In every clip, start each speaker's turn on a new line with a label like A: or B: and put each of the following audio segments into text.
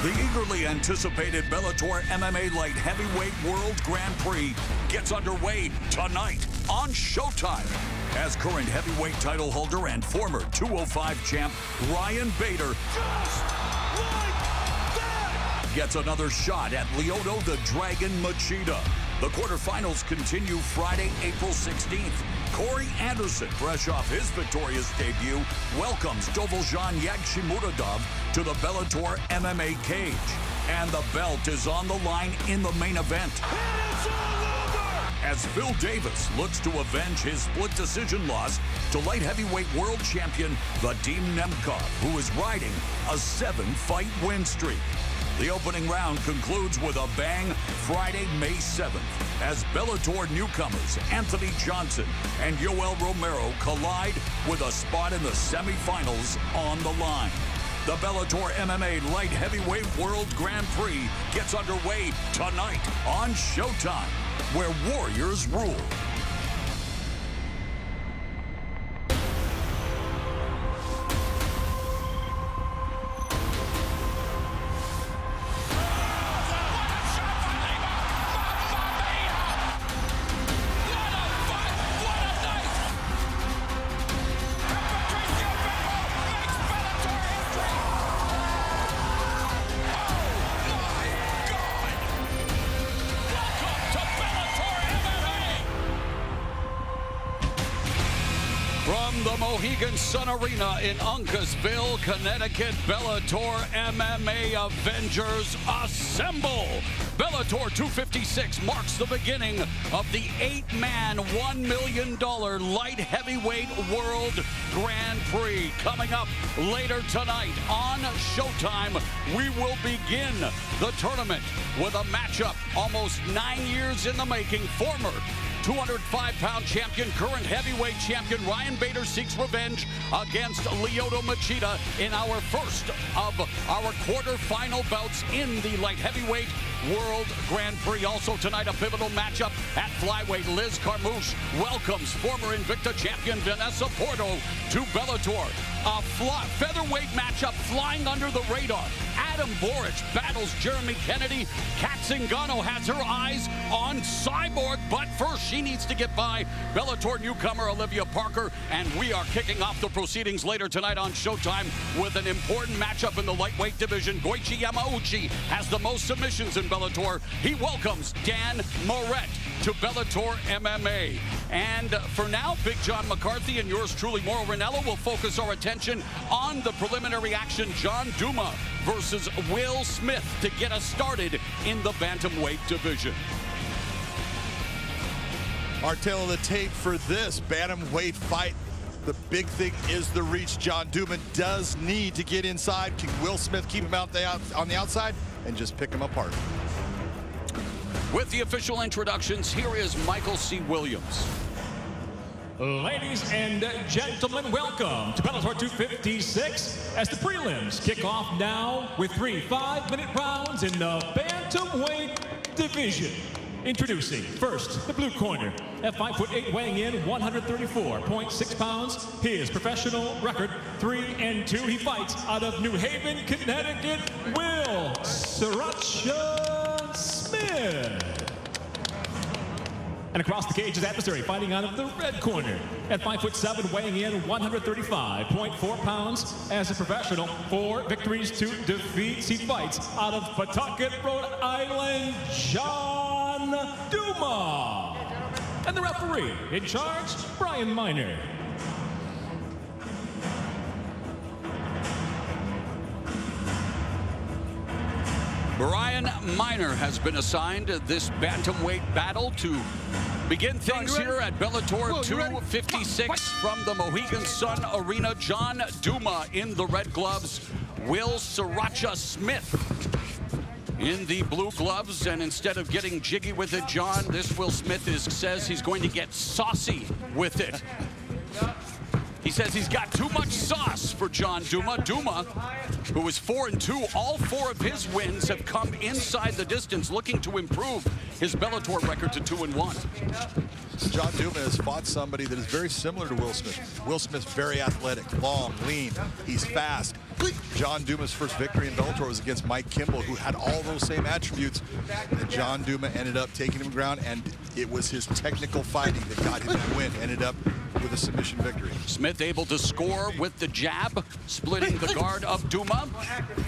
A: The eagerly anticipated Bellator MMA Light Heavyweight World Grand Prix gets underway tonight on Showtime as current heavyweight title holder and former 205 champ Ryan Bader gets another shot at Lyoto the Dragon Machida. The quarterfinals continue Friday, April 16th. Corey Anderson, fresh off his victorious debut, welcomes Dovoljan Yagshimurudov to the Bellator MMA cage. And the belt is on the line in the main event. As Phil Davis looks to avenge his split decision loss to light heavyweight world champion Vadim Nemkov, who is riding a 7-fight win streak. The opening round concludes with a bang Friday, May 7th, as Bellator newcomers Anthony Johnson and Yoel Romero collide with a spot in the semifinals on the line. The Bellator MMA Light Heavyweight World Grand Prix gets underway tonight on Showtime, where warriors rule.
B: From the Mohegan Sun Arena in Uncasville, Connecticut, Bellator MMA Avengers assemble! Bellator 256 marks the beginning of the 8-man, $1 million light heavyweight world Grand Prix. Coming up later tonight on Showtime, we will begin the tournament with a matchup almost 9 years in the making. Former 205-pound champion, current heavyweight champion Ryan Bader seeks revenge against Lyoto Machida in our first of our quarterfinal bouts in the light heavyweight World Grand Prix. Also tonight, a pivotal matchup at flyweight. Liz Carmouche welcomes former Invicta champion Vanessa Porto to Bellator. A featherweight matchup flying under the radar. Adam Boric battles Jeremy Kennedy. Kat Zingano has her eyes on Cyborg, but first she needs to get by Bellator newcomer Olivia Parker, and we are kicking off the proceedings later tonight on Showtime with an important matchup in the lightweight division. Goichi Yamauchi has the most submissions in Bellator. He welcomes Dan Moret to Bellator MMA. And for now, Big John McCarthy and yours truly, Mauro Ranallo, will focus our attention on the preliminary action, John Douma versus Will Smith, to get us started in the bantamweight division.
C: Our tail of the tape for this bantamweight fight. The big thing is the reach. John Douma does need to get inside. Can Will Smith keep him out on the outside and just pick him apart?
B: With the official introductions, here is Michael C. Williams.
D: Ladies and gentlemen, welcome to Bellator 256 as the prelims kick off now with 3 5-minute rounds in the bantamweight division. Introducing first, the blue corner, at 5'8", weighing in 134.6 pounds. His professional record, 3-2. He fights out of New Haven, Connecticut, Will Sriracha Smith. And across the cage, his adversary fighting out of the red corner at 5'7", weighing in 135.4 pounds. As a professional, 4 victories, 2 defeats. He fights out of Pawtucket, Rhode Island, John Douma. And the referee in charge, Brian Miner.
B: Brian Miner has been assigned this bantamweight battle to begin things here at Bellator 256 from the Mohegan Sun Arena. John Douma in the red gloves, Will Sriracha Smith in the blue gloves. And instead of getting jiggy with it, John, this Will Smith says he's going to get saucy with it. He says he's got too much sauce for John Douma. Douma, who is 4-2, all 4 of his wins have come inside the distance, looking to improve his Bellator record to 2-1.
C: John Douma has fought somebody that is very similar to Will Smith. Will Smith's very athletic, long, lean. He's fast. John Douma's first victory in Bellator was against Mike Kimball, who had all those same attributes. And John Douma ended up taking him ground, and it was his technical fighting that got him that win. Ended up with a submission victory.
B: Smith able to score with the jab, splitting the guard of Douma.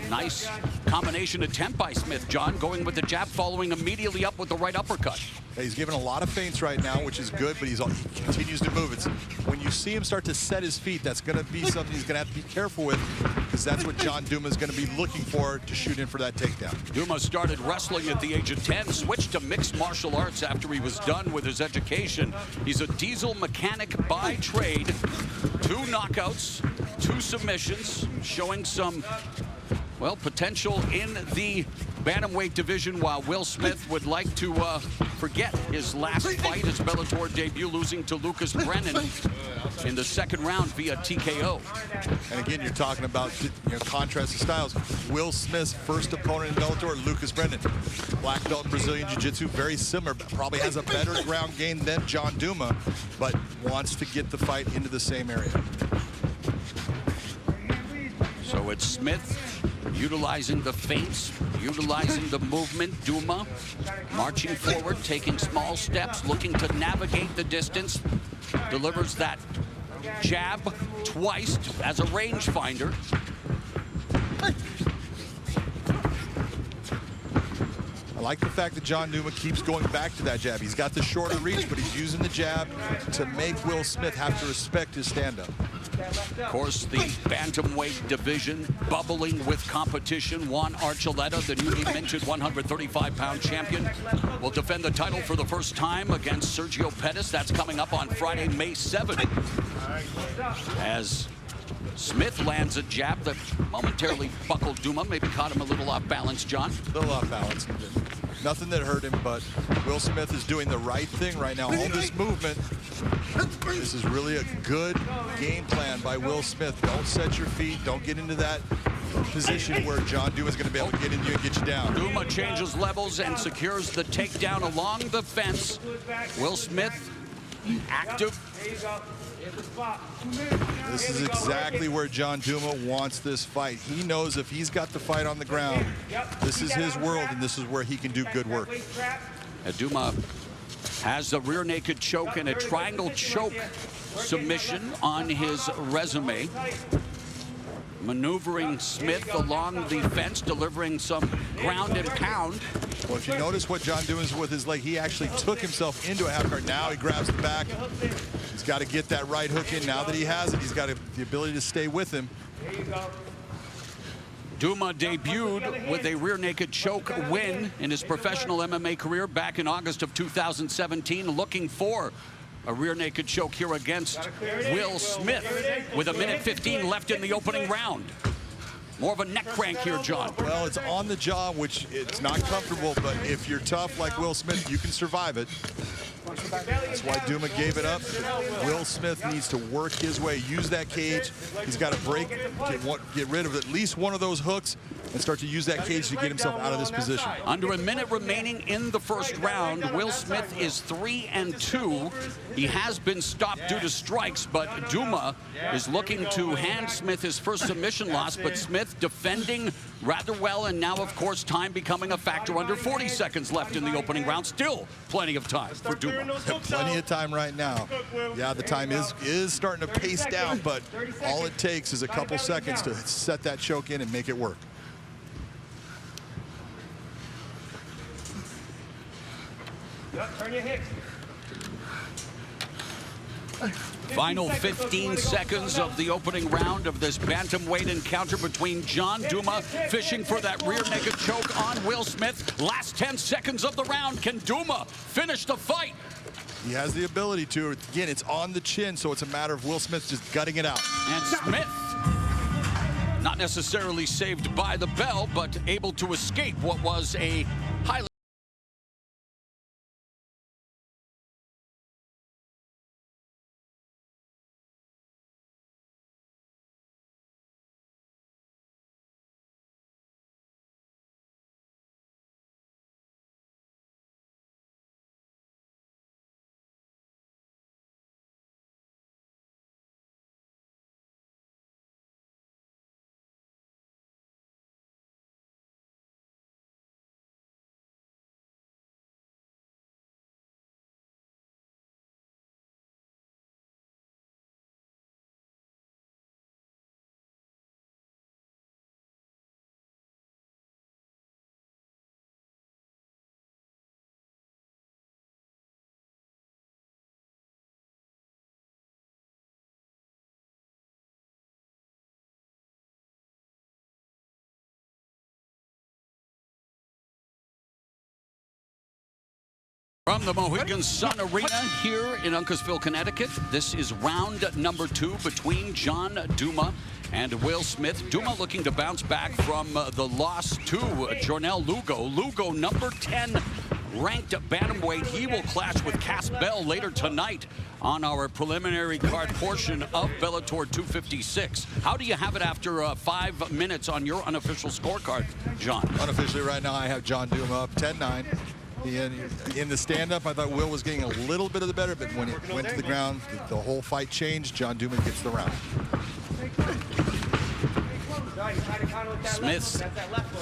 B: Nice combination attempt by Smith, John, going with the jab, following immediately up with the right uppercut.
C: Yeah, he's given a lot of feints right now, which is good, but he continues to move. It's when you see him start to set his feet, that's going to be something he's going to have to be careful with, because that's what John Douma is going to be looking for to shoot in for that takedown.
B: Douma started wrestling at the age of 10, switched to mixed martial arts after he was done with his education. He's a diesel mechanic by trade. 2 knockouts, 2 submissions, showing some, well, potential in the bantamweight division, while Will Smith would like to forget his last fight, his Bellator debut, losing to Lucas Brennan in the 2nd round via TKO.
C: And again, you're talking about contrast of styles. Will Smith's first opponent in Bellator, Lucas Brennan, black belt in Brazilian Jiu-Jitsu, very similar, probably has a better ground game than John Douma, but wants to get the fight into the same area.
B: So it's Smith utilizing the feints, utilizing the movement. Douma marching forward, taking small steps, looking to navigate the distance. Delivers that jab twice as a rangefinder.
C: I like the fact that John Douma keeps going back to that jab. He's got the shorter reach, but he's using the jab to make Will Smith have to respect his stand-up.
B: Of course, the bantamweight division bubbling with competition. Juan Archuleta, the newly minted 135-pound champion, will defend the title for the first time against Sergio Pettis. That's coming up on Friday, May 7th. As Smith lands a jab that momentarily buckled Douma, maybe caught him a little off balance, John.
C: A little off balance. Nothing that hurt him, but Will Smith is doing the right thing right now. All this movement, this is really a good game plan by Will Smith. Don't set your feet. Don't get into that position where John Douma is going to be able to get into you and get you down.
B: Douma changes levels and secures the takedown along the fence. Will Smith active.
C: This is exactly where John Douma wants this fight. He knows if he's got the fight on the ground, this is his world, and this is where he can do good work.
B: Douma has a rear naked choke and a triangle choke submission on his resume. Maneuvering Smith along the fence, delivering some ground and pound.
C: Well, if you notice what John Douma is with his leg, he actually took himself into a half guard. Now he grabs the back. He's got to get that right hook in. Now that he has it, he's got the ability to stay with him.
B: Douma debuted with a rear naked choke win in his professional MMA career back in August of 2017, looking for a rear naked choke here against Will Smith with 1:15 left in the opening round. More of a neck crank here, John.
C: Well, it's on the jaw, which it's not comfortable, but if you're tough like Will Smith, you can survive it. That's why Douma gave it up. Will Smith needs to work his way, use that cage. He's got to break, get rid of at least one of those hooks and start to use that cage to get himself out of this position.
B: Under a minute remaining in the first round, Will Smith is 3-2. He has been stopped due to strikes, but Douma is looking to hand Smith his first submission loss, but Smith defending rather well, and now, of course, time becoming a factor. Under 40 seconds left in the opening round. Still plenty of time for Douma.
C: Plenty of time right now. Yeah, the time is starting to pace down, but all it takes is a couple seconds to set that choke in and make it work.
D: Turn your hips.
B: Final 15 seconds of the opening round of this bantamweight encounter between John Douma fishing for that rear naked choke on Will Smith. Last 10 seconds of the round. Can Douma finish the fight?
C: He has the ability to. Again, it's on the chin, so it's a matter of Will Smith just gutting it out.
B: And Smith, not necessarily saved by the bell, but able to escape what was a highly From the Mohegan Sun Arena here in Uncasville, Connecticut, this is round number 2 between John Douma and Will Smith. Douma looking to bounce back from the loss to Jornel Lugo. Lugo, number 10 ranked bantamweight. He will clash with Cass Bell later tonight on our preliminary card portion of Bellator 256. How do you have it after 5 minutes on your unofficial scorecard, John?
C: Unofficially right now, I have John Douma up 10-9. In the stand-up, I thought Will was getting a little bit of the better, but when it went to the ground, the whole fight changed. John Douma gets the round.
B: Smith's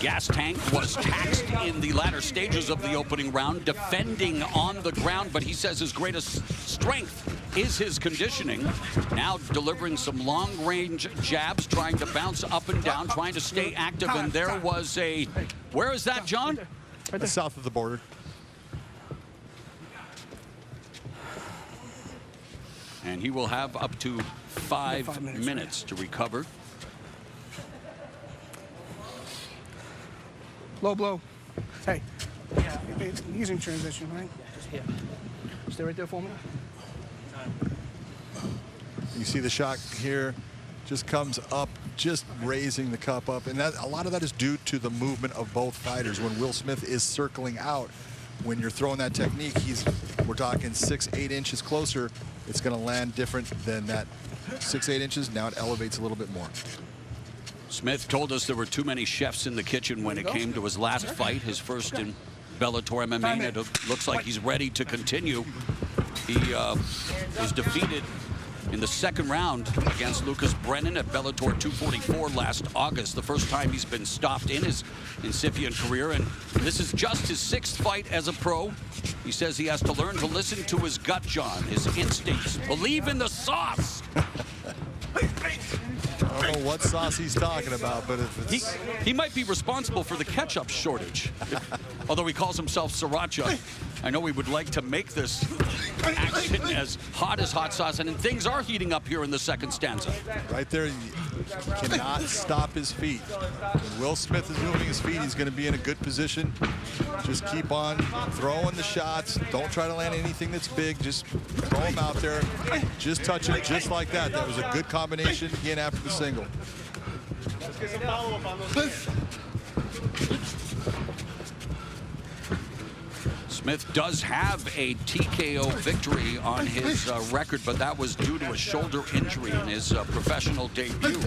B: gas tank was taxed in the latter stages of the opening round, defending on the ground, but he says his greatest strength is his conditioning. Now delivering some long-range jabs, trying to bounce up and down, trying to stay active, and there was a... Where is that, John?
C: South of the border.
B: And he will have up to 5 minutes to recover.
E: Low blow. Hey, he's in transition, right? Just here. Stay right there for me.
C: You see the shot here, just comes up, just raising the cup up, and that, a lot of that is due to the movement of both fighters. When Will Smith is circling out, when you're throwing that technique, we're talking 6-8 inches closer. It's going to land different than that 6-8 inches. Now it elevates a little bit more.
B: Smith told us there were too many chefs in the kitchen when it came to his last fight, his first in Bellator MMA, and it looks like he's ready to continue. He was defeated in the second round against Lucas Brennan at Bellator 244 last August, the first time he's been stopped in his incipient career, and this is just his 6th fight as a pro. He says he has to learn to listen to his gut, John, his instincts, believe in the sauce.
C: I don't know what sauce he's talking about, but if it's...
B: He might be responsible for the ketchup shortage. Although he calls himself Sriracha. I know we would like to make this action as hot sauce, and things are heating up here in the second stanza.
C: Right there, you cannot stop his feet. When Will Smith is moving his feet, he's going to be in a good position. Just keep on throwing the shots. Don't try to land anything that's big. Just throw them out there. Just touch it just like that. That was a good combination again after the single.
E: Let's get some follow-up on those.
B: Smith does have a TKO victory on his record, but that was due to a shoulder injury in his professional debut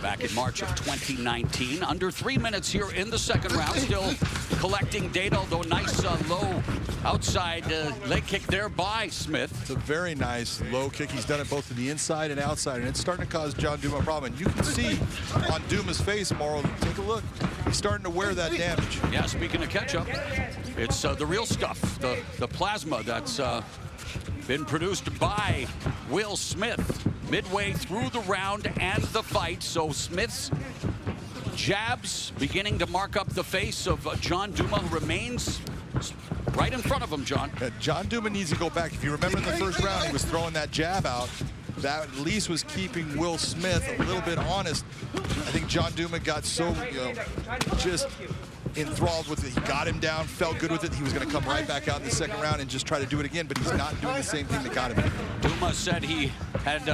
B: back in March of 2019. Under 3 minutes here in the second round, still collecting data, although nice low outside leg kick there by Smith.
C: It's a very nice low kick. He's done it both to the inside and outside, and it's starting to cause John Douma a problem. And you can see on Douma's face, Morrow, take a look. He's starting to wear that damage.
B: Yeah, speaking of ketchup, it's the real stuff, the plasma that's been produced by Will Smith midway through the round and the fight. So Smith's jabs beginning to mark up the face of John Douma, who remains right in front of him, John.
C: John Douma needs to go back. If you remember in the first round, he was throwing that jab out. That at least was keeping Will Smith a little bit honest. I think John Douma got so, just enthralled with it. He got him down, felt good with it. He was going to come right back out in the second round and just try to do it again, but he's not doing the same thing that got him.
B: Douma said he had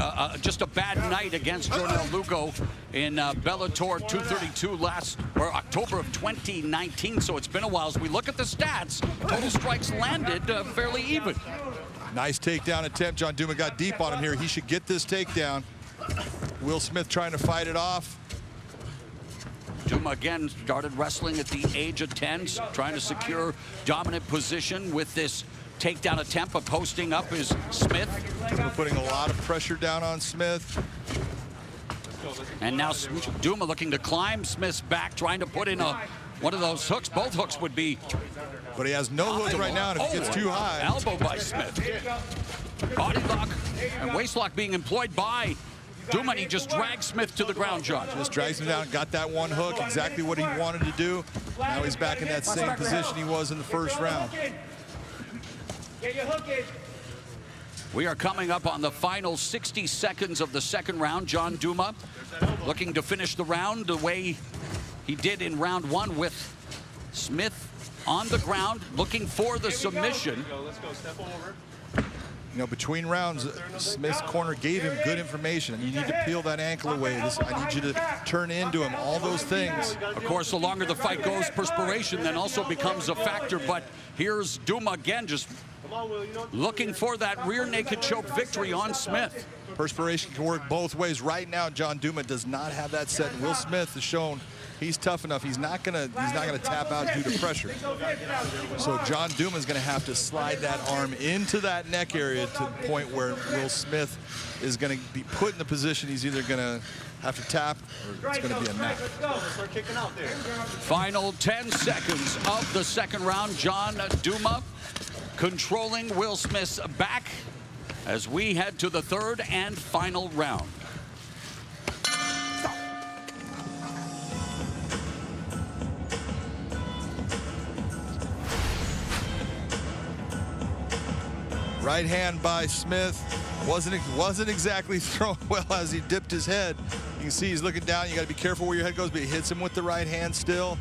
B: just a bad night against Jornel Lugo in Bellator 232 October of 2019, so it's been a while. As we look at the stats, total strikes landed fairly even.
C: Nice takedown attempt. John Douma got deep on him here. He should get this takedown. Will Smith trying to fight it off.
B: Douma again started wrestling at the age of 10, trying to secure dominant position with this takedown attempt, but posting up is Smith.
C: Douma putting a lot of pressure down on Smith.
B: And now Douma looking to climb Smith's back, trying to put in one of those hooks. Both hooks would be...
C: But he has no hook right now, and if it gets too high...
B: Elbow by Smith. Body lock and waist lock being employed by Douma. He just drags Smith to the ground, John.
C: Just drags him down, got that one hook, exactly what he wanted to do. Now he's back in that same position he was in the first round.
E: Get your hook in.
B: We are coming up on the final 60 seconds of the second round. John Douma looking to finish the round the way he did in round one, with Smith on the ground, looking for the submission.
F: Let's go. Step over.
C: You know, between rounds, Smith's corner gave him good information. You need to peel that ankle away. I need you to turn into him. All those things.
B: Of course, the longer the fight goes, perspiration then also becomes a factor. But here's Douma again, just looking for that rear naked choke victory on Smith.
C: Perspiration can work both ways. Right now, John Douma does not have that set. Will Smith has shown he's tough enough. He's not gonna tap out due to pressure. So John Douma is gonna have to slide that arm into that neck area to the point where Will Smith is gonna be put in the position he's either gonna have to tap or it's gonna be a knock.
B: Final 10 seconds of the second round. John Douma controlling Will Smith's back as we head to the third and final round.
C: Right hand by Smith wasn't exactly thrown well as he dipped his head. You can see he's looking down. You got to be careful where your head goes, but he hits him with the right hand still.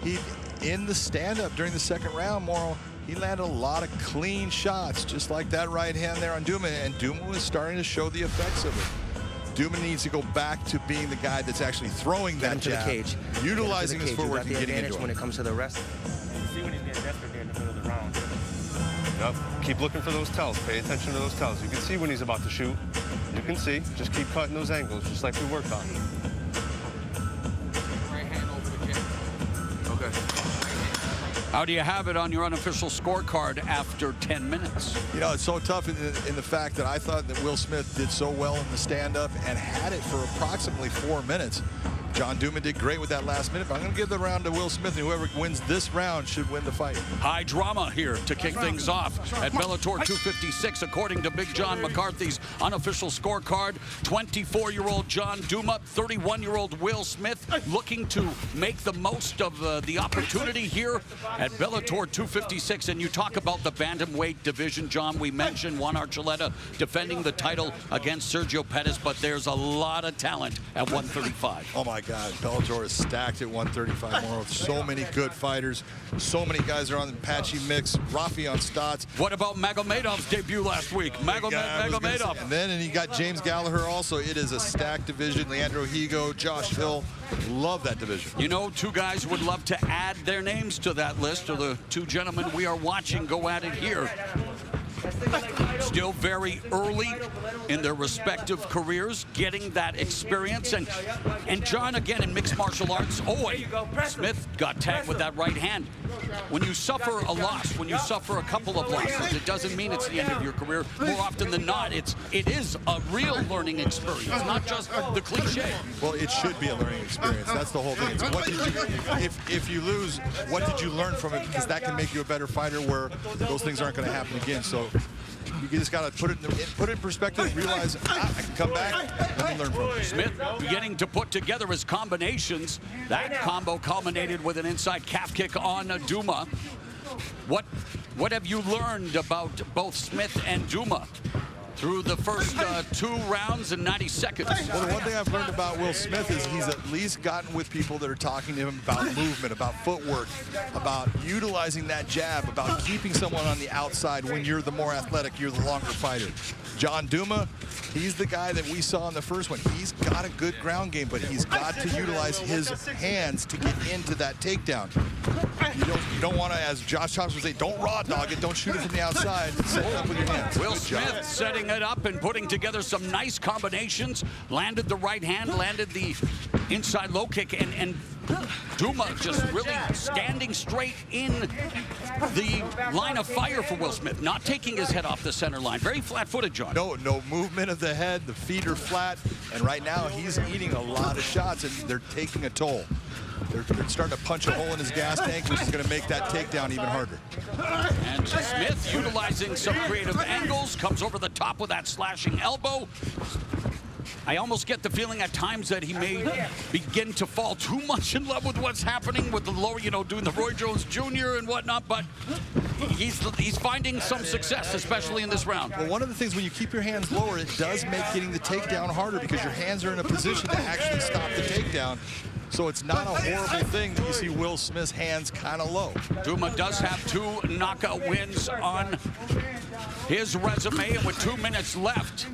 C: He in the stand-up during the second round, Morrow, he landed a lot of clean shots, just like that right hand there on Douma, and Douma was starting to show the effects of it. Douma needs to go back to being the guy that's actually throwing that jab,
G: cage.
C: utilizing his footwork and getting into it.
G: When it comes to the rest.
F: See when he's getting desperate there in the middle of the round. Yep. Keep looking for those tells. Pay attention to those tells. You can see when he's about to shoot. You can see. Just keep cutting those angles, just like we worked on.
B: Right hand over the jab. Okay. How do you have it on your unofficial scorecard after 10 minutes?
C: You know, it's so tough in the fact that I thought that Will Smith did so well in the stand-up and had it for approximately 4 minutes. John Douma did great with that last minute, but I'm going to give the round to Will Smith, and whoever wins this round should win the fight.
B: High drama here to kick things off at Bellator 256, according to Big John McCarthy's unofficial scorecard. 24-year-old John Douma, 31-year-old Will Smith, looking to make the most of the opportunity here at Bellator 256. And you talk about the bantamweight division, John. We mentioned Juan Archuleta defending the title against Sergio Pettis, but there's a lot of talent at 135.
C: Oh, my God, Bellator is stacked at 135 more. So many good fighters. So many guys are on the patchy mix. Rafi on Stotts.
B: What about Magomedov's debut last week? Magomedov.
C: And then you got James Gallagher also. It is a stacked division. Leandro Higo, Josh Hill. Love that division.
B: You know, two guys would love to add their names to that list, or the two gentlemen we are watching go at it here. Still very early in their respective careers, getting that experience. And John, again, in mixed martial arts, Smith got tagged with that right hand. When you suffer a loss, when you suffer a couple of losses, it doesn't mean it's the end of your career. More often than not, it is a real learning experience, not just the cliche.
C: Well, it should be a learning experience. That's the whole thing. It's what did you, if you lose, what did you learn from it? Because that can make you a better fighter where those things aren't going to happen again. So you just got to put it in perspective, realize I can come back, let me learn from it.
B: Smith beginning to put together his combinations. That combo culminated with an inside calf kick on Douma. What have you learned about both Smith and Douma through the first 2 rounds and 90 seconds?
C: Well, the one thing I've learned about Will Smith is he's at least gotten with people that are talking to him about movement, about footwork, about utilizing that jab, about keeping someone on the outside when you're the more athletic, you're the longer fighter. John Douma, he's the guy that we saw in the first one. He's got a good ground game, but he's got to utilize his hands to get into that takedown. You don't want to, as Josh Thompson would say, don't raw dog it, don't shoot it from the outside, set it up with your hands.
B: Will Smith setting it up and putting together some nice combinations. Landed the right hand, landed the inside low kick, and Douma just really standing straight in the line of fire for Will Smith, not taking his head off the center line. Very flat-footed, John.
C: No movement of the head, the feet are flat, and right now he's eating a lot of shots, and they're taking a toll. They're starting to punch a hole in his gas tank, which is going to make that takedown even harder.
B: And Smith utilizing some creative angles, comes over the top with that slashing elbow. I almost get the feeling at times that he may begin to fall too much in love with what's happening with the lower, doing the Roy Jones Jr. and whatnot, but he's finding some success, especially in this round.
C: Well, one of the things when you keep your hands lower, it does make getting the takedown harder because your hands are in a position to actually stop the takedown. So it's not a horrible thing that you see Will Smith's hands kind of low.
B: Douma does have 2 knockout wins on his resume, and with 2 minutes left,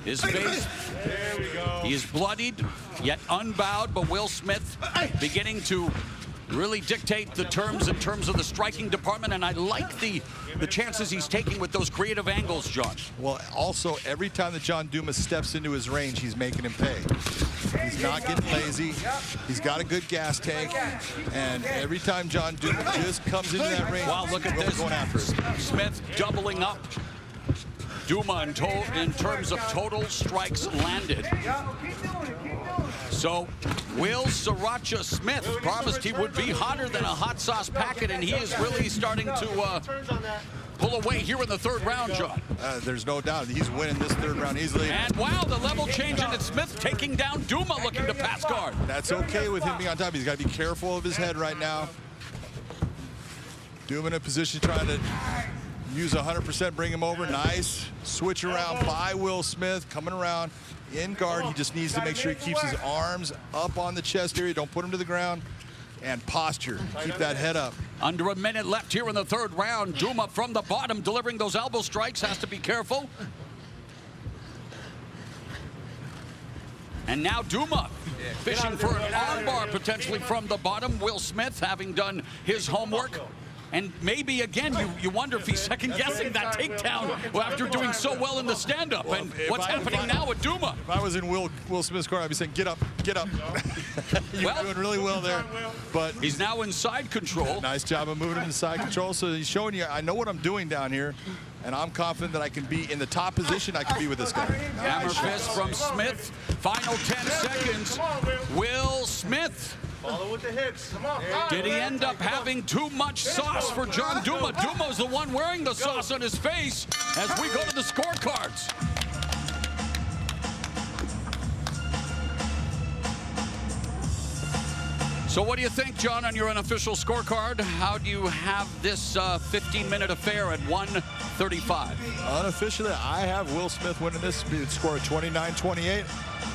B: his face, he is bloodied, yet unbowed, but Will Smith beginning to really dictate the terms in terms of the striking department, and I like the chances he's taking with those creative angles, John.
C: Well, also, every time that John Douma steps into his range, he's making him pay. He's not getting lazy. He's got a good gas tank, and every time John Douma just comes into that range,
B: wow, look at this.
C: Going after it.
B: Smith doubling up. Douma in terms of total strikes landed. So, Will Sriracha Smith promised he would be hotter than a hot sauce packet, and he is really starting to pull away here in the 3rd round, John.
C: There's no doubt he's winning this 3rd round easily.
B: And wow, the level changing, and Smith taking down Douma, looking to pass guard.
C: That's okay with him being on top. He's got to be careful of his head right now. Douma in a position trying to use 100%, bring him over. Nice switch around by Will Smith, coming around in guard. He just needs to make sure he keeps his arms up on the chest area. Don't put him to the ground. And posture. Keep that head up.
B: Under a minute left here in the 3rd round. Douma from the bottom delivering those elbow strikes. Has to be careful. And now Douma fishing for an armbar potentially from the bottom. Will Smith having done his homework. And maybe, again, you wonder if he's second-guessing that takedown after doing so well in the stand-up. Well, and what's happening now with Douma?
C: If I was in Will Smith's corner, I'd be saying, get up, get up. You're doing really well there. But
B: he's now in side control.
C: Nice job of moving him in side control. So he's showing you, I know what I'm doing down here, and I'm confident that I can be in the top position I can be with this guy.
B: Hammer fist from Smith. Final 10 seconds. Will Smith.
F: Follow with the hips. Come on.
B: Did he end up having too much sauce for John Douma? Douma's the one wearing the sauce on his face as we go to the scorecards. So what do you think, John, on your unofficial scorecard? How do you have this 15-minute affair at 135?
C: Unofficially, I have Will Smith winning this score of 29-28.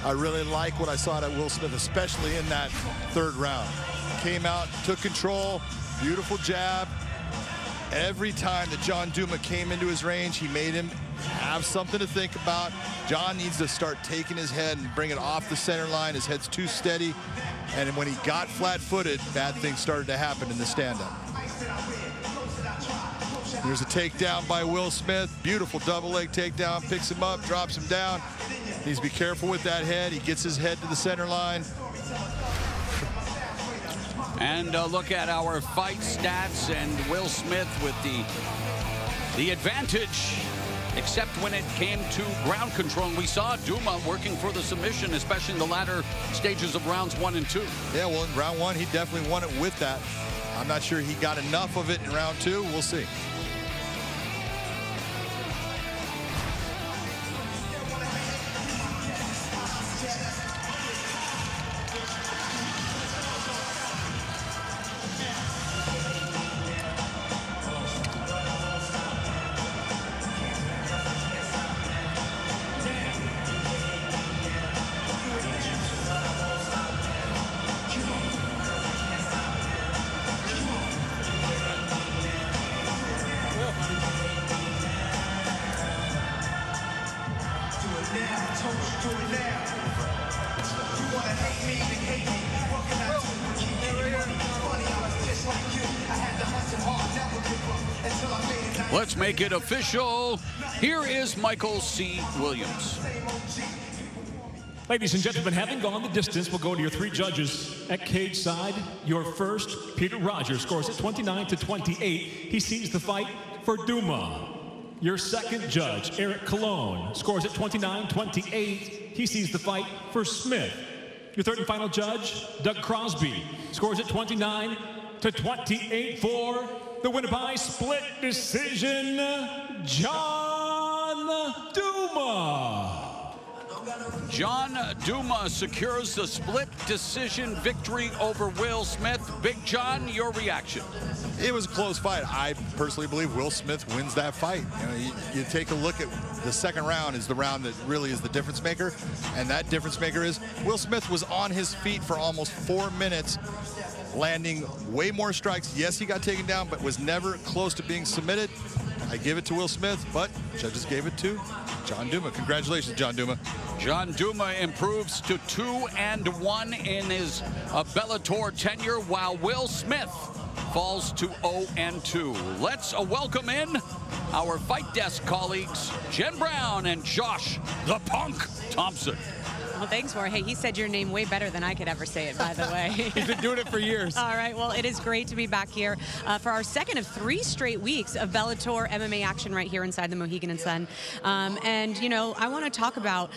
C: I really like what I saw at Will Smith, especially in that 3rd round. Came out, took control, beautiful jab. Every time that John Douma came into his range, he made him have something to think about. John needs to start taking his head and bring it off the center line. His head's too steady. And when he got flat-footed, bad things started to happen in the stand-up. Here's a takedown by Will Smith. Beautiful double leg takedown. Picks him up, drops him down. Needs to be careful with that head. He gets his head to the center line.
B: And look at our fight stats, and Will Smith with the advantage, except when it came to ground control. And we saw Douma working for the submission, especially in the latter stages of rounds 1 and 2.
C: Yeah, well, in round 1, he definitely won it with that. I'm not sure he got enough of it in round 2. We'll see.
B: Let's make it official. Here is Michael C. Williams.
D: Ladies and gentlemen, having gone the distance, we'll go to your 3 judges at cage side. Your first, Peter Rogers, scores at 29-28. He sees the fight for Douma. Your second judge, Eric Colon, scores at 29-28. He sees the fight for Smith. Your third and final judge, Doug Crosby, scores at 29-28 for the winner by split decision, John Douma.
B: John Douma secures the split decision victory over Will Smith. Big John, your reaction?
C: It was a close fight. I personally believe Will Smith wins that fight. You take a look at the second round is the round that really is the difference maker, and that difference maker is Will Smith was on his feet for almost 4 minutes, landing way more strikes. Yes, he got taken down, but was never close to being submitted. I give it to Will Smith, but judges gave it to John Douma. Congratulations, John Douma.
B: John Douma improves to 2-1 in his Bellator tenure, while Will Smith falls to 0-2. Let's welcome in our Fight Desk colleagues, Jen Brown and Josh the Punk Thompson.
G: Well, thanks, War. Hey, he said your name way better than I could ever say it, by the way.
H: He's been doing it for years.
G: All right, well, it is great to be back here for our second of 3 straight weeks of Bellator MMA action right here inside the Mohegan and Sun. And, you know, I want to talk about,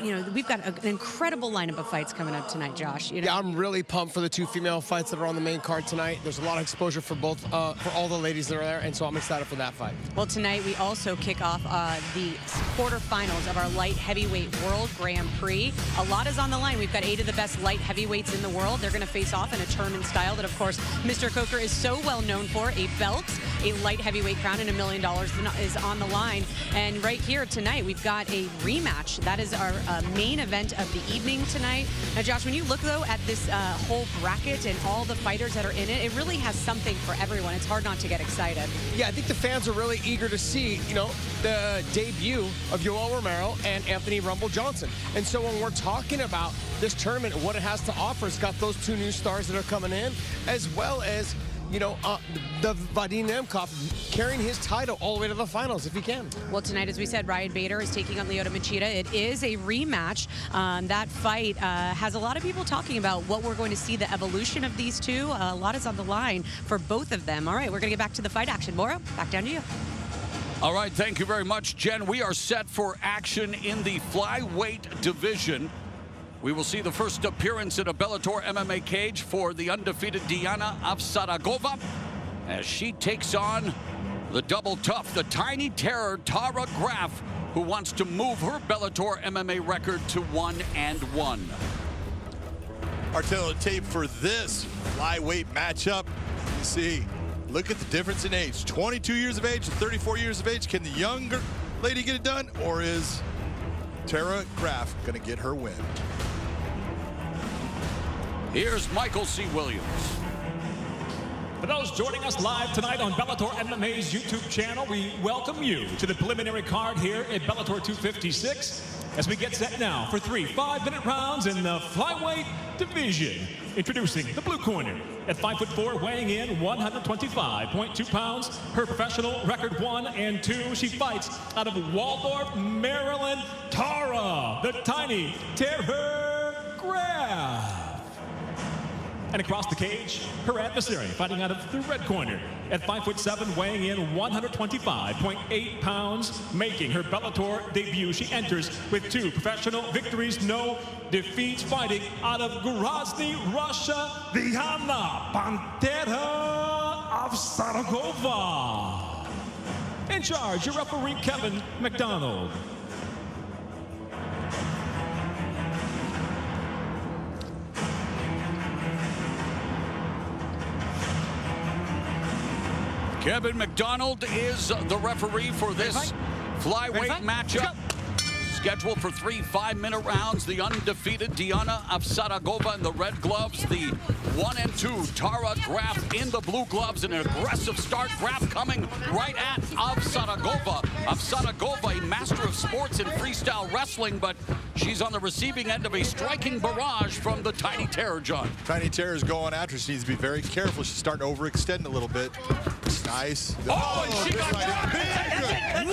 G: you know, we've got an incredible lineup of fights coming up tonight, Josh. You know?
H: Yeah, I'm really pumped for the 2 female fights that are on the main card tonight. There's a lot of exposure for both, for all the ladies that are there, and so I'm excited for that fight.
G: Well, tonight we also kick off the quarterfinals of our light heavyweight World Grand Prix. A lot is on the line. We've got 8 of the best light heavyweights in the world. They're going to face off in a tournament style that, of course, Mr. Coker is so well known for. A belt, a light heavyweight crown, and $1 million is on the line. And right here tonight, we've got a rematch. That is our main event of the evening tonight. Now, Josh, when you look, though, at this whole bracket and all the fighters that are in it, it really has something for everyone. It's hard not to get excited.
H: Yeah, I think the fans are really eager to see, you know, the debut of Yoel Romero and Anthony Rumble Johnson. And so when we're talking about this tournament and what it has to offer, it's got those 2 new stars that are coming in, as well as, you know, the Vadim Nemkov carrying his title all the way to the finals if he can.
G: Well, tonight, as we said, Ryan Bader is taking on Lyoto Machida. It is a rematch. That fight has a lot of people talking about what we're going to see, the evolution of these two. A lot is on the line for both of them. All right, we're going to get back to the fight action. Maura, back down to you.
B: All right, thank you very much, Jen. We are set for action in the flyweight division. We will see the first appearance in a Bellator MMA cage for the undefeated Diana Avsaragova as she takes on the double tough, the tiny terror, Tara Graff, who wants to move her Bellator MMA record to 1-1.
C: Our tape for this flyweight matchup. You see, look at the difference in age. 22 years of age and 34 years of age. Can the younger lady get it done, or is Tara Graff going to get her win?
B: Here's Michael C. Williams.
D: For those joining us live tonight on Bellator MMA's YouTube channel, we welcome you to the preliminary card here at Bellator 256 as we get set now for 3 5-minute rounds in the flyweight division. Introducing the blue corner at 5'4", weighing in 125.2 pounds. Her professional record 1 and 2. She fights out of Waldorf, Maryland. Tara, the tiny terror Graff. And across the cage, her adversary fighting out of the red corner at 5'7", weighing in 125.8 pounds, making her Bellator debut. She enters with 2 professional victories, no defeats, fighting out of Grozny, Russia, Diana Pantera Avsaragova. In charge, your referee, Kevin McDonald.
B: Kevin McDonald is the referee for this flyweight matchup. Scheduled for 3 5-minute rounds, the undefeated Diana Avsaragova in the red gloves, the 1 and 2 Tara Graff in the blue gloves. An aggressive start. Graff coming right at Avsaragova. Avsaragova, a master of sports in freestyle wrestling, but she's on the receiving end of a striking barrage from the Tiny Terror, John.
C: Tiny Terror is going after her. She needs to be very careful. She's starting to overextend a little bit. Nice.
B: Oh, and she got dropped.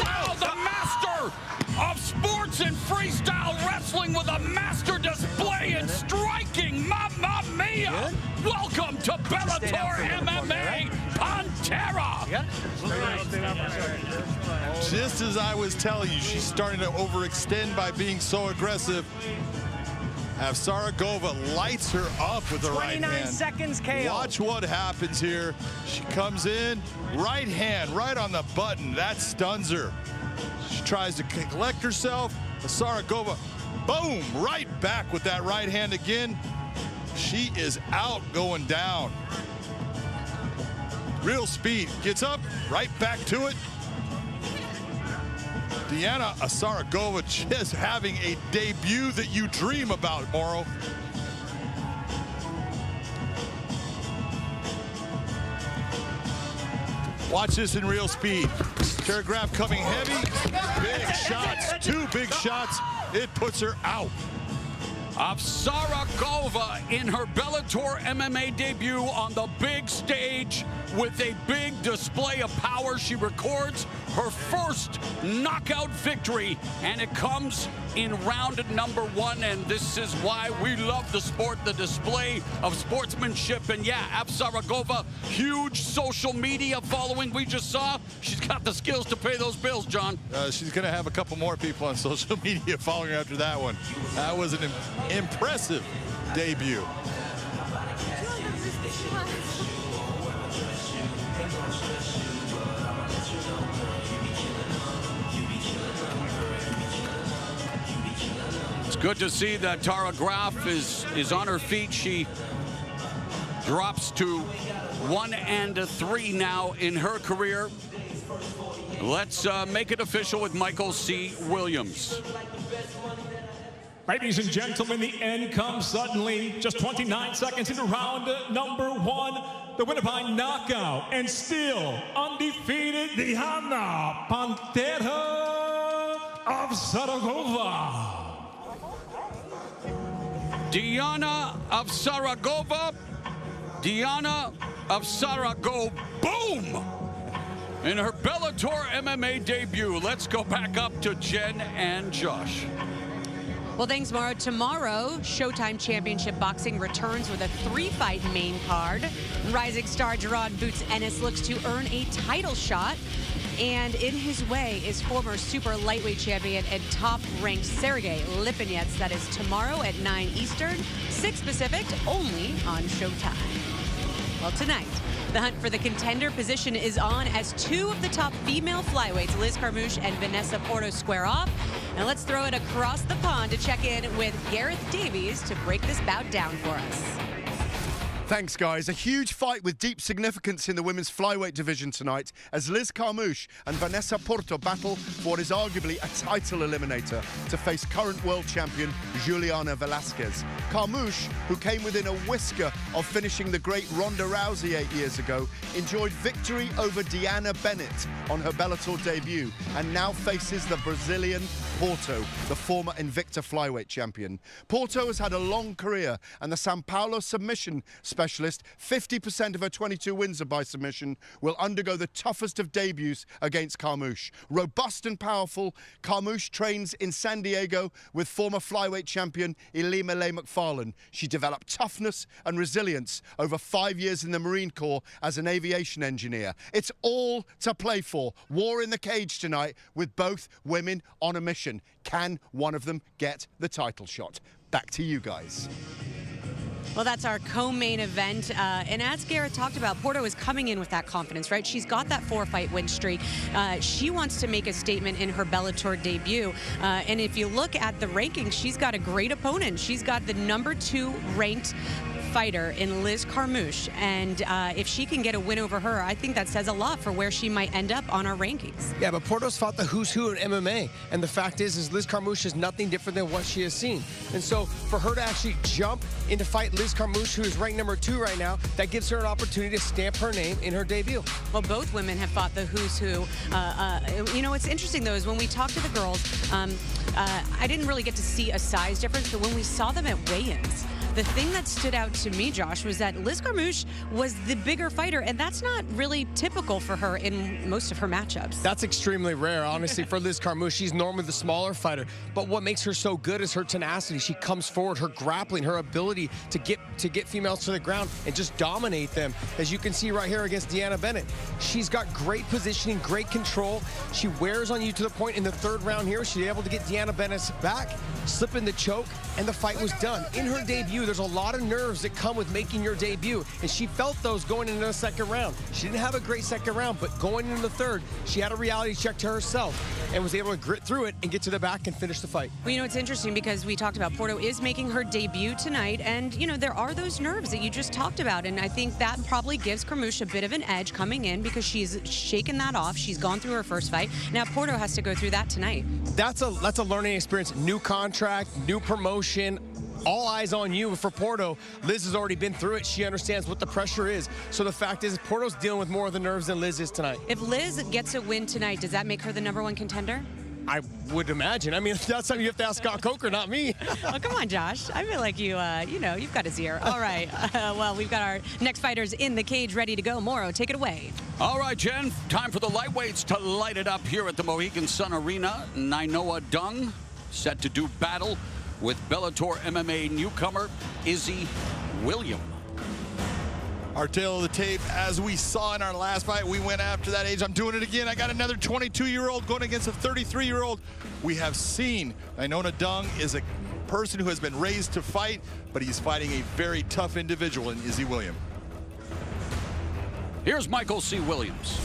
B: Wow, the master of sports and freestyle wrestling with a master display in striking. Mamma mia! Welcome to Bellator MMA, Pantera.
C: Just as I was telling you, she's starting to overextend by being so aggressive. Avsaragova lights her up with the right hand.
H: 29 seconds, KO.
C: Watch what happens here. She comes in, right hand, right on the button. That stuns her. She tries to collect herself. Avsaragova Boom, right back with that right hand again. She is out, going down. Real speed, gets up, right back to it. Deanna Avsaragova just having a debut that you dream about, Morrow. Watch this in real speed. Graff coming heavy, big shots, 2 big shots. It puts her out.
B: Avsaragova in her Bellator MMA debut on the big stage with a big display of power. She records her first knockout victory, and it comes in round number 1, and this is why we love the sport, the display of sportsmanship. And yeah, Avsaragova, huge social media following we just saw. She's got the skills to pay those bills, John.
C: She's going to have a couple more people on social media following her after that one. That was an impressive debut.
B: It's good to see that Tara Graff is on her feet. She drops to 1-3 now in her career. Let's make it official with Michael C. Williams.
D: Ladies and gentlemen, the end comes suddenly. Just 29 seconds into round number 1. The winner by knockout and still undefeated, Diana Pantera Avsaragova.
B: Diana Avsaragova. Diana Avsaragova. Boom! In her Bellator MMA debut. Let's go back up to Jen and Josh.
G: Well, thanks, Mauro. Tomorrow, Showtime Championship Boxing returns with a 3-fight main card. Rising star Gerard Boots Ennis looks to earn a title shot. And in his way is former super lightweight champion and top-ranked Sergey Lipinets. That is tomorrow at 9 Eastern, 6 Pacific, only on Showtime. Well, tonight, the hunt for the contender position is on as 2 of the top female flyweights, Liz Carmouche and Vanessa Porto, square off. Now let's throw it across the pond to check in with Gareth Davies to break this bout down for us.
I: Thanks, guys. A huge fight with deep significance in the women's flyweight division tonight as Liz Carmouche and Vanessa Porto battle for what is arguably a title eliminator to face current world champion Juliana Velasquez. Carmouche, who came within a whisker of finishing the great Ronda Rousey 8 years ago, enjoyed victory over Deanna Bennett on her Bellator debut and now faces the Brazilian Porto, the former Invicta flyweight champion. Porto has had a long career, and the Sao Paulo submission specialist, 50% of her 22 wins are by submission, will undergo the toughest of debuts against Carmouche. Robust and powerful, Carmouche trains in San Diego with former flyweight champion Ilima Leigh McFarlane. She developed toughness and resilience over 5 years in the Marine Corps as an aviation engineer. It's all to play for. War in the cage tonight with both women on a mission. Can one of them get the title shot? Back to you guys.
G: Well, that's our co-main event. And as Gareth talked about, Porto is coming in with that confidence, right? She's got that 4-fight win streak. She wants to make a statement in her Bellator debut. And if you look at the rankings, she's got a great opponent. She's got the #2 ranked fighter in Liz Carmouche, and if she can get a win over her, I think that says a lot for where she might end up on our rankings.
H: Yeah, but Porto's fought the who's who in MMA, and the fact is Liz Carmouche is nothing different than what she has seen. And so for her to actually jump in to fight Liz Carmouche, who is ranked #2 right now, that gives her an opportunity to stamp her name in her debut.
G: Well, both women have fought the who's who. You know, what's interesting, though, is when we talk to the girls, I didn't really get to see a size difference, but when we saw them at weigh-ins, the thing that stood out to me, Josh, was that Liz Carmouche was the bigger fighter, and that's not really typical for her in most of her matchups.
H: That's extremely rare, honestly, for Liz Carmouche. She's normally the smaller fighter, but what makes her so good is her tenacity. She comes forward, her grappling, her ability to get females to the ground and just dominate them. As you can see right here against Deanna Bennett, she's got great positioning, great control. She wears on you to the point in the 3rd round here. She's able to get Deanna Bennett back. slipping the choke, and the fight was done. In her debut, there's a lot of nerves that come with making your debut, and she felt those going into the second round. She didn't have a great second round, but going into the third, she had a reality check to herself and was able to grit through it and get to the back and finish the fight.
G: Well, you know, it's interesting because we talked about Porto is making her debut tonight, and, you know, there are those nerves that you just talked about, and I think that probably gives Carmouche a bit of an edge coming in because she's shaken that off. She's gone through her first fight. Now Porto has to go through that tonight.
H: That's a learning experience. New contract, new promotion, all eyes on you for Porto. Liz has already been through it. She understands what the pressure is. So the fact is, Porto's dealing with more of the nerves than Liz is tonight.
G: If Liz gets a win tonight, does that make her the #1 contender?
H: I would imagine. I mean, that's something you have to ask Scott Coker, not me.
G: Oh, come on, Josh. I feel like you know, you've got his ear. All right. Well, we've got our next fighters in the cage ready to go. Moro, take it away.
B: All right, Jen, time for the lightweights to light it up here at the Mohegan Sun Arena. Nainoa Dung set to do battle with Bellator MMA newcomer Izzy William.
C: Our tail of the tape, as we saw in our last fight, we went after that age. I'm doing it again. I got another 22-year-old going against a 33-year-old. We have seen Nainoa Dung is a person who has been raised to fight, but he's fighting a very tough individual in Izzy William.
B: Here's Michael C. Williams.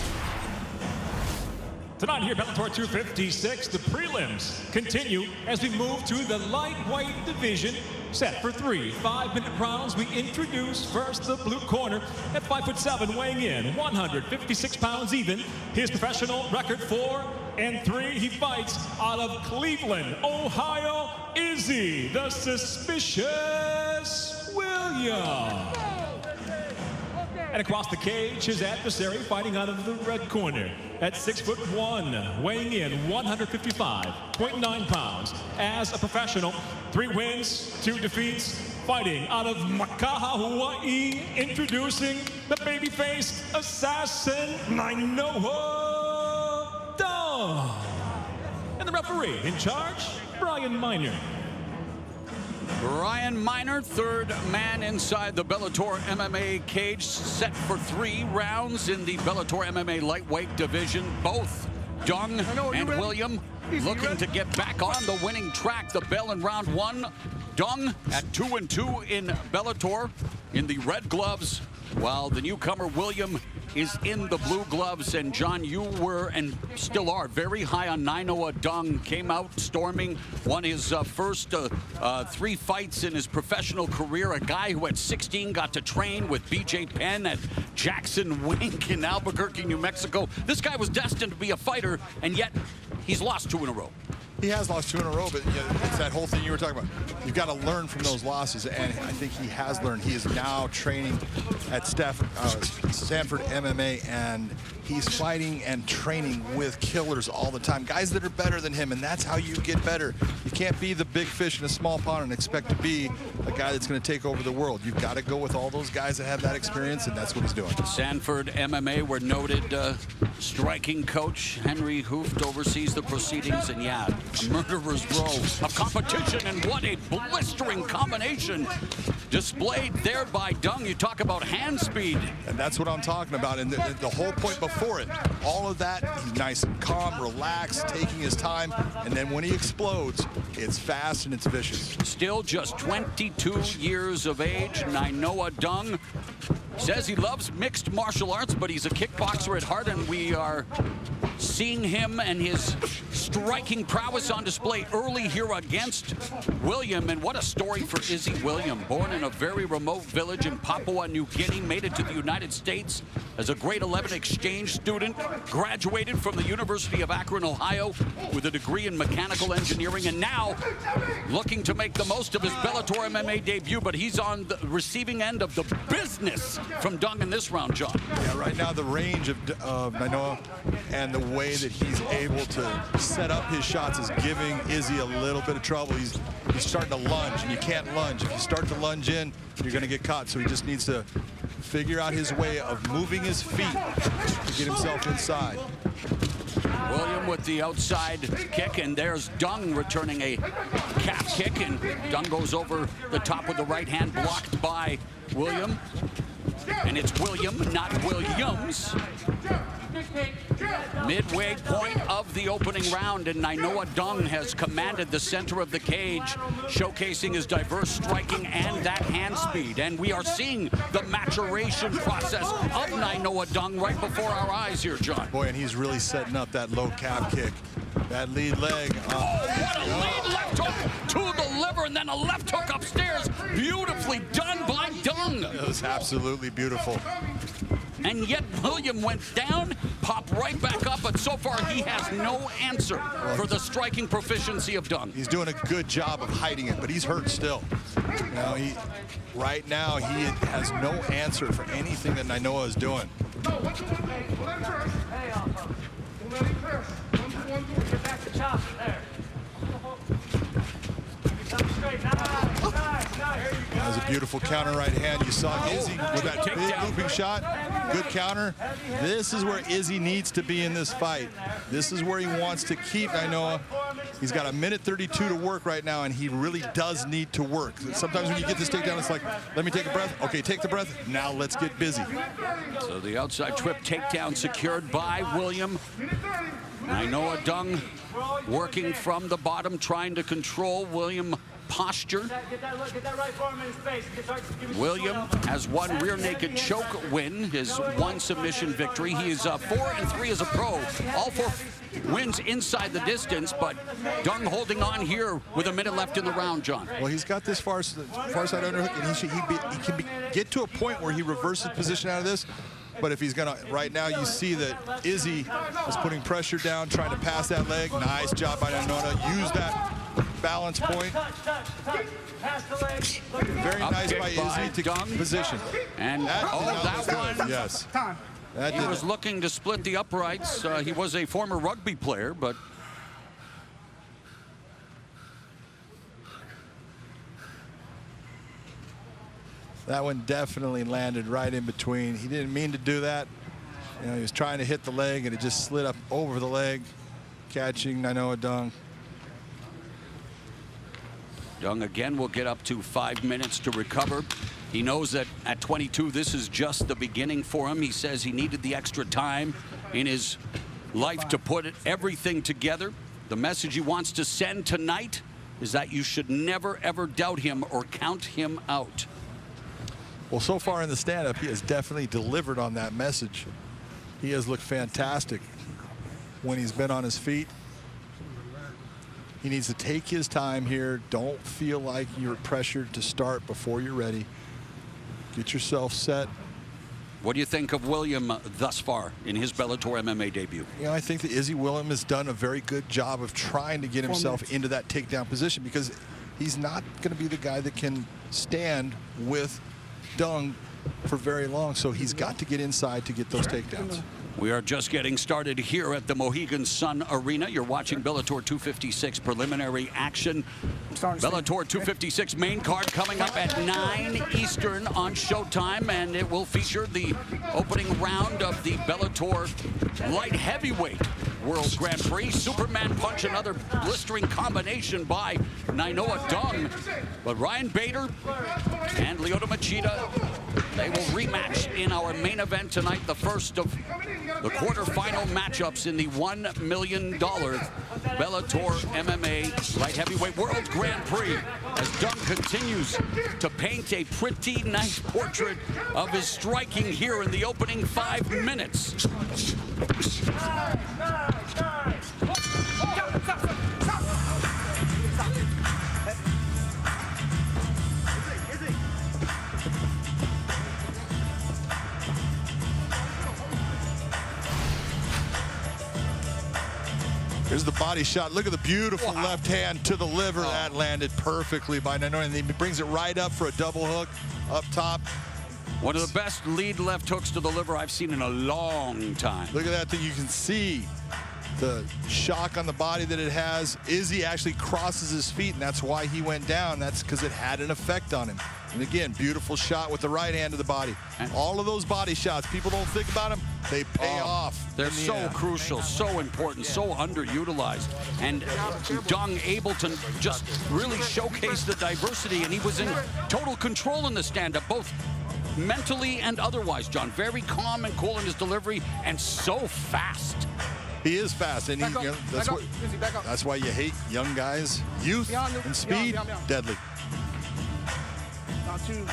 D: Tonight here, Bellator 256, the prelims continue as we move to the lightweight division. Set for 3 5-minute rounds. We introduce first the blue corner at 5'7", weighing in 156 pounds even. His professional record 4-3. He fights out of Cleveland, Ohio. Izzy, the suspicious William. And across the cage, his adversary fighting out of the red corner at 6'1", weighing in 155.9 pounds. As a professional, 3 wins, 2 defeats, fighting out of Makaha, Hawaii, introducing the babyface assassin, Nainoa Dung. And the referee in charge, Brian Miner.
B: Brian Miner, third man inside the Bellator MMA cage, set for 3 rounds in the Bellator MMA lightweight division. Both Dung and William looking to get back on the winning track. The bell in round 1. Dung at 2-2 in Bellator in the red gloves, while the newcomer William is in the blue gloves. And John, you were and still are very high on Nainoa Dung. Came out storming, won his first 3 fights in his professional career. A guy who at 16 got to train with BJ Penn at Jackson Wink in Albuquerque, New Mexico. This guy was destined to be a fighter, and yet he's lost 2 in a row.
C: He has lost 2 in a row, but it's that whole thing you were talking about. You've got to learn from those losses, and I think he has learned. He is now training at Stanford MMA, and he's fighting and training with killers all the time. Guys that are better than him, and that's how you get better. You can't be the big fish in a small pond and expect to be a guy that's going to take over the world. You've got to go with all those guys that have that experience, and that's what he's doing.
B: Stanford MMA, where noted striking coach Henry Hooft oversees the proceedings, and yeah, a murderer's row of competition, and what a blistering combination displayed there by Dung. You talk about hand speed.
C: And that's what I'm talking about, and the whole point before it, all of that, he's nice and calm, relaxed, taking his time, and then when he explodes, it's fast and it's vicious.
B: Still just 22 years of age, Nainoa Dung says he loves mixed martial arts, but he's a kickboxer at heart, and we are seeing him and his striking prowess on display early here against William. And what a story for Izzy William. Born in a very remote village in Papua New Guinea, made it to the United States as a grade 11 exchange student, graduated from the University of Akron, Ohio with a degree in mechanical engineering, and now looking to make the most of his Bellator MMA debut, but he's on the receiving end of the business from Dung in this round, John.
C: Yeah, right now the range of Nainoa and the way that he's able to set up his shots is giving Izzy a little bit of trouble. He's starting to lunge, and you can't lunge. If you start to lunge in, you're going to get caught. So he just needs to figure out his way of moving his feet to get himself inside.
B: William with the outside kick, and there's Dung returning a calf kick, and Dung goes over the top with the right hand, blocked by William. And it's William, not Williams. Midway point of the opening round, and Nainoa Dung has commanded the center of the cage, showcasing his diverse striking and that hand speed. And we are seeing the maturation process of Nainoa Dung right before our eyes here, John.
C: Boy, and he's really setting up that low calf kick. That lead leg.
B: Oh, what a lead left hook to the liver, and then a left hook upstairs. Beautifully done by Dung.
C: It was absolutely beautiful.
B: And yet William went down, popped right back up, but so far he has no answer for the striking proficiency of Dung.
C: He's doing a good job of hiding it, but he's hurt still. You know, right now he has no answer for anything that Nainoa is doing. That was a beautiful counter right hand. You saw Izzy with that big looping shot. Good counter. This is where Izzy needs to be in this fight. This is where he wants to keep Nainoa. He's got 1:32 to work right now, and he really does need to work. Sometimes when you get this takedown, it's like, let me take a breath. Okay, take the breath. Now let's get busy.
B: So the outside trip takedown secured by William. Nainoa Dung working from the bottom, trying to control William posture. William has one rear naked choke win, his one submission victory. He is 4-3 as a pro. All 4 wins inside the distance, but Dung holding on here with a minute left in the round, John.
C: Well, he's got this far side underhook, and he can get to a point where he reverses position out of this. But if he's gonna, right now you see that Izzy is putting pressure down, trying to pass that leg. Nice job by Nainoa. Use that balance point. Very nice by Izzy to Dung position.
B: And that one.
C: Yes.
B: He was looking to split the uprights. He was a former rugby player, but
C: that one definitely landed right in between. He didn't mean to do that. You know, he was trying to hit the leg, and it just slid up over the leg, catching Nainoa Dung.
B: Dung again will get up to 5 minutes to recover. He knows that at 22, this is just the beginning for him. He says he needed the extra time in his life to put everything together. The message he wants to send tonight is that you should never, ever doubt him or count him out.
C: Well, so far in the stand-up, he has definitely delivered on that message. He has looked fantastic when he's been on his feet. He needs to take his time here. Don't feel like you're pressured to start before you're ready. Get yourself set.
B: What do you think of William thus far in his Bellator MMA debut?
C: You know, I think that Izzy William has done a very good job of trying to get himself into that takedown position, because he's not going to be the guy that can stand with Dung for very long, so he's got to get inside to get those takedowns.
B: We are just getting started here at the Mohegan Sun Arena. You're watching Bellator 256 preliminary action. Bellator 256 main card coming up at 9 Eastern on Showtime, and it will feature the opening round of the Bellator light heavyweight World Grand Prix. Superman punch, another blistering combination by Nainoa Dung. But Ryan Bader and Lyoto Machida, they will rematch in our main event tonight, the first of the quarterfinal matchups in the $1 million Bellator MMA Light Heavyweight World Grand Prix, as Dung continues to paint a pretty nice portrait of his striking here in the opening 5 minutes.
C: Here's the body shot. Look at the beautiful left hand to the liver. That landed perfectly by Nainoa, and he brings it right up for a double hook up top.
B: One of the best lead left hooks to the liver I've seen in a long time.
C: Look at that thing. You can see the shock on the body that it has. Izzy actually crosses his feet, and that's why he went down. That's because it had an effect on him. And again, beautiful shot with the right hand to the body. And all of those body shots, people don't think about them, they pay off.
B: They're so crucial, so important, so underutilized. And Dung able to just really showcase the diversity, and he was in total control in the stand-up, both mentally and otherwise, John. Very calm and cool in his delivery, and so fast.
C: He is fast, and
E: Back up,
C: you know,
E: back up.
C: that's why you hate young guys. Youth
E: Beyond you.
C: and speed,
E: Beyond.
C: deadly.
E: Not two.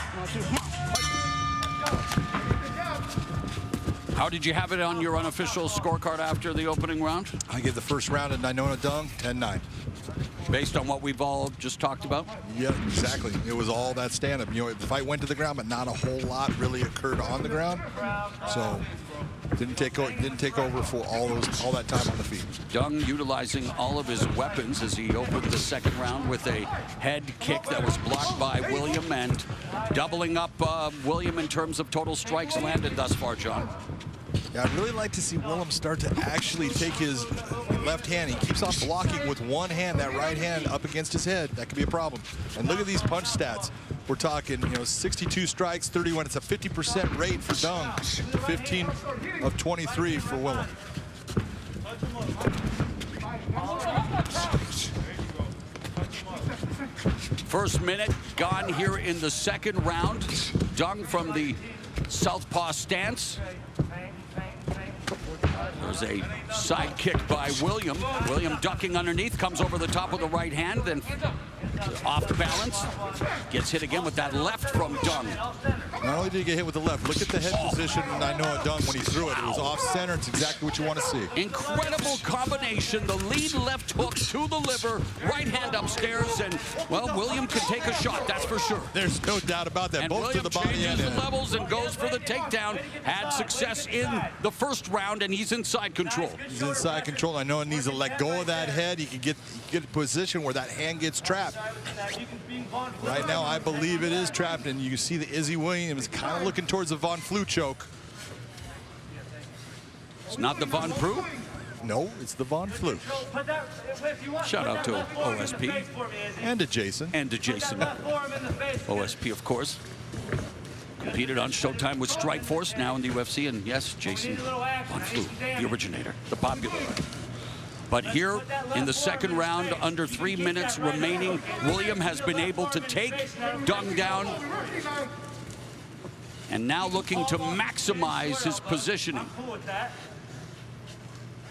B: How did you have it on your unofficial scorecard after the opening round?
C: I give the first round of Nainoa Dung 10-9.
B: Based on what we've all just talked about?
C: Yeah, exactly. It was all that stand-up. You know, the fight went to the ground, but not a whole lot really occurred on the ground. So didn't take over for all that time on the feet.
B: Dung utilizing all of his weapons as he opened the second round with a head kick that was blocked by William, and doubling up William in terms of total strikes landed thus far, John.
C: Yeah, I'd really like to see Willem start to actually take his left hand. He keeps on blocking with one hand, that right hand up against his head. That could be a problem. And look at these punch stats. We're talking, 62 strikes, 31. It's a 50% rate for Dung, 15 of 23 for Willem.
B: First minute gone here in the second round. Dung from the southpaw stance. There's a side kick by William. William ducking underneath, comes over the top of the right hand, then off balance. Gets hit again with that left from Dung.
C: Not only did he get hit with the left, look at the head position Nainoa Dung when he threw it. It was off center. It's exactly what you want to see.
B: Incredible combination. The lead left hook to the liver, right hand upstairs, and, well, William could take a shot, that's for sure.
C: There's no doubt about that.
B: And
C: Both
B: William
C: to the body
B: changes
C: and
B: the levels and goes for the takedown. Had success in the first round, and he's in side control.
C: He's in side control. Nainoa needs to let go of that head. He can get a position where that hand gets trapped. Right now, I believe it is trapped, and you can see the Izzy Williams kind of looking towards the Von Flue choke.
B: It's not the Von Prue?
C: No, it's the Von Flue.
B: Shout out to OSP.
C: And to Jason.
B: And to Jason. OSP, of course. Competed on Showtime with Strikeforce, now in the UFC, and yes, Jason Von Flue, the originator, the popular one. But here in the second round, under 3 minutes remaining, William has been able to take Dung down, and now looking to maximize his positioning.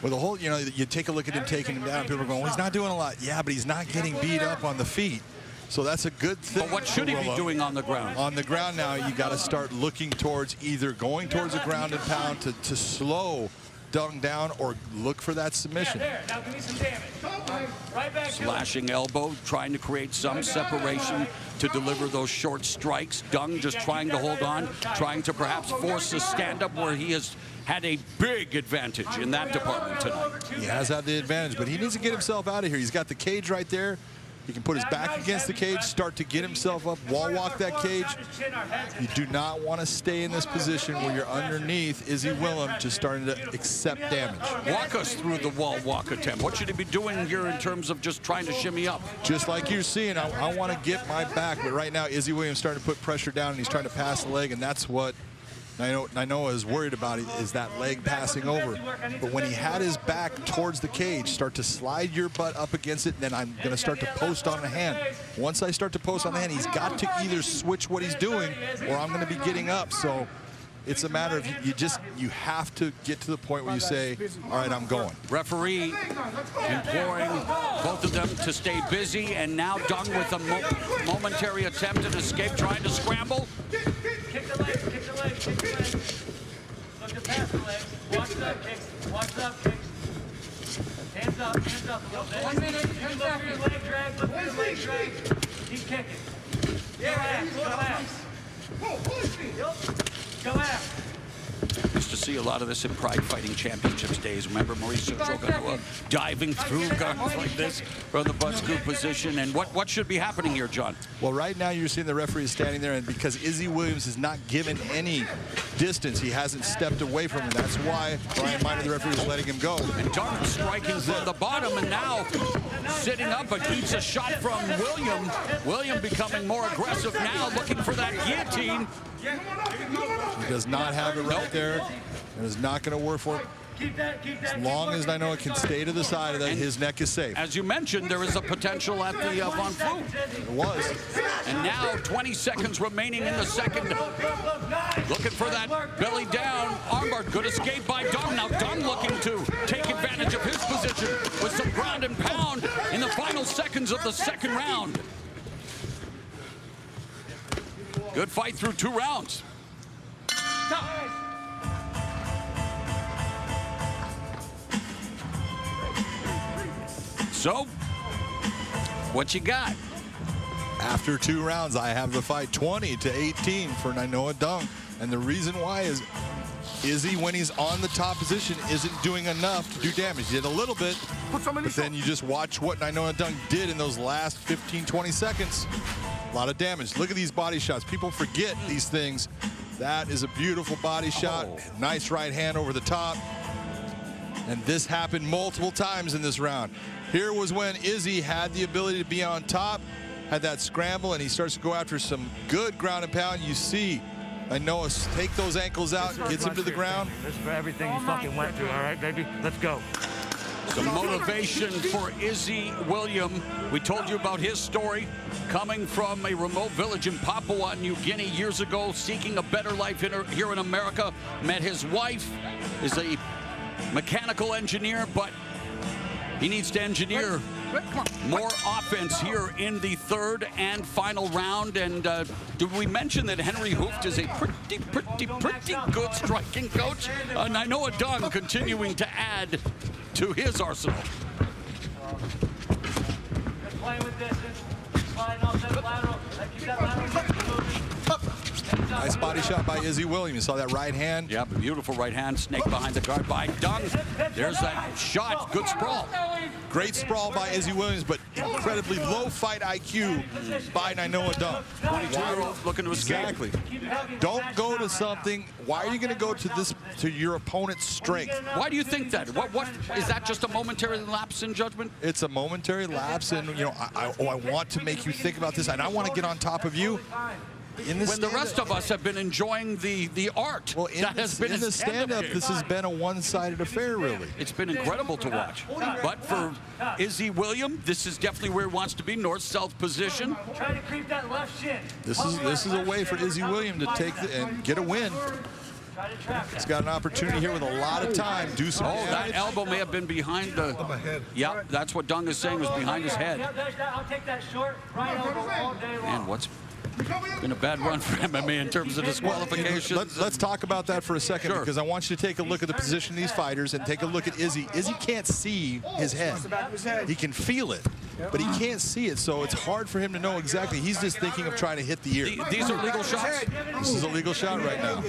C: Well, the whole, you take a look at him taking him down, people are going, well, he's not doing a lot. Yeah, but he's not getting beat up on the feet. So that's a good thing.
B: But what should he be doing on the ground?
C: On the ground now, you got to start looking towards either going towards a ground and pound to slow Dung down, or look for that submission.
D: Now give me some damage. Right back.
B: Slashing elbow, trying to create some separation to deliver those short strikes. Dung just trying to hold on, trying to perhaps force a stand-up where he has had a big advantage in that department tonight.
C: He has had the advantage, but he needs to get himself out of here. He's got the cage right there. He can put his back against the cage, start to get himself up, wall walk that cage. You do not want to stay in this position where you're underneath Izzy Willem, just starting to accept damage.
B: Walk us through the wall walk attempt. What should he be doing here in terms of just trying to shimmy up?
C: Just like you're seeing, I want to get my back, but right now Izzy Williams starting to put pressure down, and he's trying to pass the leg, and that's what Nainoa is worried about, is that leg passing over. But when he had his back towards the cage, start to slide your butt up against it, and then I'm going to start to post on the hand. Once I start to post on the hand, he's got to either switch what he's doing, or I'm going to be getting up. So it's a matter of you have to get to the point where you say, all right, I'm going.
B: Referee imploring both of them to stay busy, and now Dung with a momentary attempt at escape, trying to scramble.
D: Kick the legs, kick the legs, kick the legs. Look to pass the legs. Watch the up kicks. Watch the up kicks. Hands up a little bit. 1 minute, 10 seconds. Look for your leg drag, look for your leg drag. Keep kicking. Go ass. Go ass.
B: Used to see a lot of this in Pride Fighting Championships days. Remember Mauricio Jogadua diving through guns like this from the butt scoop position. And what should be happening here, John?
C: Well, right now you're seeing the referee is standing there, and because Izzy Williams is not given any distance, he hasn't stepped away from him. That's why Brian Miner, the referee, is letting him go.
B: And Dung striking from the bottom, and now sitting up, but keeps a shot from William. William becoming more aggressive now, looking for that guillotine.
C: He does not have it right there. It is not going to work for him. As long as Nainoa can stay to the side of that, his neck is safe.
B: As you mentioned, there is a potential at the Von Flue.
C: It was.
B: And now 20 seconds remaining in the second. Looking for that belly down. Armbar, good escape by Dung. Now Dung looking to take advantage of his position with some ground and pound in the final seconds of the second round. Good fight through 2 rounds. So, what you got?
C: After 2 rounds, I have the fight 20-18 for Nainoa Dung. And the reason why is Izzy, when he's on the top position, isn't doing enough to do damage. He did a little bit, but then you just watch what Nainoa Dung did in those last 15-20 seconds. A lot of damage. Look at these body shots. People forget these things. That is a beautiful body shot. Nice right hand over the top. And this happened multiple times in this round. Here was when Izzy had the ability to be on top, had that scramble, and he starts to go after some good ground and pound. You see Nainoa take those ankles out, gets him to the ground.
J: This is for everything you fucking went through, all right, baby? Let's go.
B: Some motivation for Izzy William. We told you about his story, coming from a remote village in Papua New Guinea years ago, seeking a better life here in America. Met his wife, is a mechanical engineer, but he needs to engineer more offense here in the 3rd and final round. And did we mention that Henry Hooft is a pretty good striking coach? Nainoa Dung continuing to add to his arsenal.
C: Nice body shot by Izzy Williams. You saw that right hand?
B: Yeah, beautiful right hand. Snake behind the guard by Dung. There's that shot. Good sprawl.
C: Great sprawl by Izzy Williams, but incredibly low fight IQ by Nainoa Dung.
B: 22-year-old looking to escape.
C: Exactly. Don't go to something. Why are you going to go to your opponent's strength?
B: Why do you think that? What is that? Just a momentary lapse in judgment?
C: It's a momentary lapse, and you know, I want to make you think about this, and I want to get on top of you.
B: When the rest of us have been enjoying the art that has been
C: in the stand-up, this has been a one-sided affair, really.
B: It's been incredible to watch. But for Izzy William, this is definitely where he wants to be, north-south position.
J: Try to creep that left shin.
C: This is a way for Izzy William to take and get a win. He's got an opportunity here with a lot of time. Do some damage.
B: That elbow may have been behind the head. Yeah, that's what Dung is saying was behind his head.
J: I'll take that short right elbow all day long.
B: Man, what's been a bad run for MMA in terms of disqualifications.
C: Let's talk about that for a second, because I want you to take a look at the position of these fighters and take a look at Izzy. Izzy can't see his head. He can feel it, but he can't see it, so it's hard for him to know exactly. He's just thinking of trying to hit the ear.
B: These are legal shots?
C: This is a legal shot right now.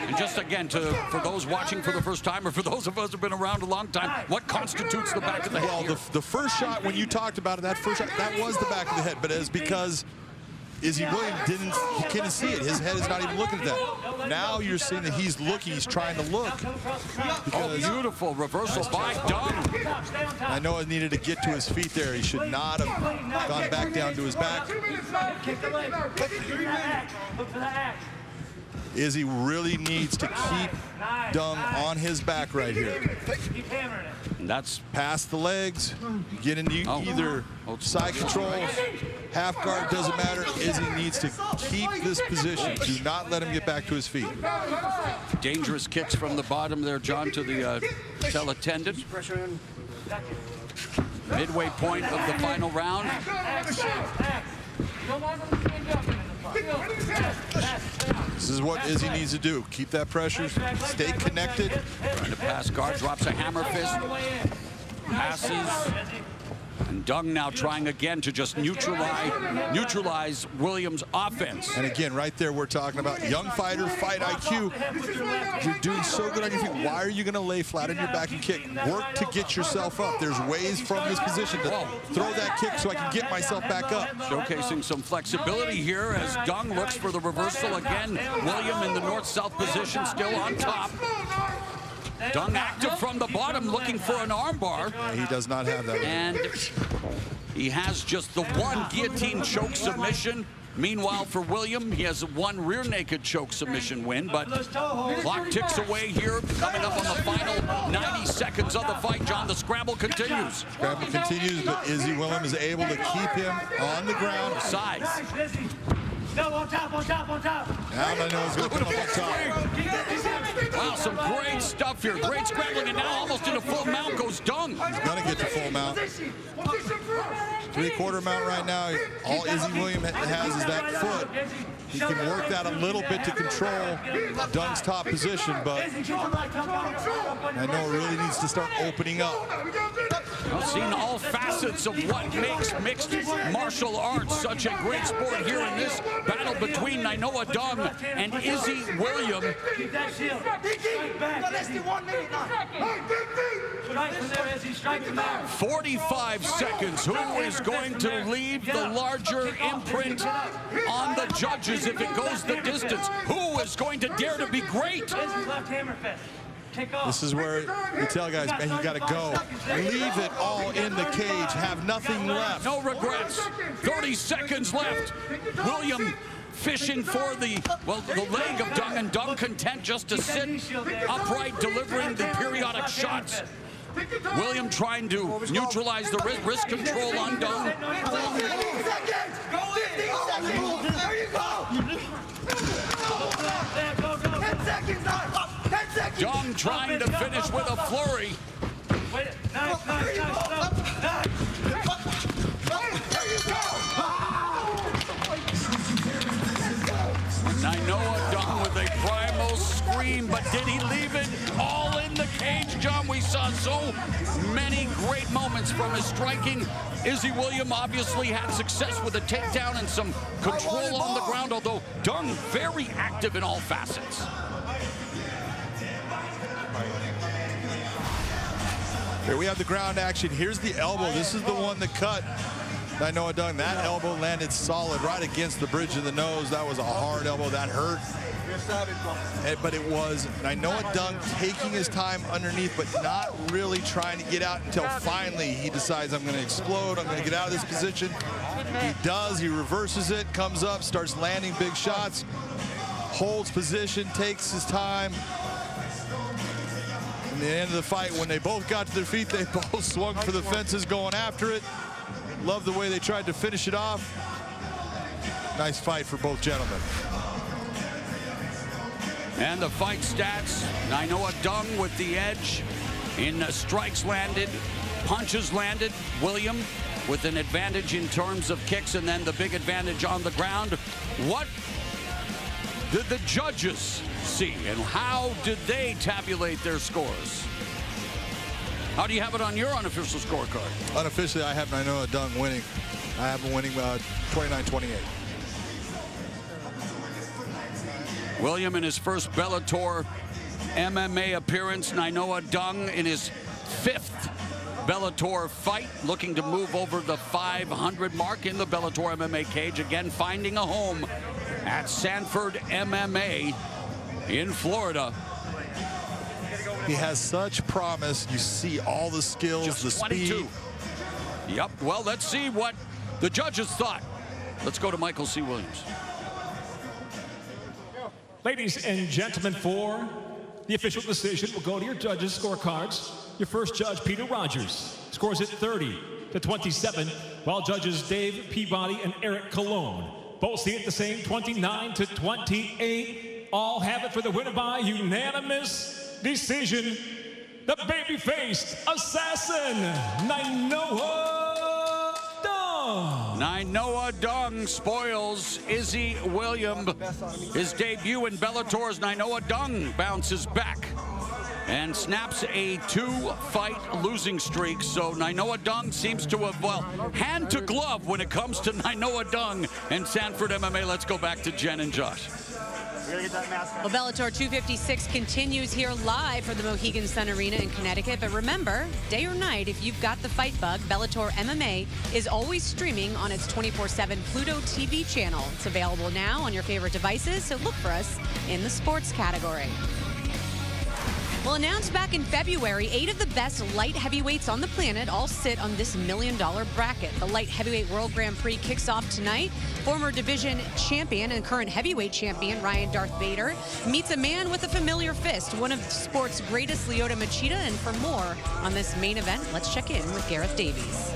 B: And just again, for those watching for the first time, or for those of us who've been around a long time, what constitutes the back of the head?
C: Well, the first shot, when you talked about it, that first shot, that was the back of the head, but it was because Izzy Williams couldn't see it. His head is not even looking at that. Now you're seeing that he's looking, he's trying to look.
B: Oh, beautiful reversal by Dung.
C: I know he needed to get to his feet there. He should not have gone back down to his back. Izzy really needs to keep Dung on his back right here.
B: And that's
C: past the legs, get into either side control, half guard, doesn't matter. Izzy needs to keep this position. Do not let him get back to his feet.
B: Dangerous kicks from the bottom there, John, to the cell attendant. Midway point of the final round.
C: This is what Izzy needs to do. Keep that pressure, stay connected.
B: Trying to pass guard, drops a hammer fist, passes. And Dung now trying again to just neutralize Williams' offense.
C: And again, right there, we're talking about young fighter, fight IQ. You're doing so good on your feet. Why are you going to lay flat on your back and kick? Work to get yourself up. There's ways from this position to throw that kick so I can get myself back up.
B: Showcasing some flexibility here as Dung looks for the reversal again. William in the north-south position, still on top. Dung active from the bottom, looking for an armbar.
C: He does not have that.
B: And he has just the one guillotine choke submission. Meanwhile, for William, he has one rear naked choke submission win, but clock ticks away here, coming up on the final 90 seconds of the fight. John, the scramble continues.
C: Scramble continues, but Izzy Williams is able to keep him on the ground.
B: Size.
J: No, on top, on top, on top.
C: Now Nainoa's going to come up on top.
B: Wow, some great stuff here. Great scrambling, and now almost into full mount goes Dung.
C: He's going to get to full mount. Three-quarter mount right now. All Izzy Williams has is that foot. He can work that a little bit to control Dung's top position, but Nainoa really needs to start opening up.
B: I've seen all facets of what makes mixed martial arts such a great sport here in this battle between Nainoa Dung and Izzy Williams.
J: Keep that shield. Strike back. Less than 1 minute now. Strike from there, Izzy. Strike from there.
B: 45 seconds. Who is going to leave the larger imprint on the judges if it goes the distance? Who is going to dare to be great?
J: Izzy's left hammer fist.
C: This is where you tell guys, man, you got to go. Leave it all in the cage. Have nothing left.
B: No regrets. 30 seconds left. William fishing for the leg of Dung, and Dung content just to sit upright, delivering the periodic shots. William trying to neutralize the wrist control on Dung.
J: 15 seconds. Go in. There you go. 10 seconds left. 10 seconds.
B: Dung trying to finish with a flurry.
J: Wait, nice. There you go.
B: Nainoa Dung with a primal scream, but did he leave it all in the cage, John? We saw so many great moments from his striking. Izzy Williams obviously had success with a takedown and some control on the ground, although Dung very active in all facets.
C: Here we have the ground action. Here's the elbow. This is the one that cut Nainoa Dung. That elbow landed solid right against the bridge of the nose. That was a hard elbow. That hurt. But it was Nainoa Dung taking his time underneath, but not really trying to get out until finally he decides, I'm going to explode. I'm going to get out of this position. He does. He reverses it, comes up, starts landing big shots, holds position, takes his time. In the end of the fight, when they both got to their feet, they both swung for the fences going after it. Love the way they tried to finish it off. Nice fight for both gentlemen.
B: And the fight stats, Nainoa Dung with the edge in strikes landed, punches landed. William with an advantage in terms of kicks, and then the big advantage on the ground. What did the judges see, and how did they tabulate their scores? How do you have it on your unofficial scorecard?
C: Unofficially, I have Nainoa Dung winning. I have him winning 29-28.
B: William in his first Bellator MMA appearance. Nainoa Dung in his 5th Bellator fight, looking to move over the 500 mark in the Bellator MMA cage. Again, finding a home at Sanford MMA in Florida.
C: He has such promise. You see all the skills,
B: Just
C: the
B: 22.
C: speed.
B: Yep. Well, let's see what the judges thought. Let's go to Michael C. Williams.
D: Ladies and gentlemen, for the official decision, we'll go to your judges' scorecards. Your first judge, Peter Rogers, scores it 30-27, while judges Dave Peabody and Eric Colon both see it the same, 29-28. All have it for the winner by unanimous decision. The baby-faced assassin, Nainoa Dung.
B: Nainoa Dung spoils Izzy Williams. His debut in Bellator's Nainoa Dung bounces back and snaps a 2-fight losing streak. So Nainoa Dung seems to have, well, hand to glove when it comes to Nainoa Dung and Sanford MMA. Let's go back to Jen and Josh.
G: Well, Bellator 256 continues here live from the Mohegan Sun Arena in Connecticut. But remember, day or night, if you've got the fight bug, Bellator MMA is always streaming on its 24/7 Pluto TV channel. It's available now on your favorite devices, so look for us in the sports category. Well, announced back in February, 8 of the best light heavyweights on the planet all sit on this $1 million bracket. The light heavyweight World Grand Prix kicks off tonight. Former division champion and current heavyweight champion Ryan Darth Vader meets a man with a familiar fist, one of sport's greatest, Lyoto Machida. And for more on this main event, let's check in with Gareth Davies.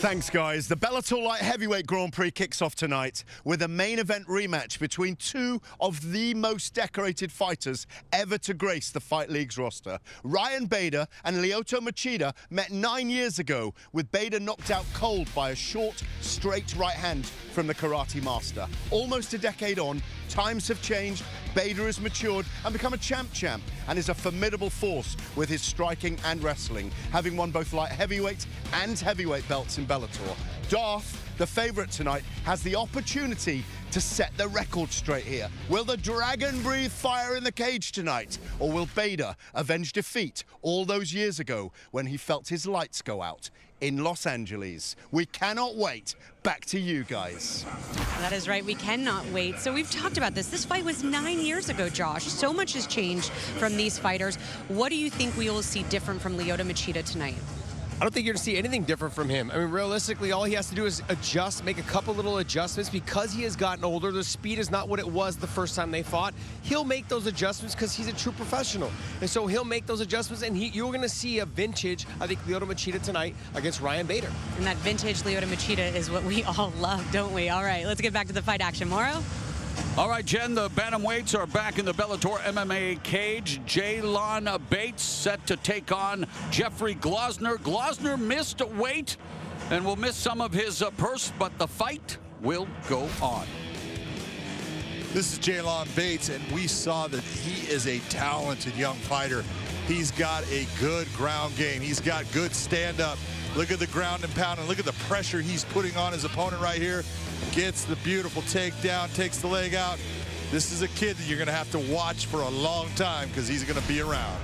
I: Thanks, guys. The Bellator Light Heavyweight Grand Prix kicks off tonight with a main event rematch between two of the most decorated fighters ever to grace the Fight League's roster. Ryan Bader and Lyoto Machida met 9 years ago, with Bader knocked out cold by a short, straight right hand from the karate master. Almost a decade on, times have changed, Bader has matured and become a champ and is a formidable force with his striking and wrestling, having won both light heavyweight and heavyweight belts in Bellator. Darth, the favourite tonight, has the opportunity to set the record straight here. Will the dragon breathe fire in the cage tonight? Or will Bader avenge defeat all those years ago when he felt his lights go out in Los Angeles? We cannot wait. Back to you guys.
G: That is right. We cannot wait. So we've talked about this. This fight was 9 years ago, Josh. So much has changed from these fighters. What do you think we will see different from Lyoto Machida tonight?
H: I don't think you're going to see anything different from him. I mean, realistically, all he has to do is adjust, make a couple little adjustments. Because he has gotten older, the speed is not what it was the first time they fought. He'll make those adjustments because he's a true professional. And so he'll make those adjustments, and you're going to see a vintage, I think, Lyoto Machida tonight against Ryan Bader. And
G: that vintage Lyoto Machida is what we all love, don't we? All right, let's get back to the fight action. Morrow?
B: All right, Jen, the bantamweights are back in the Bellator MMA cage. Jaylon Bates set to take on Jeffrey Glossner. Glossner missed weight and will miss some of his purse, but the fight will go on.
C: This is Jaylon Bates, and we saw that he is a talented young fighter. He's got a good ground game. He's got good stand-up. Look at the ground and pound, and look at the pressure he's putting on his opponent right here. Gets the beautiful takedown, takes the leg out. This is a kid that you're going to have to watch for a long time because he's going to be around.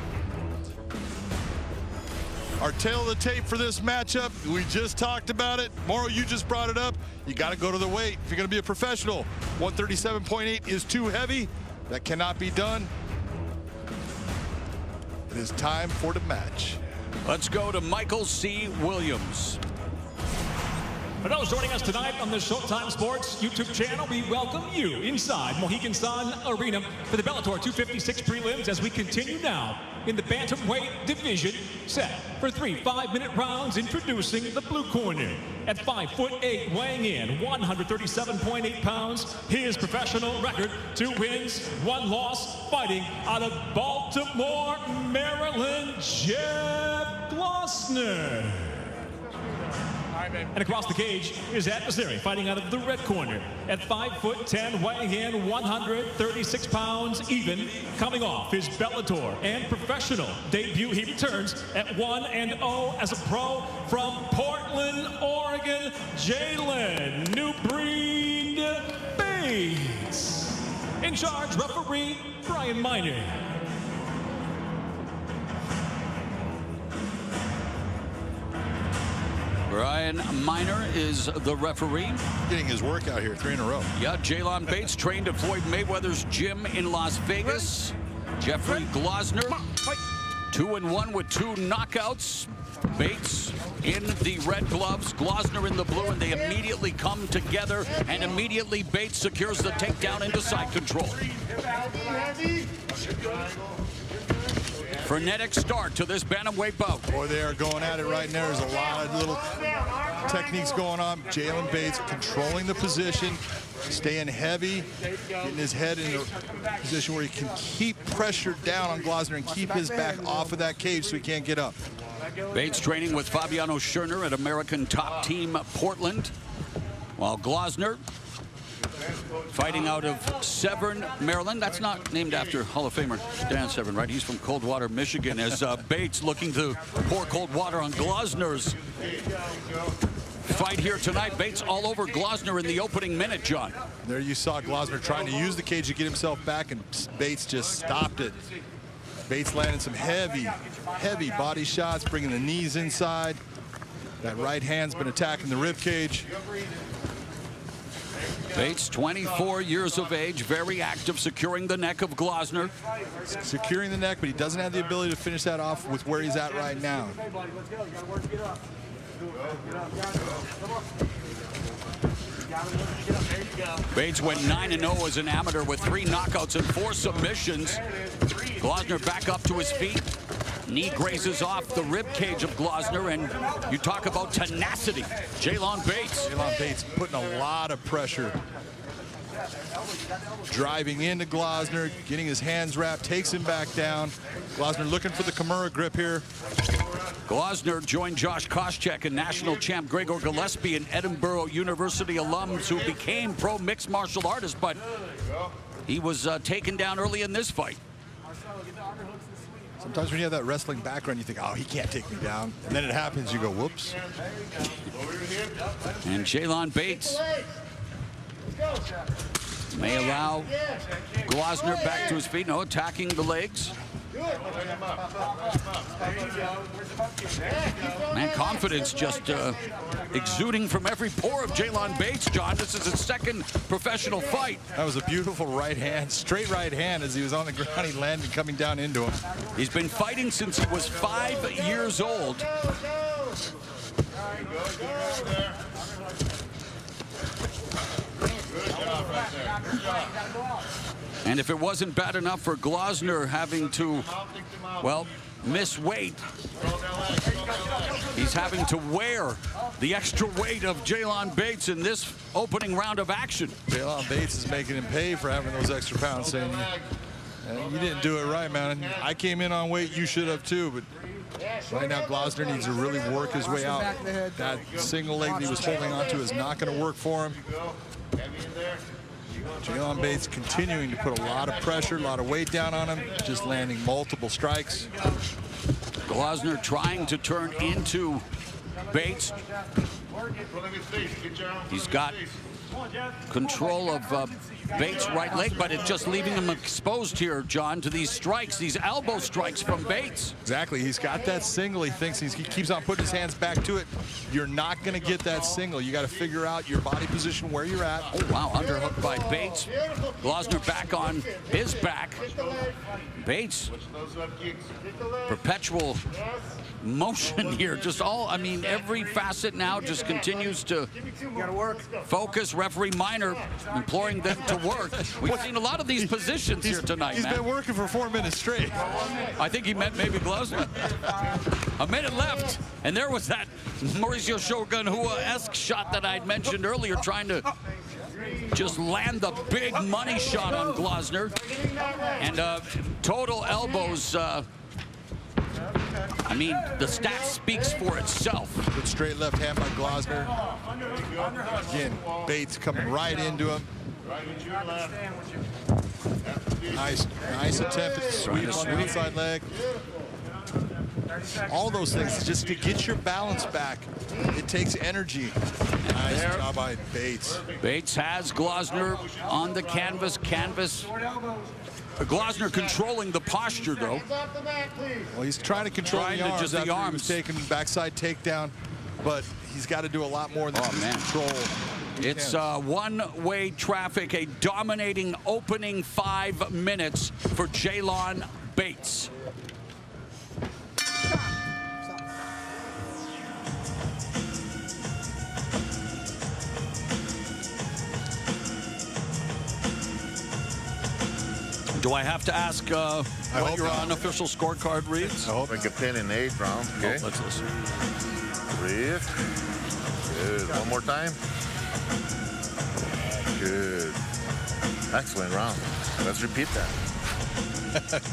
C: Our tail of the tape for this matchup, we just talked about it. Morrow, you just brought it up. You got to go to the weight if you're going to be a professional. 137.8 is too heavy. That cannot be done. It is time for the match.
B: Let's go to Michael C. Williams.
D: For those joining us tonight on the Showtime Sports YouTube channel, we welcome you inside Mohegan Sun Arena for the Bellator 256 prelims as we continue now in the bantamweight division, set for 3 5-minute rounds. Introducing the blue corner at 5'8", weighing in 137.8 pounds. His professional record: 2 wins, 1 loss, fighting out of Baltimore, Maryland, Jeff Glossner. And across the cage, his adversary, fighting out of the red corner at 5'10", weighing in 136 pounds even, coming off his Bellator and professional debut. He returns at 1-0 as a pro from Portland, Oregon, Jaylon New Breed Bates. In charge, referee Brian Miner.
B: Brian Miner is the referee.
C: Getting his work out here, 3 in a row.
B: Yeah, Jaylon Bates trained at Floyd Mayweather's gym in Las Vegas. Jeffrey Glossner, 2-1 with 2 knockouts. Bates in the red gloves, Glossner in the blue, and they immediately come together, and immediately Bates secures the takedown into side control. Frenetic start to this bantamweight bout.
C: Boy, they are going at it right now. There's a lot of little techniques going on. Jaylon Bates controlling the position, staying heavy, getting his head in a position where he can keep pressure down on Glossner and keep his back off of that cage so he can't get up.
B: Bates training with Fabiano Scherner at American Top Team Portland, while Glossner fighting out of Severn, Maryland. That's not named after Hall of Famer Dan Severn, right? He's from Coldwater, Michigan, as Bates looking to pour cold water on Glossner's fight here tonight. Bates all over Glossner in the opening minute, John.
C: There you saw Glossner trying to use the cage to get himself back, and Bates just stopped it. Bates landing some heavy body shots, bringing the knees inside. That right hand's been attacking the rib cage.
B: Bates, 24 years of age, very active, securing the neck of Glossner.
C: Securing the neck, but he doesn't have the ability to finish that off with where he's at right now.
B: Bates went 9-0 as an amateur with 3 knockouts and 4 submissions. Glossner back up to his feet. Knee grazes off the rib cage of Glossner, and you talk about tenacity. Jaylon Bates.
C: Jaylon Bates putting a lot of pressure. Driving into Glossner, getting his hands wrapped, takes him back down. Glossner looking for the Kimura grip here.
B: Glossner joined Josh Koscheck and national champ Gregor Gillespie, an Edinburgh University alums who became pro mixed martial artist, but he was taken down early in this fight.
C: Sometimes when you have that wrestling background, you think, oh, he can't take me down. And then it happens, you go, whoops.
B: And Jaylon Bates may allow Glossner back to his feet. No, attacking the legs. Man, confidence just exuding from every pore of Jaylon Bates, John. This is his second professional fight.
C: That was a beautiful right hand, straight right hand as he was on the ground. He landed coming down into him.
B: He's been fighting since he was 5 years old. And if it wasn't bad enough for Glossner having to, well, miss weight, he's having to wear the extra weight of Jaylon Bates in this opening round of action.
C: Jaylon Bates is making him pay for having those extra pounds, saying, you didn't do it right, man. I came in on weight, you should have too, but right now Glossner needs to really work his way out. That single leg that he was holding onto is not going to work for him. Jaylon Bates continuing to put a lot of pressure, a lot of weight down on him, just landing multiple strikes.
B: Glossner trying to turn into Bates. He's got control of Bates' right leg, but it's just leaving him exposed here, John, to these strikes, these elbow strikes from Bates.
C: Exactly. He's got that single. He thinks he keeps on putting his hands back to it. You're not going to get that single. You got to figure out your body position, where you're at.
B: Oh, wow. Underhook by Bates. Glossner back on his back. Bates, perpetual motion here. Just all, I mean, every facet now just continues to focus. Referee Minor imploring them to work. We've seen a lot of these positions here tonight,
C: He's been working for 4 minutes straight.
B: I think he meant maybe Glossner. A minute left, and there was that Mauricio Shogun Hua-esque shot that I'd mentioned earlier, trying to just land the big money shot on Glossner. And total elbows. I mean, the stat speaks for itself.
C: Good straight left hand by Glossner. Again, Bates coming right into him. Nice attempt at the sweep on the outside leg. All those things, just to get your balance back, it takes energy. Nice job by Bates.
B: Bates has Glossner on the canvas. Glossner controlling the posture, though.
C: Well, he's trying to control the arms.
B: Just the arms.
C: He was taking backside takedown, but he's got to do a lot more than control.
B: It's one-way traffic, a dominating opening 5 minutes for Jaylon Bates. Do I have to ask what your unofficial scorecard reads?
K: I hope I get 10 in the 8th round. Okay.
B: Oh, let's listen.
K: Breathe. Good. One more time. Good. Excellent round. Let's repeat that.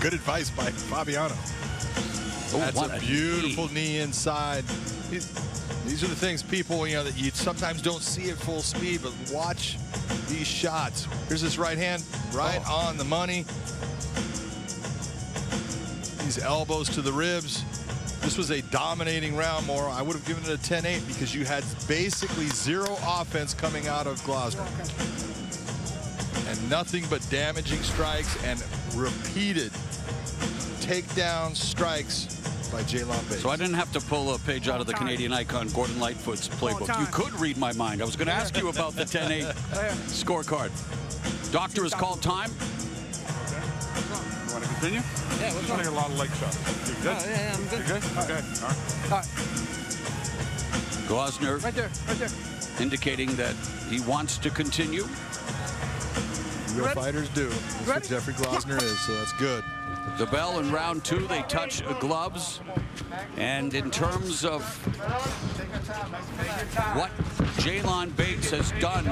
C: Good advice by Fabiano. That's a beautiful knee inside. These are the things, people, that you sometimes don't see at full speed, but watch these shots. Here's this right hand, right on the money. These elbows to the ribs. This was a dominating round, more. I would have given it a 10-8 because you had basically zero offense coming out of Glossner. And nothing but damaging strikes and repeated takedown strikes by Jaylon Bates.
B: So I didn't have to pull a page out of the Canadian icon Gordon Lightfoot's playbook. You could read my mind. I was going to ask you about the 10-8 scorecard. Doctor has called time.
L: You want to continue?
E: Yeah,
L: we're getting a lot of leg shots. You good?
E: Yeah, I'm good.
L: You good? Okay. All right.
B: Glossner
E: right there.
B: indicating that he wants to continue.
C: Real fighters do. That's what Jeffrey Glossner is, so that's good.
B: The bell in round 2, they touch gloves. And in terms of what Jaylon Bates has done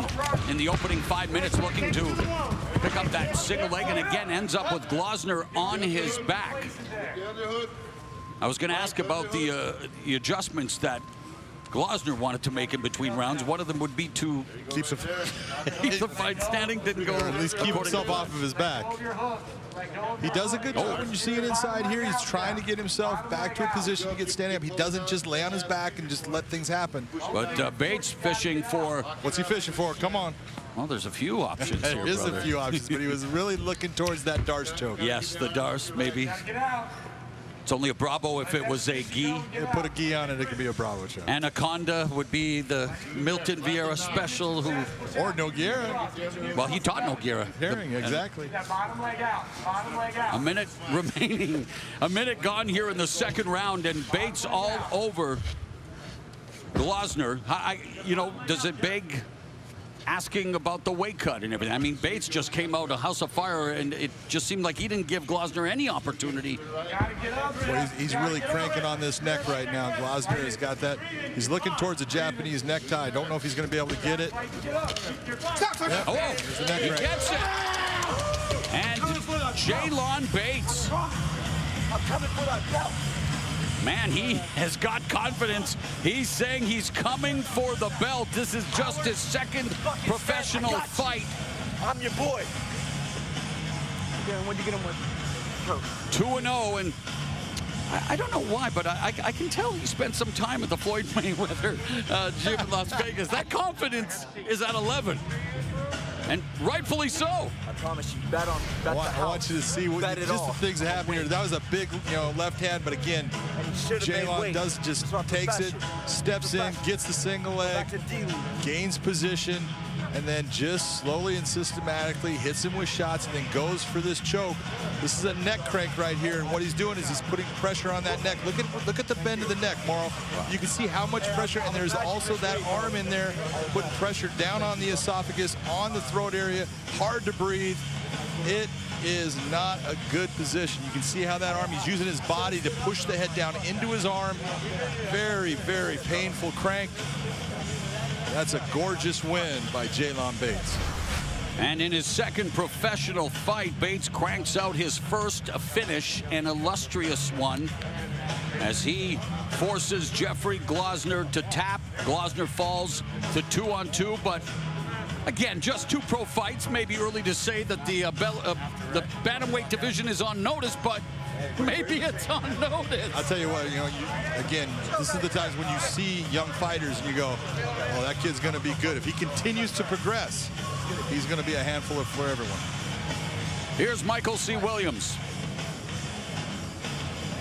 B: in the opening 5 minutes, looking to pick up that single leg, and again ends up with Glossner on his back. I was going to ask about the adjustments that Glossner wanted to make in between rounds. One of them would be to keep the fight standing, didn't go.
C: Or at least keep himself off of his back. He does a good job when you see it inside here. He's trying to get himself back to a position to get standing up. He doesn't just lay on his back and just let things happen.
B: But Bates fishing for...
C: What's he fishing for? Come on.
B: Well, there's a few options here,
C: There is a few options, but he was really looking towards that Darce choke.
B: Yes, the Darce, maybe. It's only a Bravo if it was a gi.
C: You put a gi on it, it could be a Bravo choke.
B: Anaconda would be the Milton Vieira special, who...
C: Or Nogueira.
B: Well, he taught Nogueira.
C: Herring, exactly.
B: A minute remaining. A minute gone here in the second round, and Bates all over Glossner. You know, does it beg asking about the weight cut and everything? I mean, Bates just came out of House of Fire, and it just seemed like he didn't give Glossner any opportunity.
C: Well, he's really cranking on this neck right now. Glossner has got that. He's looking towards a Japanese necktie. Don't know if he's going to be able to get it. Yeah.
B: Oh,
C: there's the neck
B: he
C: crank.
B: gets it. And Jaylon Bates.
J: I'm coming for that belt.
B: Man, he has got confidence. He's saying he's coming for the belt. This is just his second professional fight.
J: I'm your boy.
E: Yeah, when you get him with
B: 2-0, and I don't know why, but I can tell he spent some time at the Floyd Mayweather gym in Las Vegas. That confidence is at 11. And rightfully so.
J: I promise you, bet on bet the house.
C: I want you to see what, just the things that happen here. That was a big, left hand, but again, Jaylon takes it, steps in, gets the single leg, gains position, and then just slowly and systematically hits him with shots and then goes for this choke. This is a neck crank right here, and what he's doing is he's putting pressure on that neck. Look at the bend of the neck, Morrow. You can see how much pressure, and there's also that arm in there putting pressure down on the esophagus, on the throat area, hard to breathe. It is not a good position. You can see how that arm, he's using his body to push the head down into his arm. Very, very painful crank. That's a gorgeous win by Jaylon Bates.
B: And in his second professional fight, Bates cranks out his first finish, an illustrious one, as he forces Jeffrey Glossner to tap. Glossner falls to 2-on-2, but again, just 2 pro fights. Maybe early to say that the bantamweight division is on notice, but maybe it's on notice.
C: I'll tell you what, again, this is the times when you see young fighters and you go, oh, that kid's going to be good. If he continues to progress, he's going to be a handful for everyone.
B: Here's Michael C. Williams.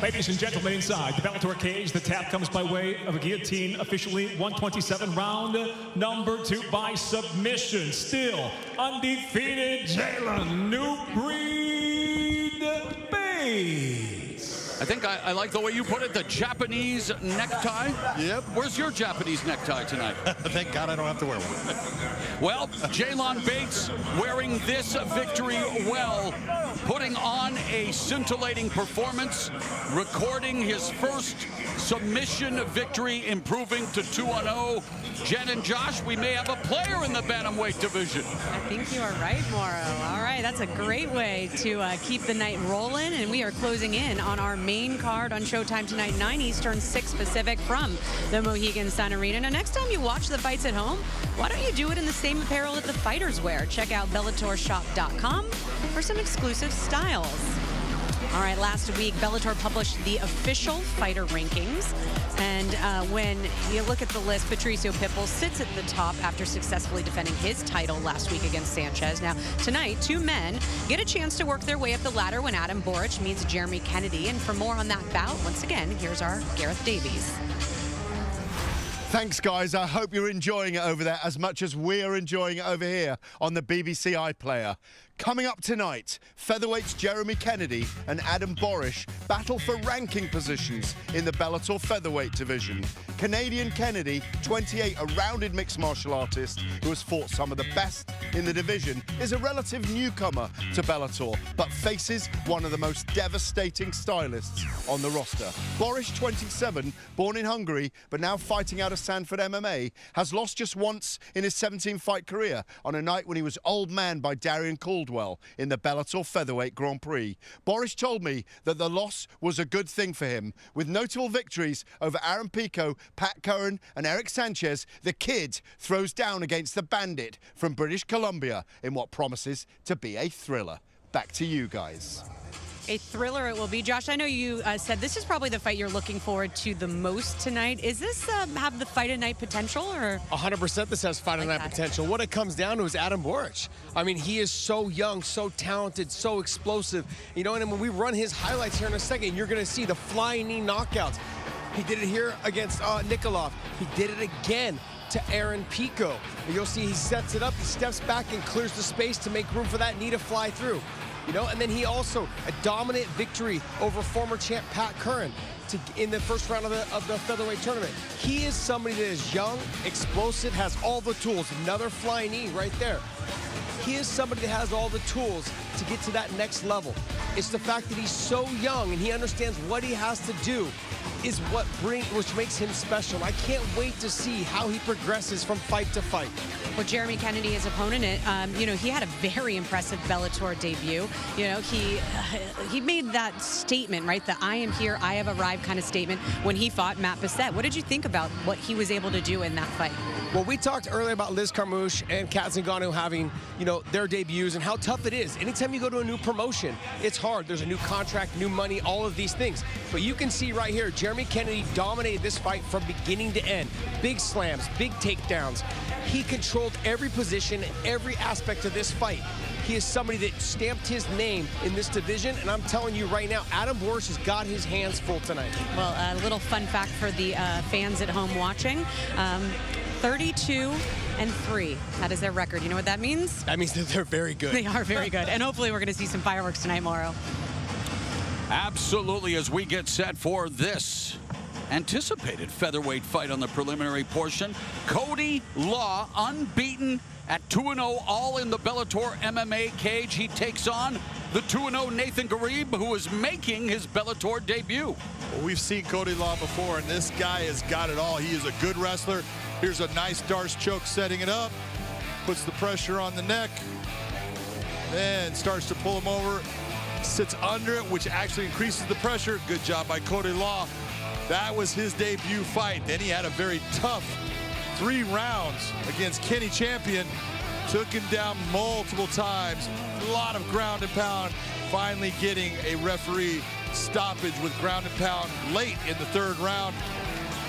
D: Ladies and gentlemen, inside the Bellator cage, the tap comes by way of a guillotine, officially 127, round number 2 by submission. Still undefeated, Jaylon New Breed Bates.
B: I think I like the way you put it, the Japanese necktie.
C: Yep.
B: Where's your Japanese necktie tonight?
C: Thank God I don't have to wear one.
B: Well, Jaylon Bates wearing this victory well, putting on a scintillating performance, recording his first submission victory, improving to 2-0. Jen and Josh, we may have a player in the bantamweight division.
G: I think you are right, Morrow. All right, that's a great way to keep the night rolling, and we are closing in on our main card on Showtime tonight, 9 Eastern, 6 Pacific, from the Mohegan Sun Arena. Now, next time you watch the fights at home, why don't you do it in the same apparel that the fighters wear? Check out BellatorShop.com for some exclusive styles. All right, last week, Bellator published the official fighter rankings. And when you look at the list, Patricio Pitbull sits at the top after successfully defending his title last week against Sanchez. Now, tonight, 2 men get a chance to work their way up the ladder when Adam Boric meets Jeremy Kennedy. And for more on that bout, once again, here's our Gareth Davies.
I: Thanks, guys. I hope you're enjoying it over there as much as we're enjoying it over here on the BBC iPlayer. Coming up tonight, featherweights Jeremy Kennedy and Adam Borish battle for ranking positions in the Bellator featherweight division. Canadian Kennedy, 28, a rounded mixed martial artist who has fought some of the best in the division, is a relative newcomer to Bellator, but faces one of the most devastating stylists on the roster. Borish, 27, born in Hungary, but now fighting out of Sanford MMA, has lost just once in his 17-fight career on a night when he was old man by Darian Caldwell in the Bellator Featherweight Grand Prix. Borish told me that the loss was a good thing for him. With notable victories over Aaron Pico, Pat Curran and Eric Sanchez, the kid throws down against the bandit from British Columbia in what promises to be a thriller. Back to you guys.
G: A thriller it will be. Josh, I know you said this is probably the fight you're looking forward to the most tonight. Is this have the fight of night potential? Or
H: 100% this has fight of night potential. What it comes down to is Adam Borish. I mean, he is so young, so talented, so explosive. You know, and when we run his highlights here in a second, you're going to see the flying knee knockouts. He did it here against Nikolov. He did it again to Aaron Pico. You'll see he sets it up, he steps back and clears the space to make room for that knee to fly through. You know, and then he also a dominant victory over former champ Pat Curran in the first round of the featherweight tournament. He is somebody that is young, explosive, has all the tools. Another flying knee right there. He is somebody that has all the tools to get to that next level. It's the fact that he's so young and he understands what he has to do is which makes him special. I can't wait to see how he progresses from fight to fight.
G: Well, Jeremy Kennedy, his opponent, you know, he had a very impressive Bellator debut. You know, he made that statement, right? The I am here, I have arrived kind of statement when he fought Matt Bessette. What did you think about what he was able to do in that fight?
H: Well, we talked earlier about Liz Carmouche and Kat Zingano having, you know, their debuts and how tough it is. Anytime you go to a new promotion, it's hard. There's a new contract, new money, all of these things. But you can see right here, Jeremy Kennedy dominated this fight from beginning to end. Big slams, big takedowns. He controlled every position and every aspect of this fight. He is somebody that stamped his name in this division, and I'm telling you right now, Adam Borish has got his hands full tonight.
G: Well, a little fun fact for the fans at home watching. 32-3. That is their record. You know what that means?
H: That means that they're very good.
G: They are very good. And hopefully we're going to see some fireworks tonight, Mauro.
B: Absolutely, as we get set for this anticipated featherweight fight on the preliminary portion. Cody Law, unbeaten at 2-0, all in the Bellator MMA cage. He takes on the 2-0 Nathan Ghareeb, who is making his Bellator debut.
C: Well, we've seen Cody Law before, and this guy has got it all. He is a good wrestler. Here's a nice Darce choke setting it up. Puts the pressure on the neck. Then starts to pull him over. Sits under it, which actually increases the pressure. Good job by Cody Law. That was his debut fight. Then he had a very tough 3 rounds against Kenny Champion. Took him down multiple times. A lot of ground and pound. Finally getting a referee stoppage with ground and pound late in the 3rd round.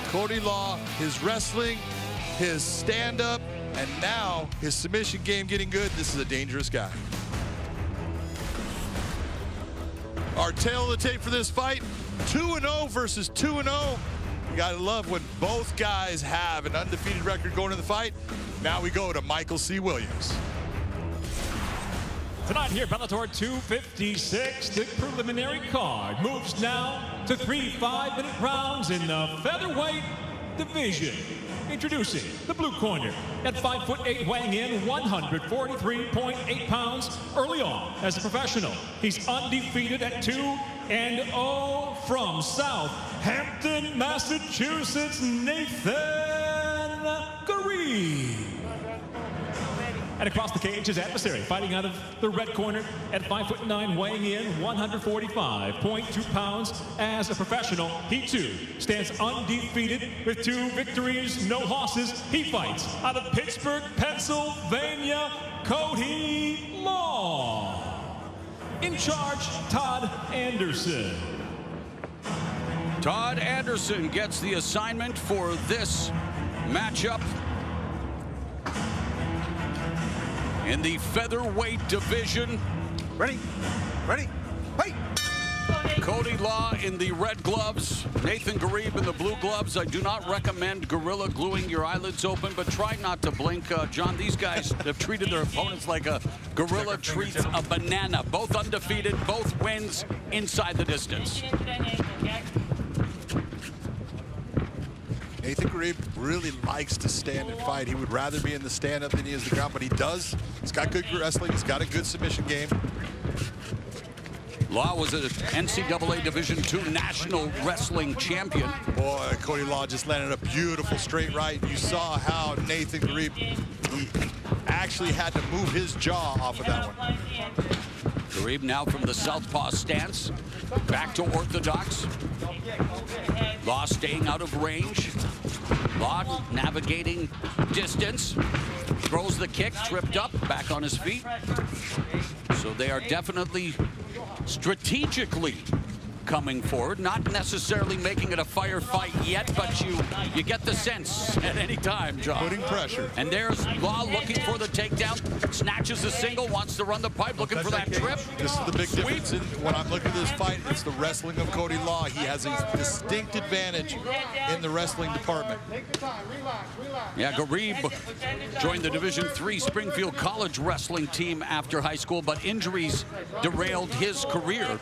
C: Cody Law, his wrestling, his stand-up, and now his submission game getting good. This is a dangerous guy. Our tail of the tape for this fight, 2-0 versus 2-0. You gotta love when both guys have an undefeated record going into the fight. Now we go to Michael C. Williams.
D: Tonight here, Bellator 256, the preliminary card moves now to 3 5-minute rounds in the featherweight division. Introducing the blue corner at 5'8", weighing in 143.8 pounds. Early on as a professional, he's undefeated at 2-0 from Southampton, Massachusetts, Nathan Ghareeb. And across the cage, his adversary, fighting out of the red corner at 5'9", weighing in 145.2 pounds. As a professional, he too stands undefeated with 2 victories, no losses. He fights out of Pittsburgh, Pennsylvania, Cody Law. In charge, Todd Anderson.
B: Todd Anderson gets the assignment for this matchup. In the featherweight division.
C: Ready? Ready? Hey!
B: Cody Law in the red gloves, Nathan Ghareeb in the blue gloves. I do not recommend gorilla gluing your eyelids open, but try not to blink. John, these guys have treated their opponents like a gorilla treats a banana. Both undefeated, both wins inside the distance.
C: Nathan Ghareeb really likes to stand and fight. He would rather be in the stand-up than he is the ground, but he does. He's got good wrestling. He's got a good submission game.
B: Law was an NCAA Division II national wrestling champion.
C: Boy, Cody Law just landed a beautiful straight right. You saw how Nathan Ghareeb, he actually had to move his jaw off of that one.
B: Ghareeb now from the southpaw stance, back to orthodox. Law staying out of range. Law navigating distance. Throws the kick, tripped up, back on his feet. So they are definitely strategically coming forward, not necessarily making it a firefight yet, but you get the sense at any time, John.
C: Putting pressure.
B: And there's Law looking for the takedown, snatches a single, wants to run the pipe, looking for that trip.
C: This is the big difference when I'm looking at this fight. It's the wrestling of Cody Law. He has a distinct advantage in the wrestling department.
B: Yeah, Ghareeb joined the Division III Springfield College wrestling team after high school, but injuries derailed his career.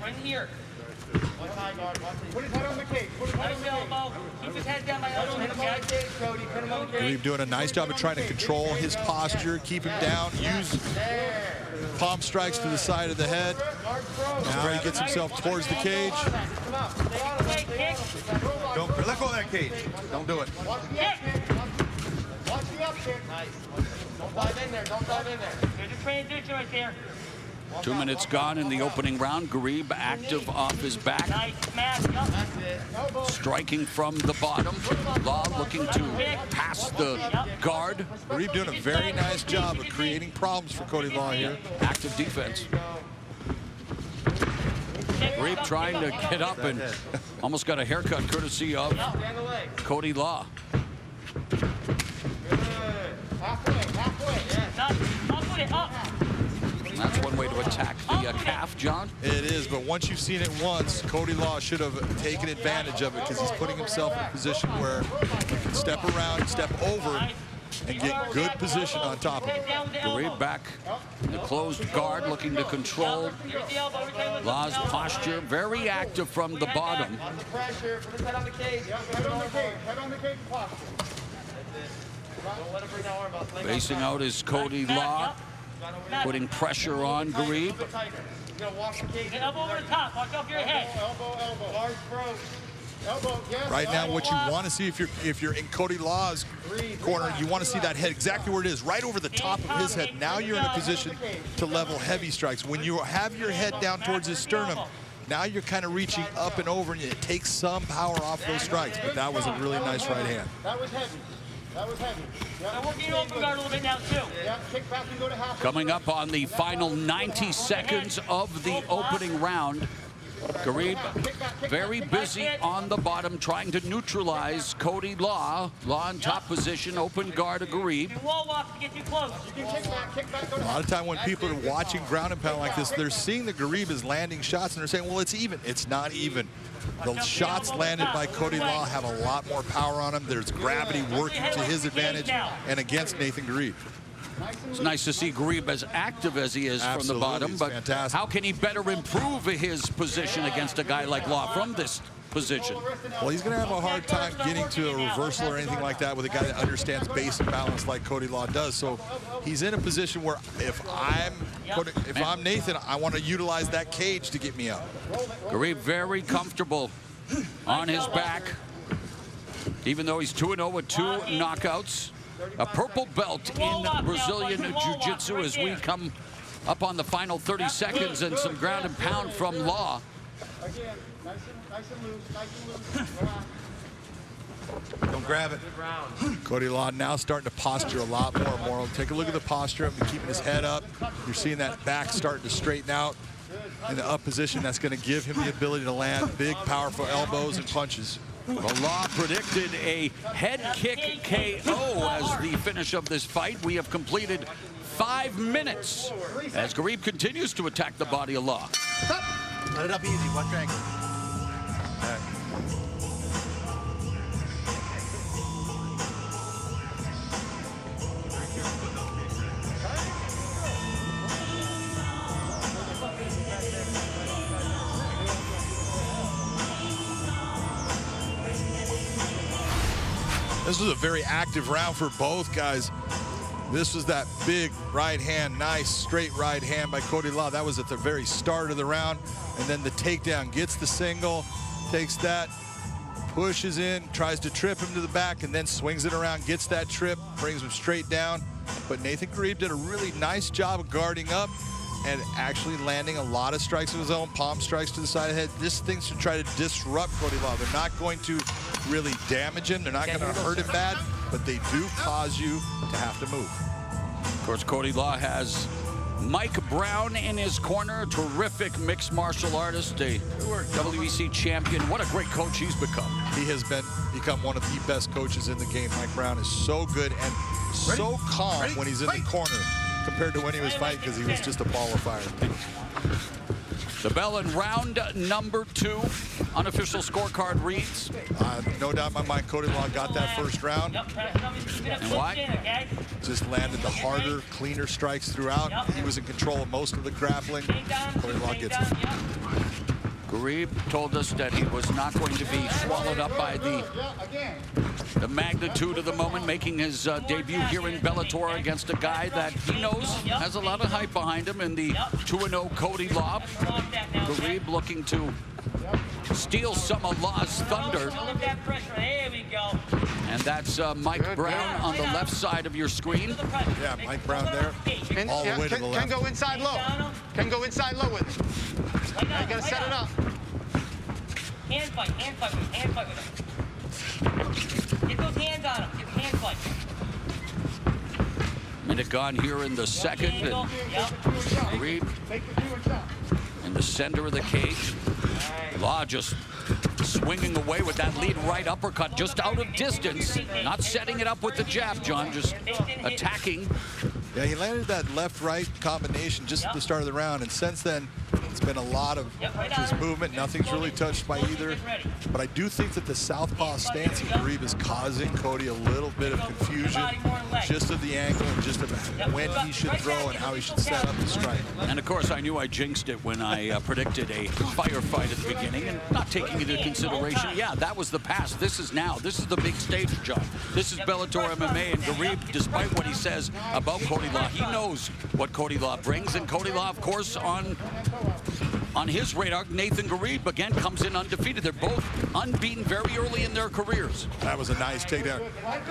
J: Right here. Put his head on the cage. Put his head on the elbow. Keep his head down my elbow. Hit him on the cage, Cody. Put him on the cage.
C: Ghareeb doing a nice job of trying to control his posture, keep him down, use palm strikes to the side of the head. Now he gets himself towards the cage.
K: Don't let go of that cage. Don't do it.
J: Watch the up kick. Nice. Don't dive in there. Don't dive in there. There's a transition right there.
B: 2 minutes gone in the opening round. Ghareeb active off his back.
J: Nice smash.
B: Striking from the bottom. Law looking to pass the guard.
C: Ghareeb doing a very nice job of creating problems for Cody Law here.
B: Active defense. Ghareeb trying to get up and almost got a haircut courtesy of Cody Law. That's one way to attack the calf, John.
C: It is, but once you've seen it once, Cody Law should have taken advantage of it because he's putting himself in a position where he can step around, step over, and get good position on top of him.
B: Ghareeb back in the closed guard, looking to control Law's posture. Very active from the bottom.
J: Pressure. Put his head on the cage. Head on the cage. Head on the cage.
B: Facing out is Cody Law, putting pressure on Ghareeb.
J: Elbow over the top. Watch off your head. Elbow. Large throat. Elbow. Yes.
C: Right now, what you want to see if you're in Cody Law's corner, you want to see that head exactly where it is, right over the top of his head. Now you're in a position to level heavy strikes. When you have your head down towards his sternum, now you're kind of reaching up and over, and it takes some power off those strikes. But that was a really nice right hand.
J: That was heavy. That was heavy. Now working your open guard a little bit now, too. Yeah, kick back and go to half.
B: Coming up on the final 90 seconds of the opening round. Ghareeb very busy on the bottom, trying to neutralize Cody Law. Law in top position, open guard of Ghareeb.
J: Wall walk to get you close. You can kick back, go to
C: A lot of time when people are watching ground and pound like this, they're seeing that Ghareeb is landing shots, and they're saying, well, it's even. It's not even. The shots landed by Cody Law have a lot more power on them. There's gravity working to his advantage and against Nathan Ghareeb.
B: It's nice to see Ghareeb as active as he is from the bottom, but
C: fantastic.
B: How can he better improve his position against a guy like Law from this position?
C: Well, he's going to have a hard time getting to a reversal or anything like that with a guy that understands base and balance like Cody Law does. So he's in a position where if I'm Nathan, I want to utilize that cage to get me up.
B: Ghareeb very comfortable on his back, even though he's 2-0 with 2 knockouts. A purple belt in Brazilian Jiu-Jitsu as we come up on the final 30 seconds and some ground and pound from Law.
J: Again, nice and loose.
K: Don't grab it.
C: Cody Law now starting to posture a lot more. Take a look at the posture of him, keeping his head up. You're seeing that back starting to straighten out in the up position. That's going to give him the ability to land big, powerful elbows and punches.
B: Well, Law predicted a head kick KO as the finish of this fight. We have completed 5 minutes as Ghareeb continues to attack the body of Law.
K: Let it up easy. Watch your ankle.
C: This was a very active round for both guys. This was that big right hand, nice straight right hand by Cody Law. That was at the very start of the round. And then the takedown, gets the single, takes that, pushes in, tries to trip him to the back, and then swings it around, gets that trip, brings him straight down. But Nathan Ghareeb did a really nice job of guarding up and actually landing a lot of strikes of his own, palm strikes to the side of the head. This thing should try to disrupt Cody Law. They're not going to really damage him. They're not going to hurt him bad, but they do cause you to have to move.
B: Of course, Cody Law has Mike Brown in his corner, terrific mixed martial artist, a WEC champion. What a great coach he's become.
C: He has become one of the best coaches in the game. Mike Brown is so good and so calm when he's in the corner compared to when he was fighting, because he was just a ball of fire.
B: The bell in round number 2. Unofficial scorecard reads.
C: No doubt in my mind, Cody Law got that first round.
B: And why?
C: Just landed the harder, cleaner strikes throughout. He was in control of most of the grappling. Cody Law gets it.
B: Ghareeb told us that he was not going to be swallowed up by the magnitude of the moment, making his debut here in Bellator against a guy that he knows has a lot of hype behind him in the 2-0 Cody Law. Ghareeb looking to steal some of Law's thunder. And that's Mike Brown on the left side of your screen.
C: Yeah, Mike Brown there, all the way to the left.
J: Can go inside low. Can go inside low with it. Now you gotta set it up.
M: Hand fight with him. Get those hands on him. Get hand fight.
B: Minute gone here in the second. And Ghareeb in the center of the cage. Law just swinging away with that lead right uppercut, just out of distance. Not setting it up with the jab, John, just attacking.
C: Yeah, he landed that left-right combination just at the start of the round, and since then, it's been a lot of just movement. Nothing's really touched by either. But I do think that the southpaw stance of Ghareeb is causing Cody a little bit of confusion, just of the angle and just of when he should throw and how he should set up the strike.
B: And of course, I knew I jinxed it when I predicted a firefight at the beginning, and not taking into consideration, yeah, that was the past. This is now. This is the big stage, John. This is Bellator MMA, and Ghareeb, despite what he says about Cody Law, he knows what Cody Law brings, and Cody Law, of course, on his radar, Nathan Ghareeb again comes in undefeated. They're both unbeaten very early in their careers.
C: That was a nice takedown.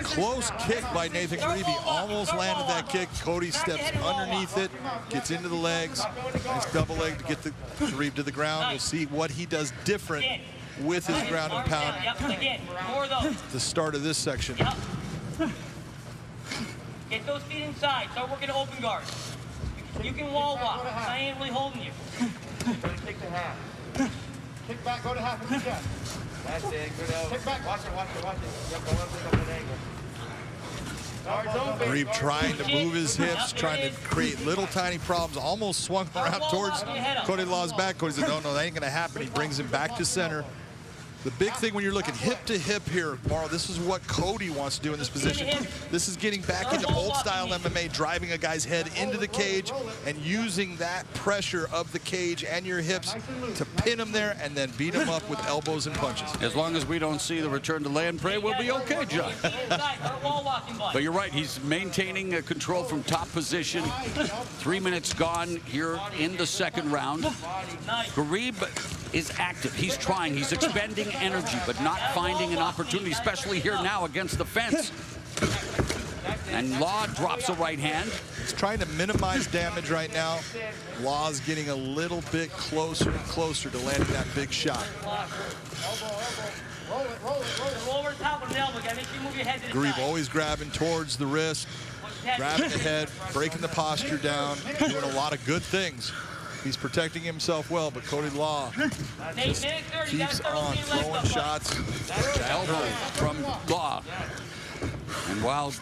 C: Close kick by Nathan Ghareeb. He almost landed that kick. Cody steps underneath it, gets into the legs. Nice double leg to get the Ghareeb to the ground. We'll see what he does different with his ground and pound at the start of this section.
M: Get those feet inside. Start working open guard. You can wall walk. I ain't really holding you.
J: Take the half. Kick back, go to half of the chest. That's it, good out. Kick back. Watch it. Yep, go up at an angle.
C: Ghareeb trying to move his hips, trying to create little tiny problems, almost swung around towards Cody Law's back. Cody said, no, that ain't gonna happen. He brings him back to center. The big thing when you're looking hip to hip here, Morrow, this is what Cody wants to do in this position. This is getting back into old style MMA, driving a guy's head into the cage and using that pressure of the cage and your hips to pin him there and then beat him up with elbows and punches.
B: As long as we don't see the return to lay and pray, we'll be okay, John. But you're right, he's maintaining control from top position. 3 minutes gone here in the second round. Ghareeb is active. He's trying. He's expending energy, but not finding an opportunity, especially here now against the fence. And Law drops a right hand.
C: He's trying to minimize damage right now. Law's getting a little bit closer and closer to landing that big shot. Ghareeb always grabbing towards the wrist, grabbing the head, breaking the posture down, doing a lot of good things. He's protecting himself well, but Cody Law just keeps on throwing shots.
B: Elbow from Law. And while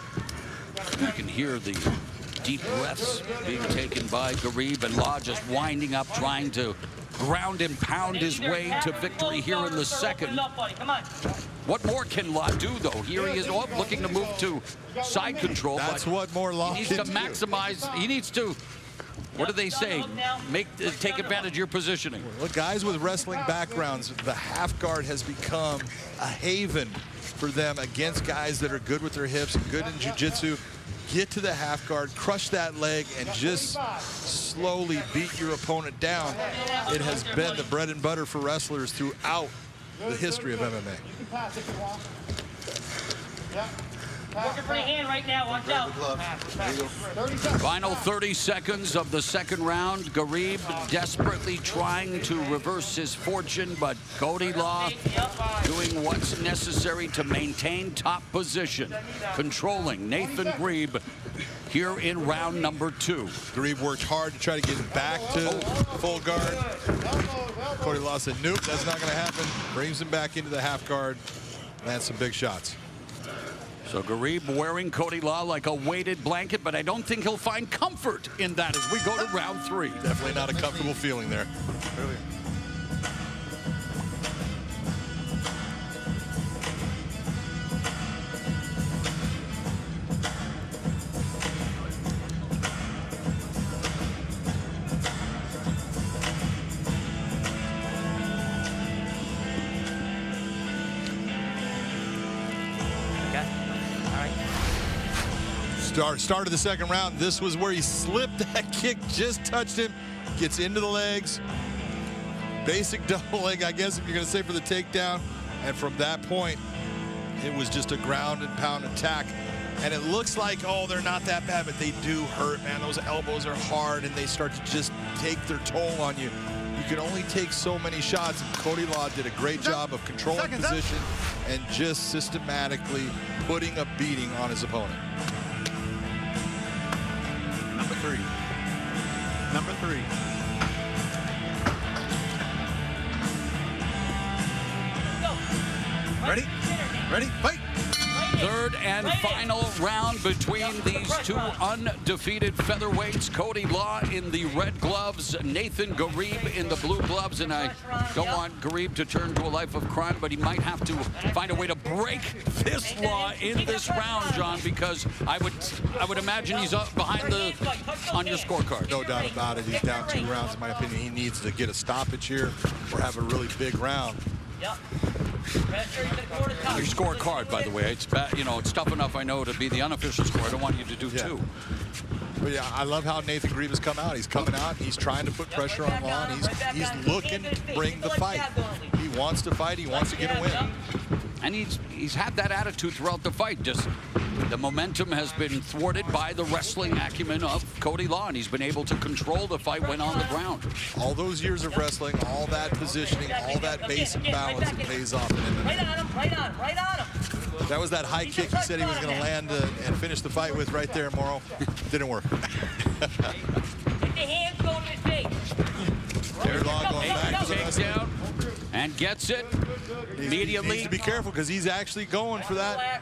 B: you can hear the deep breaths being taken by Ghareeb, and Law just winding up, trying to ground and pound his way to victory here in the second. What more can Law do, though? Here he is looking to move to side control.
C: That's what more Law
B: He needs
C: can
B: to
C: do.
B: maximize. He needs to, what do they say? Take advantage of your positioning.
C: Look, guys with wrestling backgrounds, the half guard has become a haven for them against guys that are good with their hips and good in jiu-jitsu. Get to the half guard, crush that leg, and just slowly beat your opponent down. It has been the bread and butter for wrestlers throughout the history of MMA.
M: Working for your hand right now, watch out.
B: Final 30 seconds of the second round. Ghareeb desperately trying to reverse his fortune, but Cody Law doing what's necessary to maintain top position, controlling Nathan Ghareeb here in round number 2.
C: Ghareeb worked hard to try to get back to full guard. Cody Law said, nope, that's not going to happen. Brings him back into the half guard. Lands some big shots.
B: So Ghareeb wearing Cody Law like a weighted blanket, but I don't think he'll find comfort in that as we go to round 3.
C: Definitely not a comfortable feeling there. Start of the second round. This was where he slipped. That kick just touched him. Gets into the legs. Basic double leg, I guess, if you're going to say, for the takedown. And from that point, it was just a ground and pound attack. And it looks like, oh, they're not that bad, but they do hurt, man. Those elbows are hard, and they start to just take their toll on you. You can only take so many shots, and Cody Law did a great job of controlling position and just systematically putting a beating on his opponent.
K: Number 3.
C: Ready? Ready? Fight!
B: Third and final round between these two undefeated featherweights. Cody Law in the red gloves, Nathan Ghareeb in the blue gloves. And I don't want Ghareeb to turn to a life of crime, but he might have to find a way to break this Law in this round, John, because I would imagine he's up behind on your scorecard.
C: No doubt about it. He's down 2 rounds, in my opinion. He needs to get a stoppage here or have a really big round.
M: Yep.
B: Your scorecard, by the way, it's bad. You know, it's tough enough, I know, to be the unofficial score. I don't want you to do 2.
C: But yeah, I love how Nathan Ghareeb has come out. He's coming out. He's trying to put pressure on Law. And he's looking to bring the fight. He wants to fight. He wants to get a win.
B: And he's had that attitude throughout the fight. Just the momentum has been thwarted by the wrestling acumen of Cody Law, and he's been able to control the fight when on the ground.
C: All those years of wrestling, all that positioning, all that basic balance, it pays off.
M: Right on him, right on him.
C: That was that high kick he said he was going to land and finish the fight with right there, Morrow. Didn't work.
M: Get the hands going to his face.
C: Cody Law going back to the
B: takedown and gets it immediately.
C: He needs to be careful because he's actually going for that.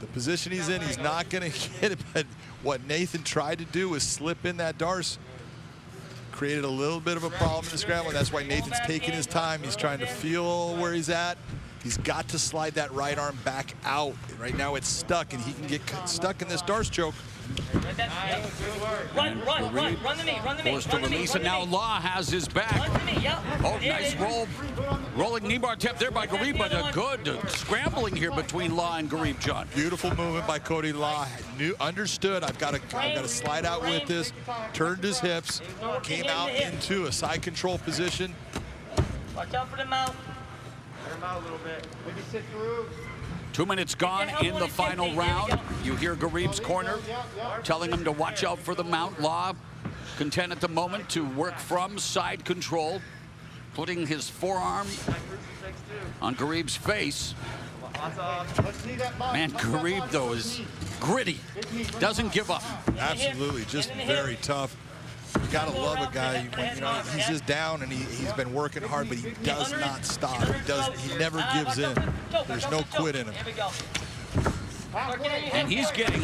C: The position he's in, he's not going to get it. But what Nathan tried to do was slip in that Darce. Created a little bit of a problem in the scramble. That's why Nathan's taking his time. He's trying to feel where he's at. He's got to slide that right arm back out. Right now it's stuck, and he can get stuck in this Darce choke.
M: Run to me.
B: Forced to release, and now Law has his back. Oh, nice roll. Rolling knee bar tap there by Ghareeb, but a good scrambling here between Law and Ghareeb, John.
C: Beautiful movement by Cody Law. Understood, I've got to slide out with this. Turned his hips, came out into a side control position.
M: Watch out for the mouth. Let him out a little bit. Maybe sit through.
B: 2 minutes gone in the final round. You hear Ghareeb's corner telling him to watch out for the mount. Law content at the moment to work from side control, putting his forearm on Ghareeb's face. Man, Ghareeb, though, is gritty. Doesn't give up.
C: Absolutely, just very tough. You gotta love a guy when he's just down and he's been working hard, but he does not stop. He never gives in. There's no quit in him.
B: And he's getting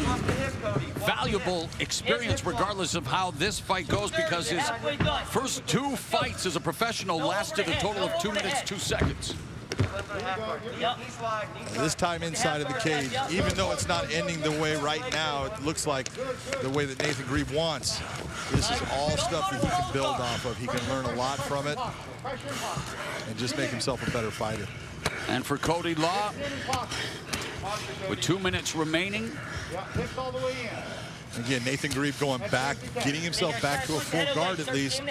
B: valuable experience regardless of how this fight goes, because his first 2 fights as a professional lasted a total of 2 minutes, 2 seconds.
C: This time inside of the cage, even though it's not ending the way right now, it looks like the way that Nathan Ghareeb wants. This is all stuff that he can build off of. He can learn a lot from it and just make himself a better fighter.
B: And for Cody Law, with 2 minutes remaining.
C: Again, Nathan Ghareeb going back, getting himself back to a full guard at least.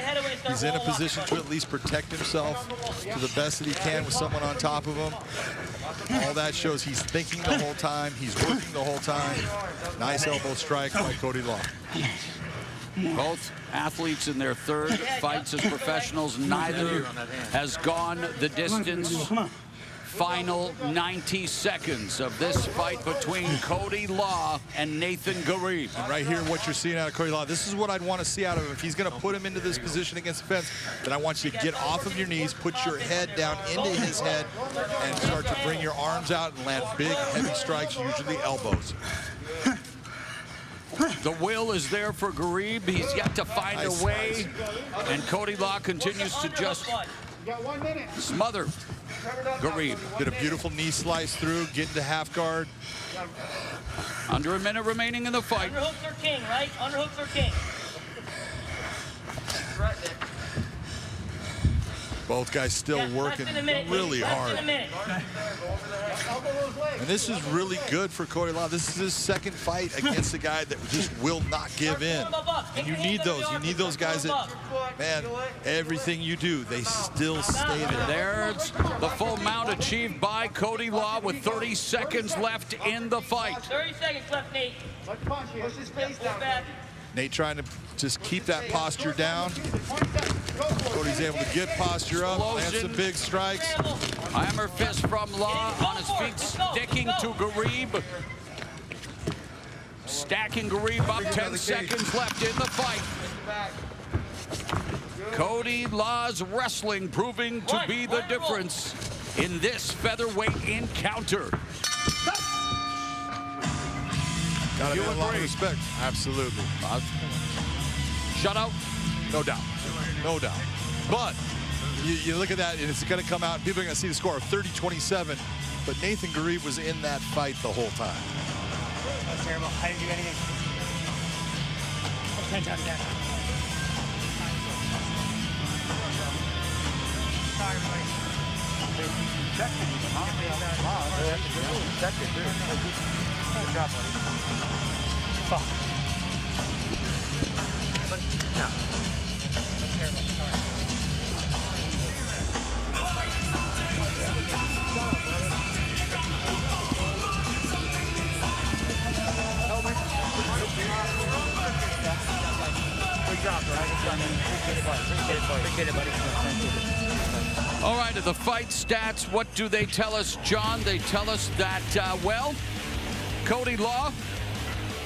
C: He's in a position to at least protect himself to the best that he can with someone on top of him. All that shows he's thinking the whole time. He's working the whole time. Nice elbow strike by Cody Law.
B: Both athletes in their 3rd fights as professionals. Neither has gone the distance. Final 90 seconds of this fight between Cody Law and Nathan Ghareeb.
C: And right here, what you're seeing out of Cody Law, this is what I'd want to see out of him. If he's going to put him into this position against the fence, then I want you to get off of your knees, put your head down into his head, and start to bring your arms out and land big, heavy strikes, usually elbows.
B: The will is there for Ghareeb. He's yet to find a way. And Cody Law continues to just smother Ghareeb.
C: Did a beautiful knee slice through, get into half guard.
B: Under a minute remaining in the fight.
M: Underhooks are king, right? Underhooks are king.
C: Both guys still working really hard. And this is really good for Cody Law. This is his 2nd fight against a guy that just will not give in. And you need those. You need those guys that, man, everything you do, they still stay there.
B: There's the full mount achieved by Cody Law with 30 seconds left in the fight.
M: 30 seconds left, Nate. Push his face down.
C: Nate trying to just keep that posture down. Cody's able to get posture up, land some big strikes.
B: Hammer fist from Law on his feet, sticking to Ghareeb. Stacking Ghareeb up, 10 seconds left in the fight. Cody Law's wrestling proving to be the difference in this featherweight encounter.
C: Gotta be a lot of respect. Absolutely.
B: Shutout?
C: No doubt. No doubt. But you look at that, and it's going to come out. People are going to see the score of 30-27. But Nathan Ghareeb was in that fight the whole time.
J: That's terrible. I didn't do anything. 10 times down. Sorry, everybody. Good job, buddy. Fuck. No. Terrible. Good job, bro. Appreciate it, buddy.
B: All right, the fight stats, what do they tell us, John? They tell us that, well, Cody Law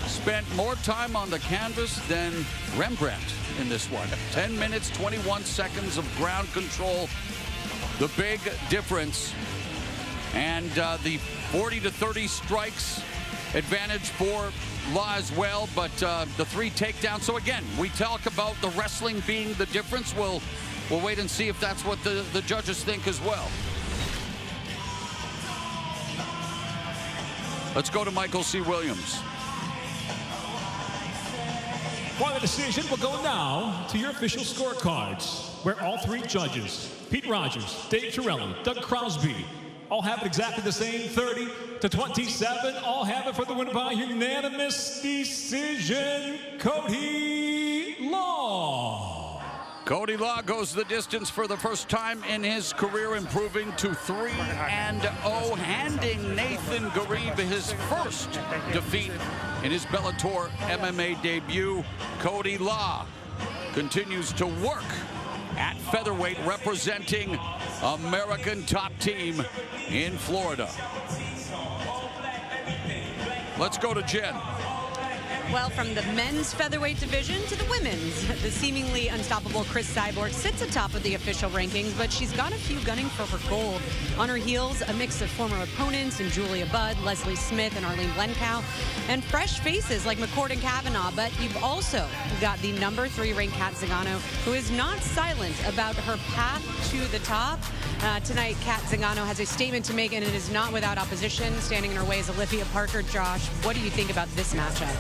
B: spent more time on the canvas than Rembrandt in this one. 10 minutes, 21 seconds of ground control. The big difference. And the 40-30 strikes advantage for Law as well, but the 3 takedowns. So again, we talk about the wrestling being the difference. We'll wait and see if that's what the judges think as well. Let's go to Michael C. Williams.
D: For the decision, we'll go now to your official scorecards, where all 3 judges, Pete Rogers, Dave Torelli, Doug Crosby, all have it exactly the same, 30-27. All have it for the win by unanimous decision, Cody Law.
B: Cody Law goes the distance for the first time in his career, improving to 3-0, handing Nathan Ghareeb his first defeat in his Bellator MMA debut. Cody Law continues to work at featherweight, representing American top team in Florida. Let's go to Jen.
G: Well, from the men's featherweight division to the women's, the seemingly unstoppable Chris Cyborg sits atop of the official rankings, but she's got a few gunning for her gold. On her heels, a mix of former opponents in Julia Budd, Leslie Smith, and Arlene Blencow, and fresh faces like McCord and Kavanaugh. But you've also got the number 3 ranked Kat Zingano, who is not silent about her path to the top. Tonight, Kat Zingano has a statement to make, and it is not without opposition. Standing in her way is Olivia Parker. Josh, what do you think about this matchup?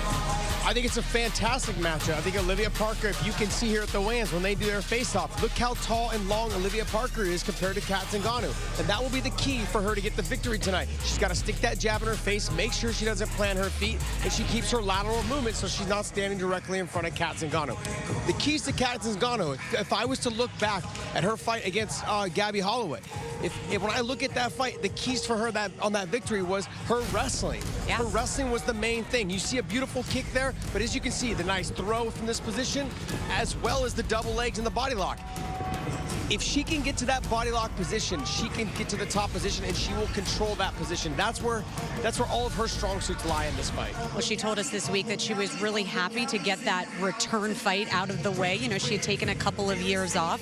H: I think it's a fantastic matchup. I think Olivia Parker, if you can see here at the weigh-ins when they do their face-off, look how tall and long Olivia Parker is compared to Kat Zingano. And that will be the key for her to get the victory tonight. She's got to stick that jab in her face, make sure she doesn't plant her feet, and she keeps her lateral movement so she's not standing directly in front of Kat Zingano. The keys to Kat Zingano, if I was to look back at her fight against Gabby Holloway, when I look at that fight, the keys for her on that victory was her wrestling.
G: Yeah.
H: Her wrestling was the main thing. You see a beautiful kick there, but as you can see, the nice throw from this position, as well as the double legs and the body lock. If she can get to that body lock position, she can get to the top position, and she will control that position. That's where all of her strong suits lie in this fight.
G: Well, she told us this week that she was really happy to get that return fight out of the way. You know, she had taken a couple of years off.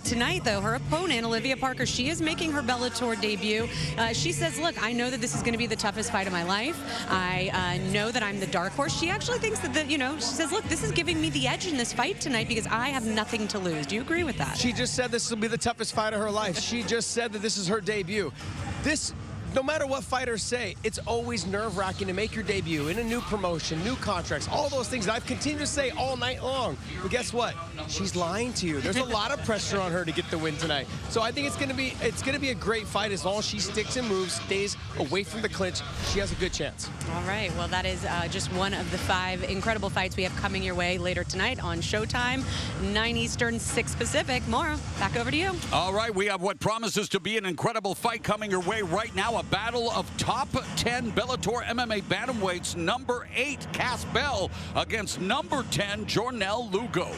G: Tonight, though, her opponent, Olivia Parker, she is making her Bellator debut. She says, look, I know that this is going to be the toughest fight of my life. I know that I'm the dark horse. She actually thinks that, she says, look, this is giving me the edge in this fight tonight because I have nothing to lose. Do you agree with that?
H: She just said this will be the toughest fight of her life. She just said that this is her debut. No matter what fighters say, it's always nerve-wracking to make your debut in a new promotion, new contracts, all those things that I've continued to say all night long. But guess what? She's lying to you. There's a lot of pressure on her to get the win tonight. So I think it's gonna be a great fight as long as she sticks and moves, stays away from the clinch. She has a good chance.
G: All right. Well, that is just one of the 5 incredible fights we have coming your way later tonight on Showtime, 9 Eastern, 6 Pacific. Mauro, back over to you.
B: All right, we have what promises to be an incredible fight coming your way right now. A battle of top 10 Bellator MMA bantamweights. Number 8, Cass Bell against number 10, Jornel Lugo.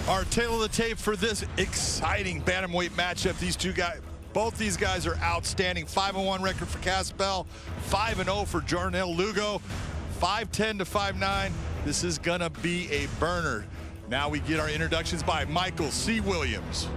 C: Our tail of the tape for this exciting bantamweight matchup. These two guys, both these guys are outstanding. 5-1 record for Cass Bell, 5-0 for Jornel Lugo, 5'10" to 5'9". This is gonna be a burner. Now we get our introductions by Michael C. Williams.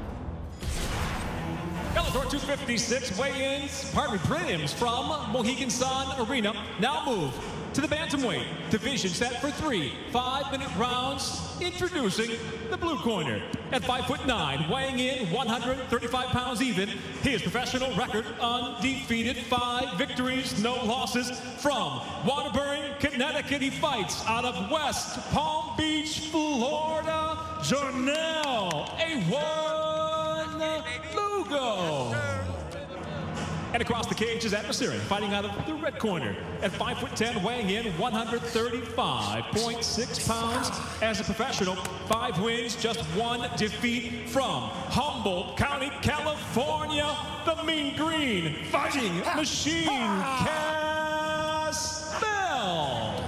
D: Bellator 256 weigh-ins, prelims from Mohegan Sun Arena. Now move to the bantamweight division set for 3 5-minute rounds. Introducing the blue corner. At 5'9", weighing in 135 pounds even. His professional record undefeated, 5 victories, no losses. From Waterbury, Connecticut, he fights out of West Palm Beach, Florida, Jornel A1 Lugo. And across the cage is adversary, fighting out of the red corner. At 5'10", weighing in 135.6 pounds. As a professional, 5 wins, just 1 defeat. From Humboldt County, California, the Mean Green Fighting Machine, Cass Bell.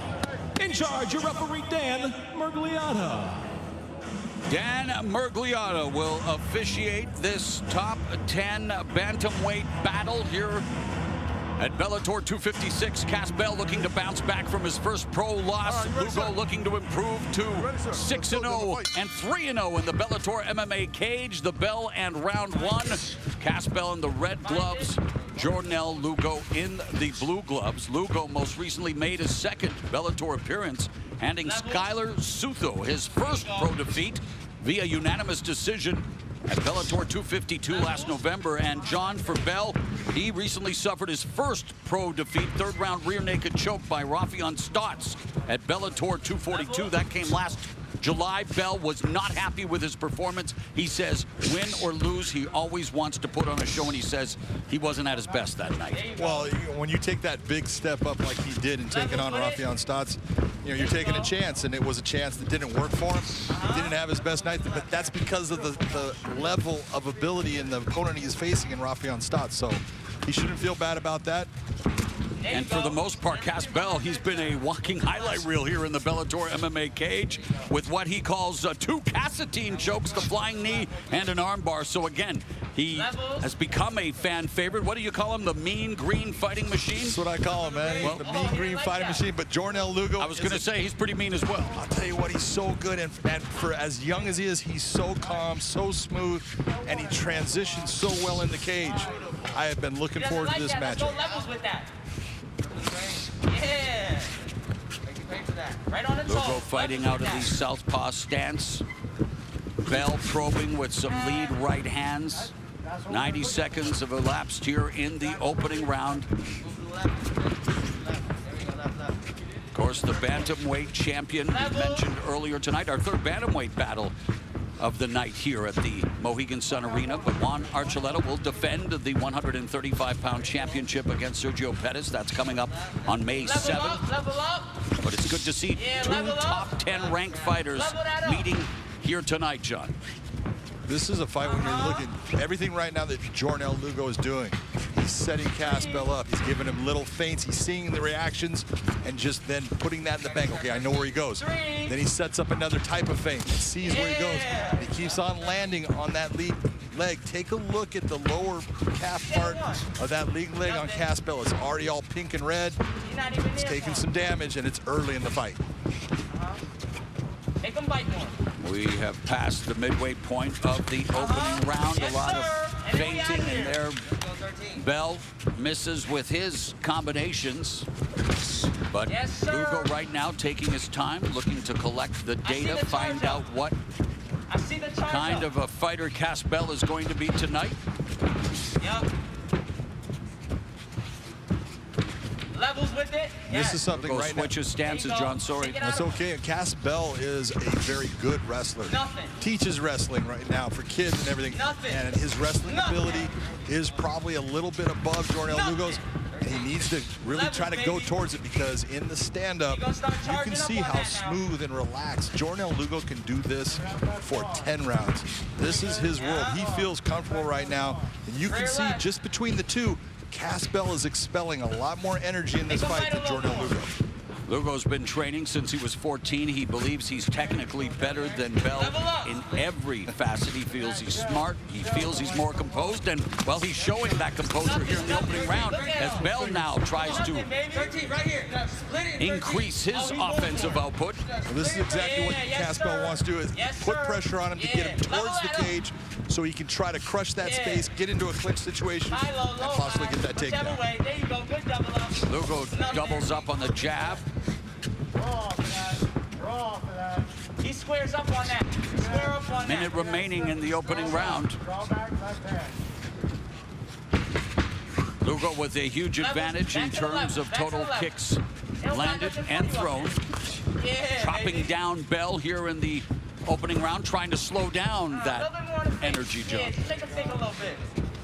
D: In charge, your referee, Dan Mergliata.
B: Dan Mergliata will officiate this top 10 bantamweight battle here at Bellator 256. Cass Bell looking to bounce back from his first pro loss. Lugo looking to improve to 6-0 and 3-0 in the Bellator MMA cage. The bell and round 1. Cass Bell in the red gloves. Jornel Lugo in the blue gloves. Lugo most recently made his second Bellator appearance, handing Skylar Sutho his first pro defeat via unanimous decision at Bellator 252 last November. And John, for Bell, he recently suffered his first pro defeat, 3rd round rear naked choke by Rafion Stotts at Bellator 242. That came last July. Bell was not happy with his performance. He says, win or lose, he always wants to put on a show, and he says he wasn't at his best that night.
C: Well, when you take that big step up like he did in taking on Rafion Stotts, you're taking a chance, and it was a chance that didn't work for him. He didn't have his best night, but that's because of the level of ability and the opponent he is facing in Rafion Stotts. So he shouldn't feel bad about that.
B: And for the most part, Bell, he's been a walking highlight reel here in the Bellator MMA cage with what he calls 2 Casatine chokes, the flying knee, and an armbar. So again, he has become a fan favorite. What do you call him? The mean green fighting machine?
C: That's what I call him, man. Well, the mean green fighting machine. But Jornel Lugo,
B: I was going to say he's pretty mean as well.
C: I'll tell you what, he's so good, and for as young as he is, he's so calm, so smooth, and he transitions so well in the cage. I have been looking forward to this matchup.
M: Levels with that. Yeah. Right on the toe.
B: Lugo fighting out of the southpaw stance. Bell probing with some lead right hands. 90 seconds have elapsed here in the opening round. Of course, the bantamweight champion we mentioned earlier tonight, our 3rd bantamweight battle of the night here at the Mohegan Sun Arena. But Juan Archuleta will defend the 135-pound championship against Sergio Pettis. That's coming up on May 7th.
M: Level up.
B: But it's good to see 2 top 10 ranked fighters meeting here tonight, John.
C: This is a fight when you're looking everything right now that Jornel Lugo is doing. He's setting Bell up. He's giving him little feints. He's seeing the reactions and just then putting that in the bank. Okay, I know where he goes. Then he sets up another type of feint and sees where he goes. And he keeps on landing on that lead leg. Take a look at the lower calf part of that lead leg on Bell. It's already all pink and red. It's taking some damage, and it's early in the fight.
M: Make him bite more.
B: We have passed the midway point of the opening round. A lot of feinting in there. Bell misses with his combinations. But Lugo right now taking his time, looking to collect the data, find out what kind of a fighter Bell is going to be tonight.
M: Yep. Levels with it.
C: This is something
B: Lugo
C: right now.
B: switches stances, John. Sorry.
C: That's okay. Bell is a very good wrestler. Teaches wrestling right now for kids and everything. And his wrestling ability is probably a little bit above Jornel Lugo's. And he needs to really try to go towards it, because in the stand-up, you can see how smooth and relaxed Jornel Lugo can do this for 10 rounds. This is his world. He feels comfortable right now. And you can see just between the two, Bell is expelling a lot more energy in this fight than Jornel Lugo.
B: Lugo's been training since he was 14. He believes he's technically better than Bell in every facet. He feels he's smart. He feels he's more composed. And, well, he's showing that composure here in the opening round as Bell now tries to increase his offensive output.
C: Well, this is exactly what Bell wants to do, is put pressure on him to get him towards the cage so he can try to crush that space, get into a clinch situation, and possibly get that takedown.
B: Lugo doubles up on the jab.
M: He squares up on that. Square up on
B: Minute remaining in the opening round. Lugo with a huge advantage in terms of total kicks landed and thrown. Chopping down Bell here in the opening round, trying to slow down that energy jump.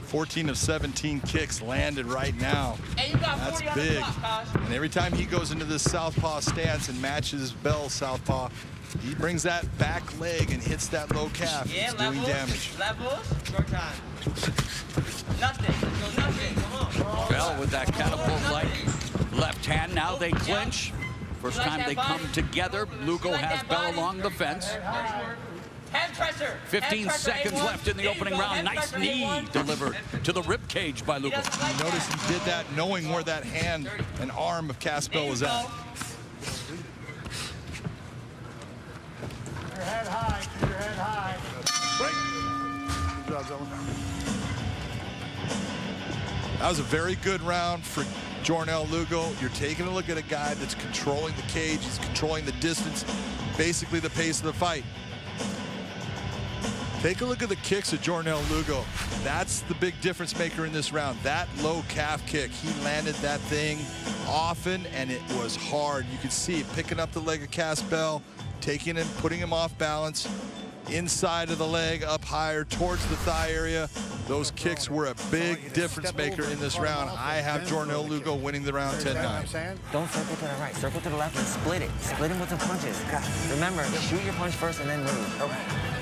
C: 14 of 17 kicks landed right now. That's big. And every time he goes into this southpaw stance and matches Bell's southpaw, he brings that back leg and hits that low calf. It's doing damage.
M: Short time. Nothing. Come on.
B: Bell with that catapult-like left hand. Now they clinch. First time they come together. Lugo has Bell along the fence.
M: Hand pressure.
B: 15 seconds left in the opening round. Nice knee delivered to the rib cage by Lugo.
C: You notice he did that knowing where that hand and arm of Bell was at.
J: Keep your head high. Keep your head high.
C: Good job, Zella. That was a very good round for Jornel Lugo. You're taking a look at a guy that's controlling the cage. He's controlling the distance, basically the pace of the fight. Take a look at the kicks of Jornel Lugo. That's the big difference maker in this round. That low calf kick. He landed that thing often, and it was hard. You could see it picking up the leg of Bell, taking him, putting him off balance, inside of the leg, up higher towards the thigh area. Those kicks were a big difference maker in this round. I have Jornel Lugo winning the round 10-9.
N: Don't circle to the right, circle to the left and split it. Split him with the punches. Remember, shoot your punch first and then move. Okay.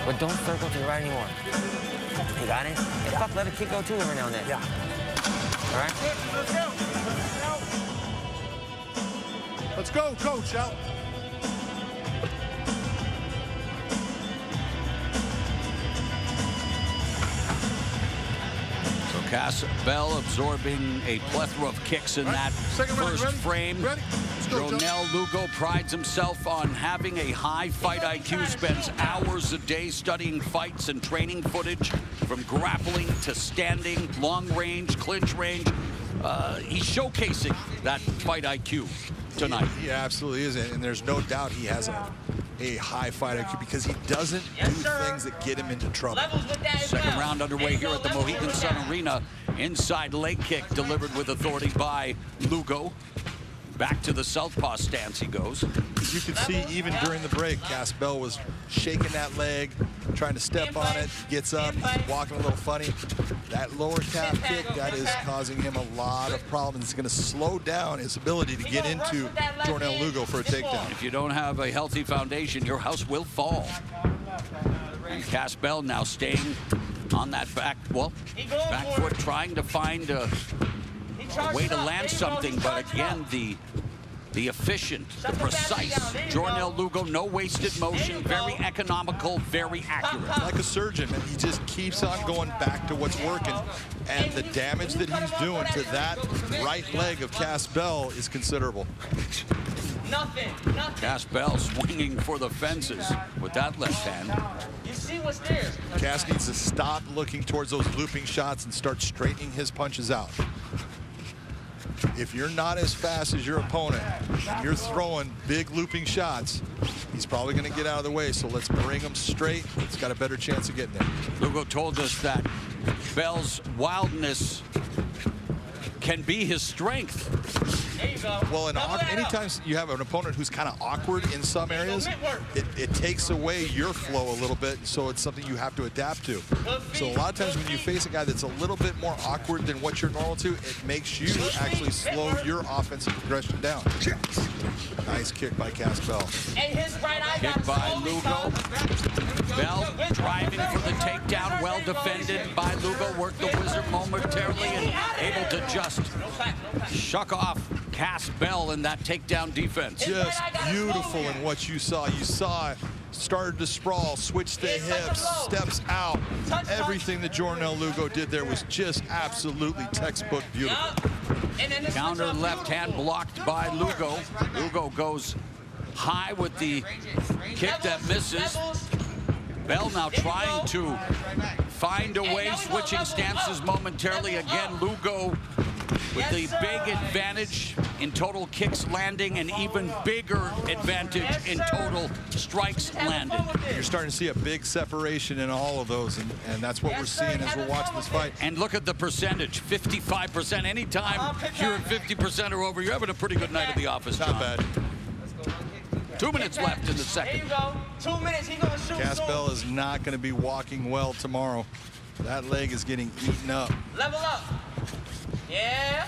N: But don't circle to the right anymore. You got it? And fuck, let a kick go too every now and then. Yeah. All right?
L: Let's go, coach. Out.
B: Cass Bell absorbing a plethora of kicks in that first frame. Jonel Lugo prides himself on having a high fight IQ, spends hours a day studying fights and training footage from grappling to standing, long range, clinch range. He's showcasing that fight IQ tonight.
C: He absolutely is, and there's no doubt he has a high fight IQ because he doesn't do things that get him into trouble.
B: Second round underway here at the Mohegan Sun Arena. Inside leg kick delivered with authority by Lugo. Back to the southpaw stance he goes.
C: You could see even during the break, Cass Bell was shaking that leg, trying to step on it, gets up, walking a little funny. That lower calf kick, that is causing him a lot of problems. It's going to slow down his ability to get into Jonel Lugo for a takedown.
B: If you don't have a healthy foundation, your house will fall. And Cass Bell now staying on that back foot, trying to find a way to land something, but again, the efficient, the precise Jonel Lugo, no wasted motion, very economical, very accurate.
C: Like a surgeon, and he just keeps on going back to what's working, and the damage that he's doing to that right leg of Cass Bell is considerable.
B: Cass Bell swinging for the fences with that left hand.
M: You see what's there.
C: Cass needs to stop looking towards those looping shots and start straightening his punches out. If you're not as fast as your opponent and you're throwing big looping shots, he's probably going to get out of the way. So let's bring him straight. He's got a better chance of getting there.
B: Lugo told us that Bell's wildness can be his strength.
M: There you go.
C: Well, anytime you have an opponent who's kind of awkward in some areas, it takes away your flow a little bit, so it's something you have to adapt to. So a lot of times when you face a guy that's a little bit more awkward than what you're normal to, it makes you actually slow your offensive progression down. Nice kick by Cass Bell.
B: Kick by Lugo. Bell driving for the takedown, well defended by Lugo. Worked the wizard momentarily and able to just shuck off Cass Bell in that takedown defense.
C: Just beautiful in what you saw. You saw started to sprawl, switched the hips, steps out. Everything that Jonel Lugo did there was just absolutely textbook beautiful.
B: Counter left hand blocked by Lugo. Lugo goes high with the kick that misses. Bell now trying to find a way, switching stances momentarily. Again, Lugo with the big advantage in total kicks landing, and even bigger advantage in total strikes landing.
C: You're starting to see a big separation in all of those, and that's what we're seeing as we're watching this fight.
B: And look at the percentage, 55%. Anytime you're at 50% or over, you're having a pretty good night at the office, John.
C: Not bad.
B: 2 minutes left in the second.
M: There you go. 2 minutes, he's going to shoot.
C: Cass Bell is not going to be walking well tomorrow. That leg is getting eaten up.
M: Level up. Yeah,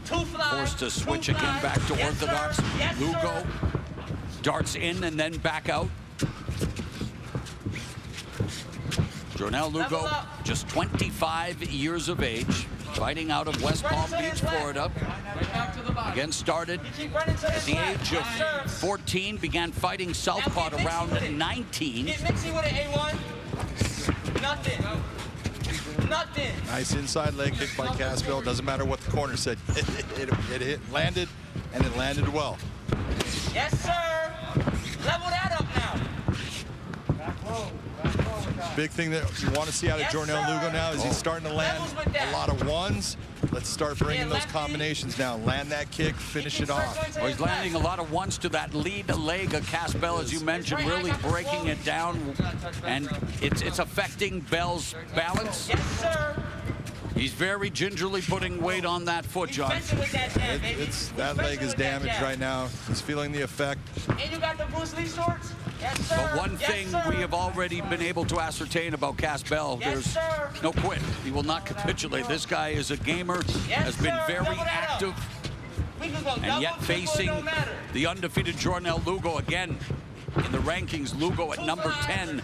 M: Two fly.
B: Forced to switch again back to orthodox. Lugo darts in and then back out. Jonel Lugo, just 25 years of age, fighting out of West Palm Beach, Florida. Again, started at the age of 14, began fighting southpaw around 19.
M: Get mixy with it, A1. Nothing. Nothing.
C: Nice inside leg kick by Cass Bell. Doesn't matter what the corner said. It hit, landed, and it landed well.
M: Yes, sir. Level that up now.
C: Big thing that you want to see out of Jonel Lugo now is he's starting to land a lot of ones. Let's start bringing those combinations now. Land that kick, finish it off.
B: Well, he's landing a lot of ones to that lead leg of Cass Bell, as you mentioned, really breaking it down, and it's affecting Bell's balance.
M: Yes, sir.
B: He's very gingerly putting weight on that foot, John.
C: That leg is damaged right now. He's feeling the effect.
M: And you got the Bruce Lee shorts? Yes, sir.
B: But one thing we have already been able to ascertain about Cass Bell, there's no quit. He will not capitulate. This guy is a gamer, has been very active, and yet facing the undefeated Jonel Lugo again. In the rankings, Lugo at number 10,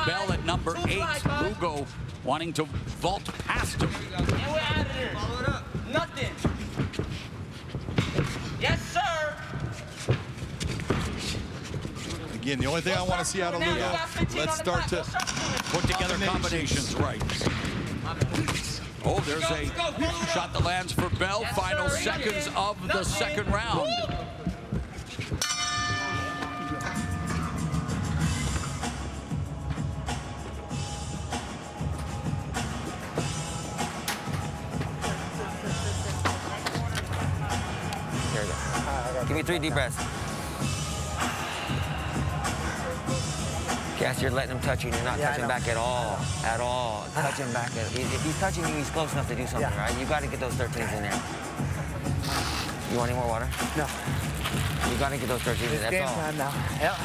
B: Bell at number 8. Lugo wanting to vault past him.
M: And we're out of here. Nothing. Yes, sir.
C: Again, the only thing I want to see out of Lugo, let's start to
B: put together combinations, right. Oh, there's a shot that lands for Bell. Final seconds of the second round.
N: There we go. Give me 3 deep breaths. Yes, you're letting him touch you, and you're not touching back at all. At all. Touching back. If he's touching you, he's close enough to do something, right? You got to get those 13s in there. You want any more water?
J: No.
N: You got to get those 13s in. That's
J: game
N: all.
J: time now. Yep.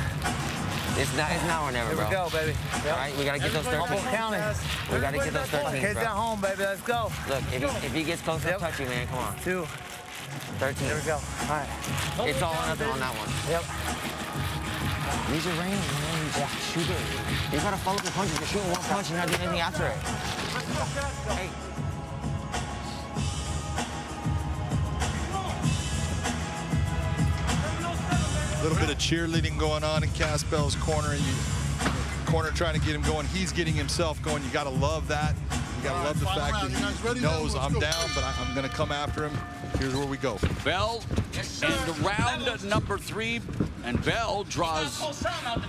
N: It's now or never, bro.
J: Here we go, baby. Yep.
N: All right, we got to get those 13s.
J: Humboldt County.
N: We got to get those 13s,
J: Kids
N: bro.
J: at home, baby. Let's go.
N: Look, if he gets close enough to touch you, man, come on.
J: 2.
N: 13.
J: There we go. All right.
N: It's all or nothing on that one.
J: Yep.
N: Use your range, man. Yeah. Shoot it. You gotta follow the punches. You're shooting one punch, you're not doing anything after it. Hey.
C: A little bit of cheerleading going on in Caspell's corner. Corner trying to get him going. He's getting himself going. You gotta love that. You gotta love the fact that he knows I'm down, but I'm gonna come after him. Here's where we go.
B: Bell in round number 3, and Bell draws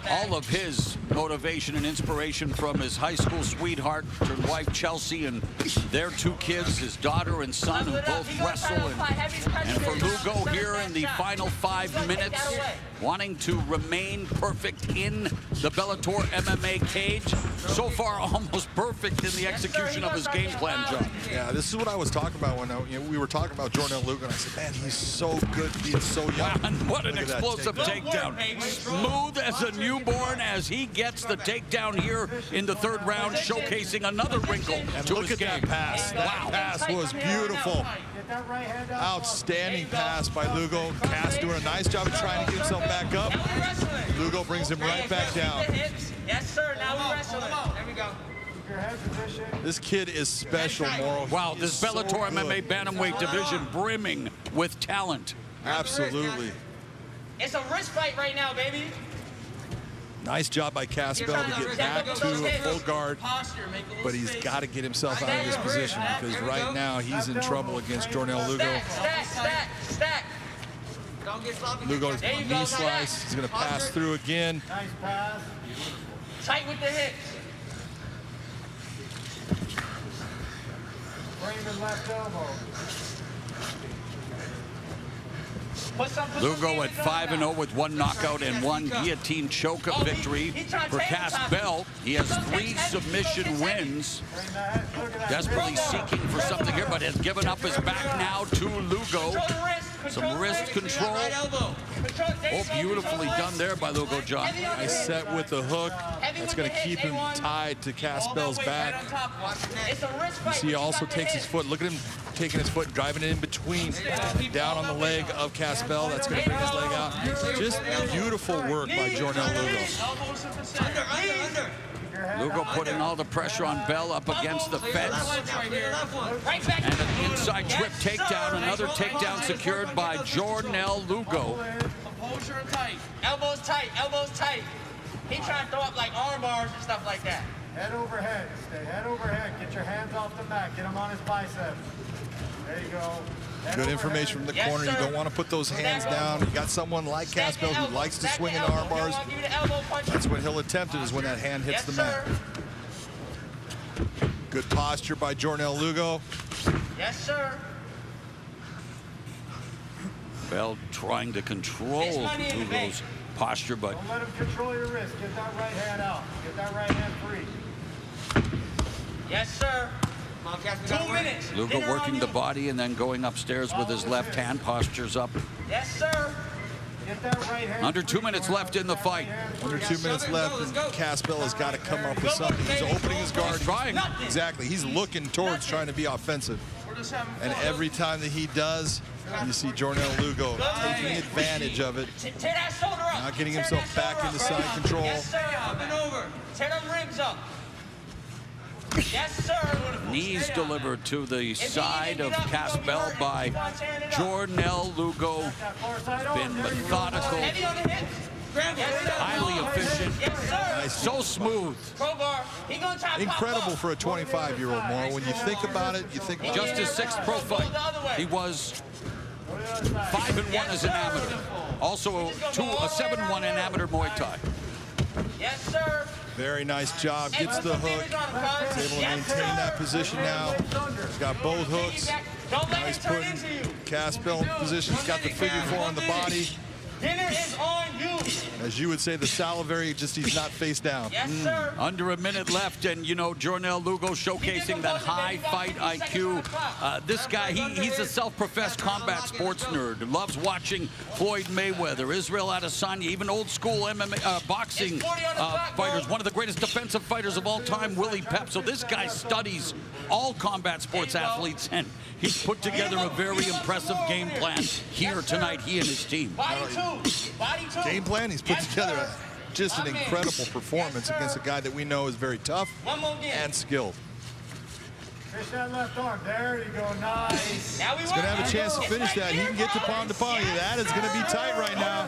B: all of his motivation and inspiration from his high school sweetheart, turned wife Chelsea, and their 2 kids, his daughter and son, who both wrestle. And for Lugo here in the final 5 minutes, wanting to remain perfect in the Bellator MMA cage. So far, almost perfect in the execution of his game plan, John.
C: Yeah, this is what I was talking about when we were talking about Jordan Lugo, and I said, man, he's so good being so young.
B: Wow, and what an explosive takedown. Smooth as a newborn as he gets the takedown here in the 3rd round, showcasing another wrinkle to
C: look
B: his
C: at
B: game.
C: that pass. That pass was beautiful. Outstanding pass by Lugo. Cass doing a nice job of trying to get himself back up. Lugo brings him right back down.
M: Yes, sir. Now we're wrestling. There we go.
C: This kid is special, Morrow.
B: Wow, this Bellator MMA bantamweight division brimming with talent.
C: Absolutely.
M: It's a wrist fight right now, baby.
C: Nice job by Caspell to get back to a full guard, but he's got to get himself out of this position because right now he's in trouble against Jordan Lugo.
M: Stack.
C: Lugo's knee slice. He's going to pass through again.
J: Nice pass.
M: Tight with the hips.
J: Raven left elbow.
B: Lugo at 5-0 with 1 knockout and 1 guillotine choke victory for Caspell. He has 3 submission wins. Desperately seeking for something here, but has given up his back now to Lugo. Some wrist control. Oh, beautifully done there by Lugo, John.
C: Nice set with the hook. That's going to keep him tied to Caspell's back. You see, he also takes his foot. Look at him taking his foot, driving it in between, down on the leg of Caspell. That's going to bring his leg out. Just beautiful work by Jordan Lugo.
B: Lugo putting all the pressure on Bell up against the fence. And an inside trip takedown. Another takedown secured by Jornel Lugo.
M: Elbows tight, elbows tight. He trying to throw up like arm bars and stuff like that.
J: Head overhead. Stay head overhead. Get your hands off the mat. Get him on his biceps. There you go.
C: Good information from the corner. You don't want to put those hands down. You got someone like Caspell who likes to swing into arm bars. That's when he'll attempt it, is when that hand hits the mat. Good posture by Jornel Lugo.
M: Yes, sir.
B: Bell trying to control Lugo's posture, but
J: Don't let him control your wrist. Get that right hand out. Get that right hand free.
M: Yes, sir. 2 minutes.
B: Lugo working the body and then going upstairs with his left hand, postures up.
M: Yes, sir.
J: Get that right hand.
B: Under 2 minutes left in the fight.
C: Under 2 minutes left, and Caspell has got to come up with something. He's opening his guard.
B: Trying.
C: Exactly. He's looking towards trying to be offensive. And every time that he does, you see Jornel Lugo taking advantage of it.
M: Tear that shoulder up.
C: Not getting himself back into side control.
M: Yes, sir. Up and over. Tear them ribs up. Yes, sir.
B: Knees delivered to the side of Caspell by Jornel Lugo. Been methodical.
M: Heavy on the hips. Grab
B: Highly efficient. So smooth.
C: Incredible for a 25-year-old, Moore. When you think about it, you think
B: Just his 6th pro fight. He was 5-1 as an amateur. Also a 7-1 in amateur Muay Thai.
M: Yes, sir.
C: very nice job. Gets the hook. He's able to maintain that position now. He's got both hooks. Now he's putting Caspel in position. He's got the figure 4 on the body.
M: Dinner is on you.
C: As you would say, the salivary, just he's not face down.
M: Yes, sir.
B: Under a minute left, and you know, Jornell Lugo showcasing that high fight IQ. This guy, he's a self-professed combat sports nerd. Loves watching Floyd Mayweather, Israel Adesanya, even old school MMA boxing fighters. One of the greatest defensive fighters of all time, Willie Pep. So this guy studies all combat sports athletes, and he's put together a very impressive game plan here tonight, he and his team.
C: Game plan, he's put together just an incredible performance against a guy that we know is very tough and skilled.
J: Fish that left arm. There you go. Nice.
C: He's going to have a chance to finish that. He can get to palm to palm. That is going to be tight right now.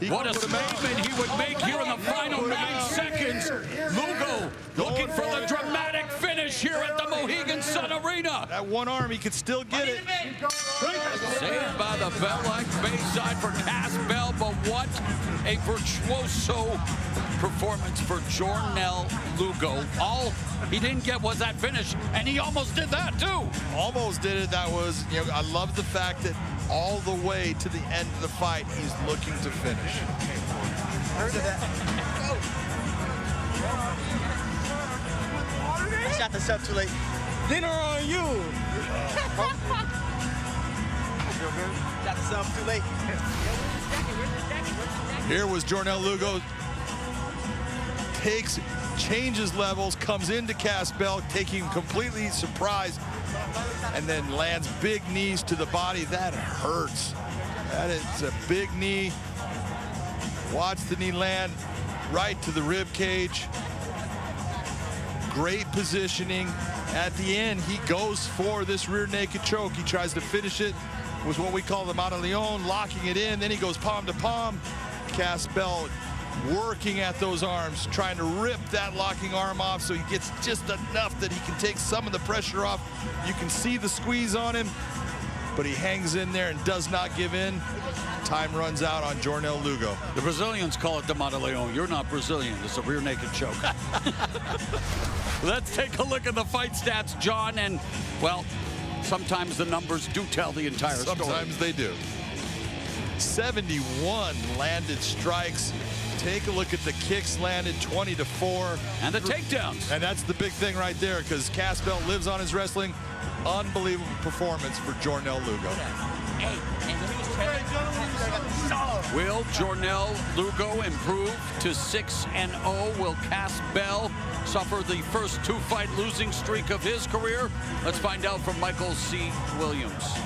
B: What a statement he would make here in the final 9 seconds. Lugo looking for the dramatic finish here at the Mohegan Sun Arena.
C: That one arm, he could still get it.
B: Saved by the bell-like Bayside for Caspel, but what a virtuoso performance for Jornell Lugo. All he didn't get was that finish, and he almost did that too.
C: Almost did it. That was, you know, I love the fact that all the way to the end of the fight, he's looking to finish.
K: I shot this up too late.
J: Dinner on you.
K: Shot this up too late.
C: Here was Jornell Lugo. Changes levels, comes into Caspel, taking him completely surprised, and then lands big knees to the body. That hurts. That is a big knee. Watch the knee land right to the rib cage. Great positioning. At the end, he goes for this rear naked choke. He tries to finish it with what we call the Mata Leon, locking it in. Then he goes palm to palm. Caspel working at those arms, trying to rip that locking arm off so he gets just enough that he can take some of the pressure off. You can see the squeeze on him, but he hangs in there and does not give in. Time runs out on Jornell Lugo.
B: The Brazilians call it the Mata Leon. You're not Brazilian. It's a rear naked choke. Let's take a look at the fight stats, John, and, well, sometimes the numbers do tell the entire story.
C: Sometimes they do. 71 landed strikes. Take a look at the kicks landed, 20-4.
B: And the takedowns.
C: And that's the big thing right there, because Caspel lives on his wrestling. Unbelievable performance for Jornell Lugo.
B: Will Jornell Lugo improve to 6-0? Will Caspel suffer the first 2-fight losing streak of his career? Let's find out from Michael C. Williams.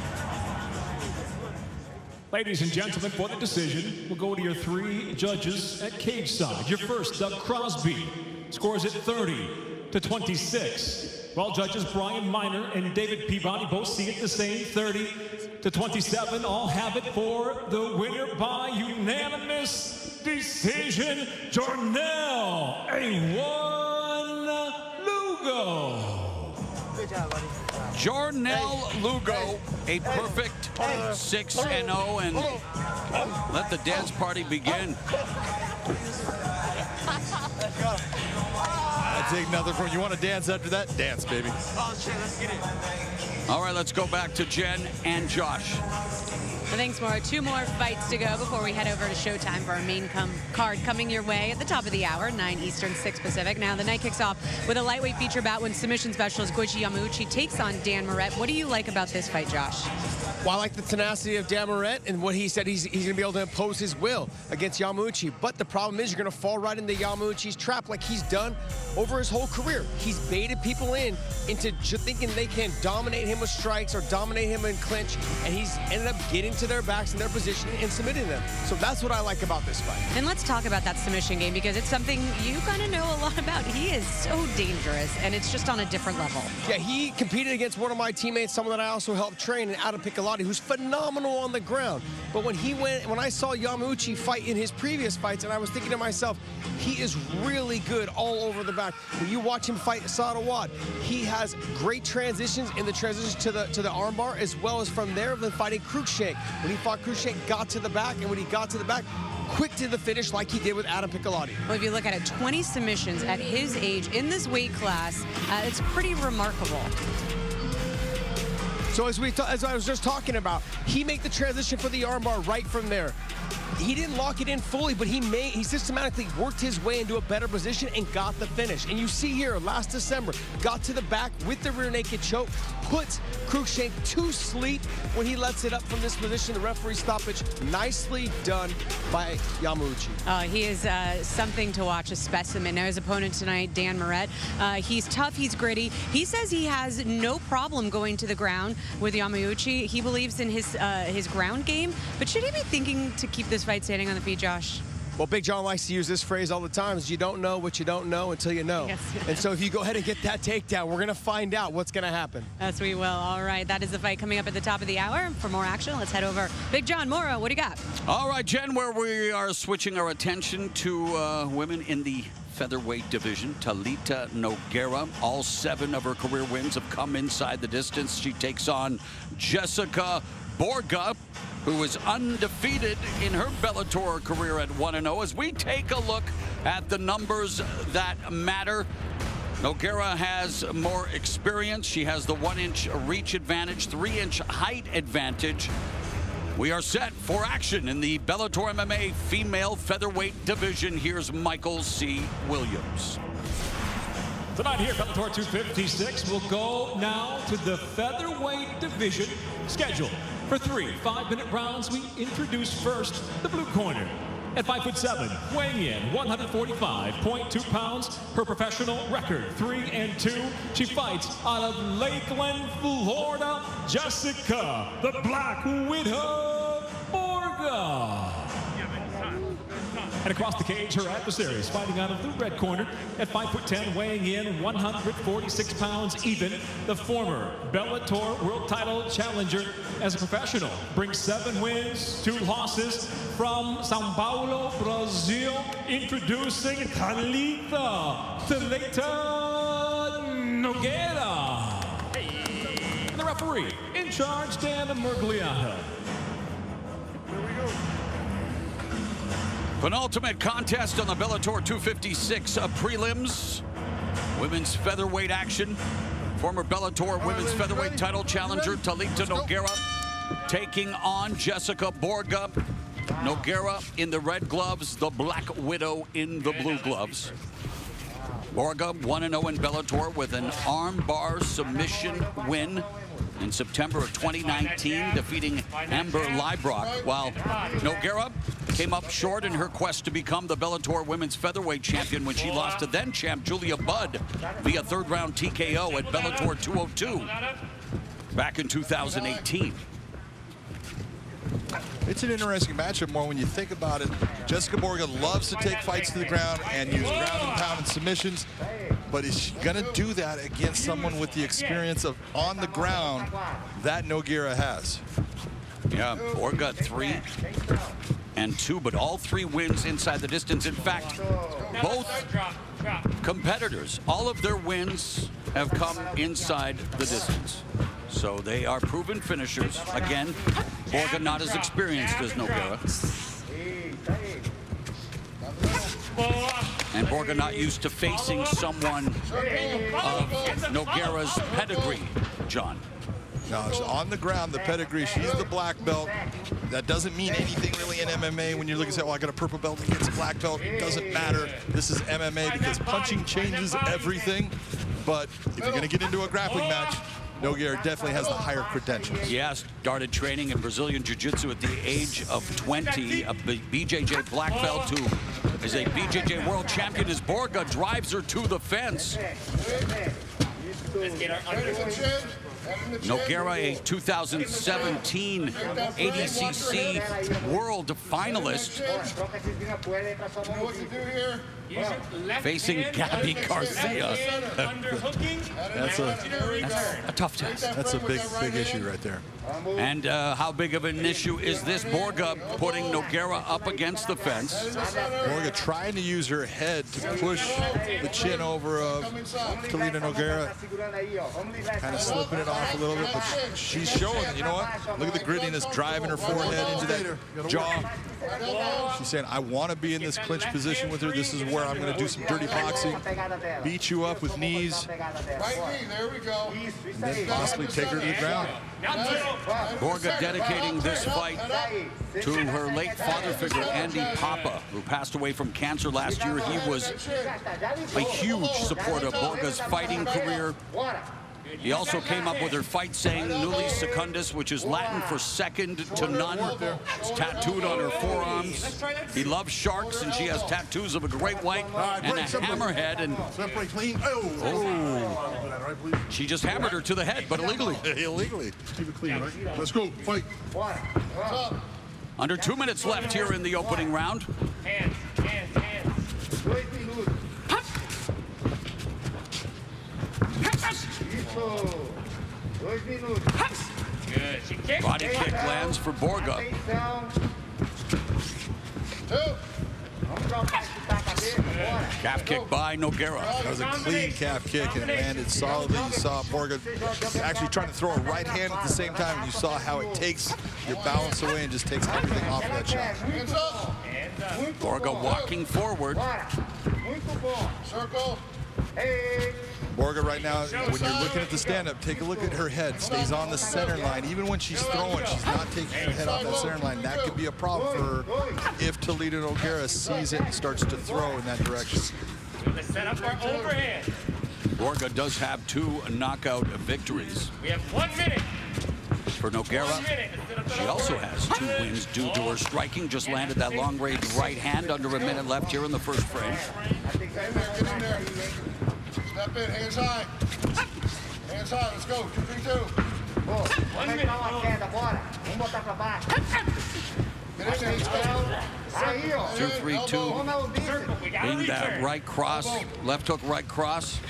D: Ladies and gentlemen, for the decision, we'll go to your 3 judges at cage side. Your first, Doug Crosby, scores it 30-26. While judges Brian Miner and David Peabody both see it the same, 30-27. All have it for the winner by unanimous decision, Jornell A1 Lugo.
K: Good job, buddy.
B: Jornell Lugo, a perfect 6-0, and let the dance party begin.
C: I take nothing from you. Want to dance after that? Dance, baby.
K: Oh, shit, let's get it.
B: All right, let's go back to Jen and Josh.
G: Thanks, Maura. 2 more fights to go before we head over to Showtime for our main card coming your way at the top of the hour, 9 Eastern, 6 Pacific. Now, the night kicks off with a lightweight feature bout when submission specialist Goichi Yamauchi takes on Dan Moret. What do you like about this fight, Josh?
H: Well, I like the tenacity of Dan Moret and what he said he's going to be able to impose his will against Yamauchi. But the problem is you're going to fall right into Yamauchi's trap like he's done over his whole career. He's baited people into thinking they can dominate him with strikes or dominate him in clinch, and he's ended up getting to their backs and their position and submitting them. So that's what I like about this fight.
G: And let's talk about that submission game because it's something you kind of know a lot about. He is so dangerous, and it's just on a different level.
H: Yeah, he competed against one of my teammates, someone that I also helped train, Adam Piccolotti, who's phenomenal on the ground. But when I saw Yamauchi fight in his previous fights, and I was thinking to myself, he is really good all over the back. When you watch him fight Sadawad, he has great transitions in the transitions to the armbar, as well as from there, then fighting Cruikshank. When he fought Cruikshank, got to the back, and when he got to the back, quick to the finish like he did with Adam Piccolotti.
G: Well, if you look at it, 20 submissions at his age in this weight class, it's pretty remarkable.
H: So as I was just talking about, he made the transition for the armbar right from there. He didn't lock it in fully, but he systematically worked his way into a better position and got the finish. And you see here, last December, got to the back with the rear naked choke, puts Cruikshank to sleep when he lets it up from this position. The referee stoppage, nicely done by Yamauchi.
G: He is something to watch, a specimen. Now his opponent tonight, Dan Moret, he's tough, he's gritty. He says he has no problem going to the ground with Yamauchi. He believes in his ground game, but should he be thinking to keep this fight standing on the feet, Josh?
H: Well, Big John likes to use this phrase all the time, is you don't know what you don't know until you know.
G: Yes.
H: And so if you go ahead and get that takedown, we're going to find out what's going to happen.
G: Yes, we will. All right, that is the fight coming up at the top of the hour. For more action, let's head over. Big John, Mora, what do you got?
B: All right, Jen, where we are switching our attention to women in the featherweight division. Talita Nogueira, all 7 of her career wins have come inside the distance. She takes on Jessica Borga, who is undefeated in her Bellator career at 1-0. As we take a look at the numbers that matter, Nogueira has more experience. She has the 1-inch reach advantage, 3-inch height advantage. We are set for action in the Bellator MMA female featherweight division. Here's Michael C. Williams.
D: Tonight here, Bellator 256, we'll go now to the featherweight division scheduled for 3 5-minute rounds. We introduce first the blue corner. At 5'7", weighing in 145.2 pounds, her professional record 3-2. She fights out of Lakeland, Florida, Jessica, the Black Widow Borga. And across the cage, her adversaries fighting out of the red corner at 5'10", weighing in 146 pounds even. The former Bellator world title challenger as a professional, brings 7 wins, 2 losses from São Paulo, Brazil. Introducing Talita Nogueira. And the referee in charge, Dan Murgliata.
B: Penultimate contest on the Bellator 256 prelims. Women's featherweight action. Former Bellator women's featherweight title challenger Talita Nogueira taking on Jessica Borga. Nogueira in the red gloves, the Black Widow in the blue gloves. Borga 1-0 in Bellator with an armbar submission win in September of 2019, defeating Amber Leibrock, while Nogueira came up short in her quest to become the Bellator women's featherweight champion when she lost to then-champ Julia Budd via third-round TKO at Bellator 202 back in 2018.
C: It's an interesting matchup, more when you think about it. Jessica Borga loves to take fights to the ground and use ground and pound and submissions, but is she going to do that against someone with the experience of on the ground that Nogueira has?
B: Yeah, Borga 3-2, but all 3 wins inside the distance. In fact, both competitors, all of their wins have come inside the distance. So they are proven finishers. Again, Borga not as experienced as Nogueira. And Borga not used to facing someone of Nogueira's pedigree, John.
C: No, she's on the ground, the pedigree. She's the black belt. That doesn't mean anything really in MMA when you're looking at, say, well, I got a purple belt against a black belt. It doesn't matter. This is MMA because punching changes everything. But if you're going to get into a grappling match, Nogueira definitely has the higher credentials.
B: Yeah, started training in Brazilian Jiu-Jitsu at the age of 20. A BJJ black belt who is a BJJ world champion as Borga drives her to the fence. Nogueira, a 2017 ADCC World finalist, facing Gabby Garcia.
C: That's a
B: tough test.
C: That's a big issue right there.
B: And how big of an issue is this? Borga putting Nogueira up against the fence.
C: Borga trying to use her head to push the chin over of Talita Nogueira. Kind of slipping it off a little bit, but she's showing it. You know what? Look at the grittiness driving her forehead into that jaw. She's saying, I want to be in this clinch position with her. This is where I'm going to do some dirty boxing, beat you up with knees, and then possibly take her to the ground.
B: Borga dedicating this fight to her late father figure, Andy Papa, who passed away from cancer last year. He was a huge supporter of Borga's fighting career. He also came up with her fight saying Nulli Secundus, which is Latin for second to none. It's tattooed on her forearms. He loves sharks, and she has tattoos of a great white and a hammerhead. And she just hammered her to the head, but illegally.
C: Illegally.
L: Keep it clean, right? Let's go, fight.
B: Under 2 minutes left here in the opening round.
M: Hands. Good. She kicked.
B: Body kick lands for Borga. Calf kick by Nogueira.
C: That was a clean calf kick and it landed solidly. You saw Borga actually trying to throw a right hand at the same time. And you saw how it takes your balance away and just takes everything off of that shot.
B: Borga walking forward.
L: Circle.
C: Borga right now, when you're looking at the stand-up, take a look at her head. Stays on the center line. Even when she's throwing, she's not taking her head off that center line. That could be a problem for her if Talita Nogueira sees it and starts to throw in that direction.
M: Set up our overhand.
B: Borga does have 2 knockout victories.
M: We have 1 minute.
B: For Nogueira, she also has 2 wins due to her striking. Just landed that long-range right hand under a minute left here in the first frame.
L: Get in there. Step in, hands high. Hands high, let's go. 2, 3, 2.
M: 1 minute.
L: Get in there, let's go.
B: 2-3-2. Being that right cross, left hook, right cross.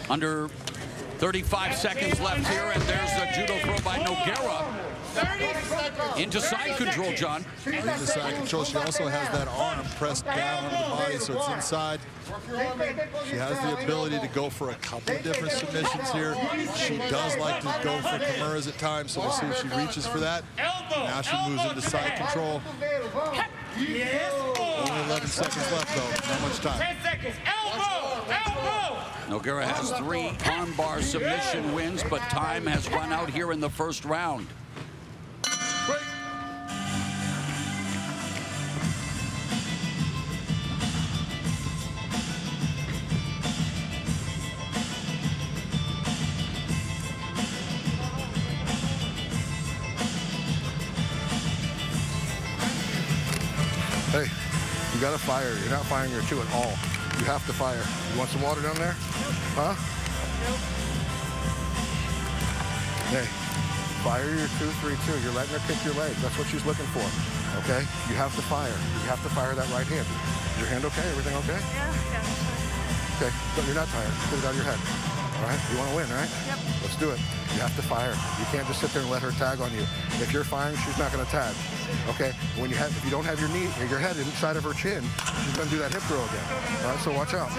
B: Under 35 seconds left here, and there's a judo throw by Nogueira. Into side control, John.
C: Into side control. She also has that arm pressed down on the body, so it's inside. She has the ability to go for a couple of different submissions here. She does like to go for Kimuras at times, so we'll see if she reaches for that. Now she moves into side control. Only 11 seconds left, though. Not much time.
M: 10 seconds. Elbow.
B: Nogueira has 3 armbar submission wins, but time has run out here in the first round.
L: Hey, you gotta fire. You're not firing your 2 at all. You have to fire. You want some water down there? Huh? Hey, fire your 2-3-2. You're letting her kick your leg. That's what she's looking for. Okay? You have to fire. You have to fire that right hand. Is your hand okay? Everything okay?
O: Yeah.
L: Okay. But you're not tired. Put it out of your head. All right? You want to win, right?
O: Yep.
L: Let's do it. You have to fire. You can't just sit there and let her tag on you. If you're firing, she's not going to tag. Okay? If you don't have your knee or your head inside of her chin, she's going to do that hip throw again. All right? So watch out.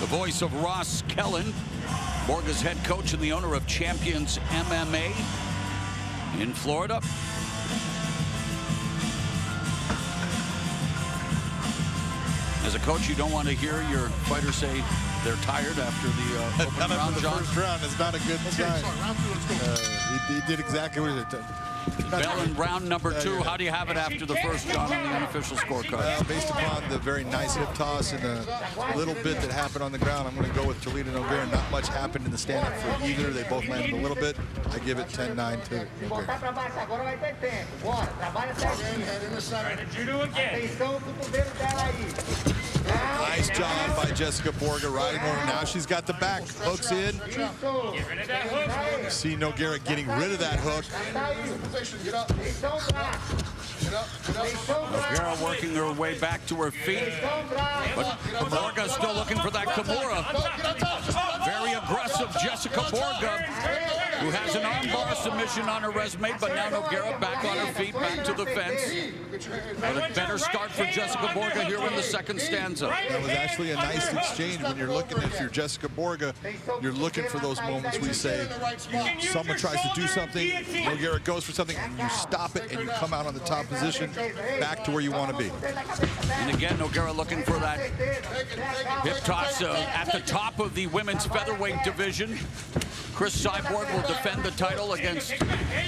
B: The voice of Ross Kellen, Borga's head coach and the owner of Champions MMA in Florida. As a coach, you don't want to hear your fighter say they're tired after the opening round, John.
C: First round is not a good sign. He did exactly what he did.
B: Bell in round number 2. How do you have it after the first, John, on the unofficial scorecard?
C: Based upon the very nice hip toss and the little bit that happened on the ground, I'm going to go with Talita Nogueira. Not much happened in the stand-up for either. They both landed a little bit. I give it 10-9 to Nogueira.
M: Judo again.
C: Nice job by Jessica Borga riding over. Now she's got the back. Hooks in. You see Nogueira getting rid of that hook.
B: Nogueira working her way back to her feet. But Borga still looking for that Kimura. Very aggressive Jessica Borga, who has an armbar submission on her resume, but now Nogueira back on her feet, back to the fence. But a better start for Jessica Borga here in the second stanza.
C: That was actually a nice exchange. When you're looking, if you're Jessica Borga, you're looking for those moments where you say, someone tries to do something, Nogueira goes for something, and you stop it, and you come out on the top position, back to where you want to be.
B: And again, Nogueira looking for that hip toss at the top of the women's featherweight division. Chris Cyborg will defend the title against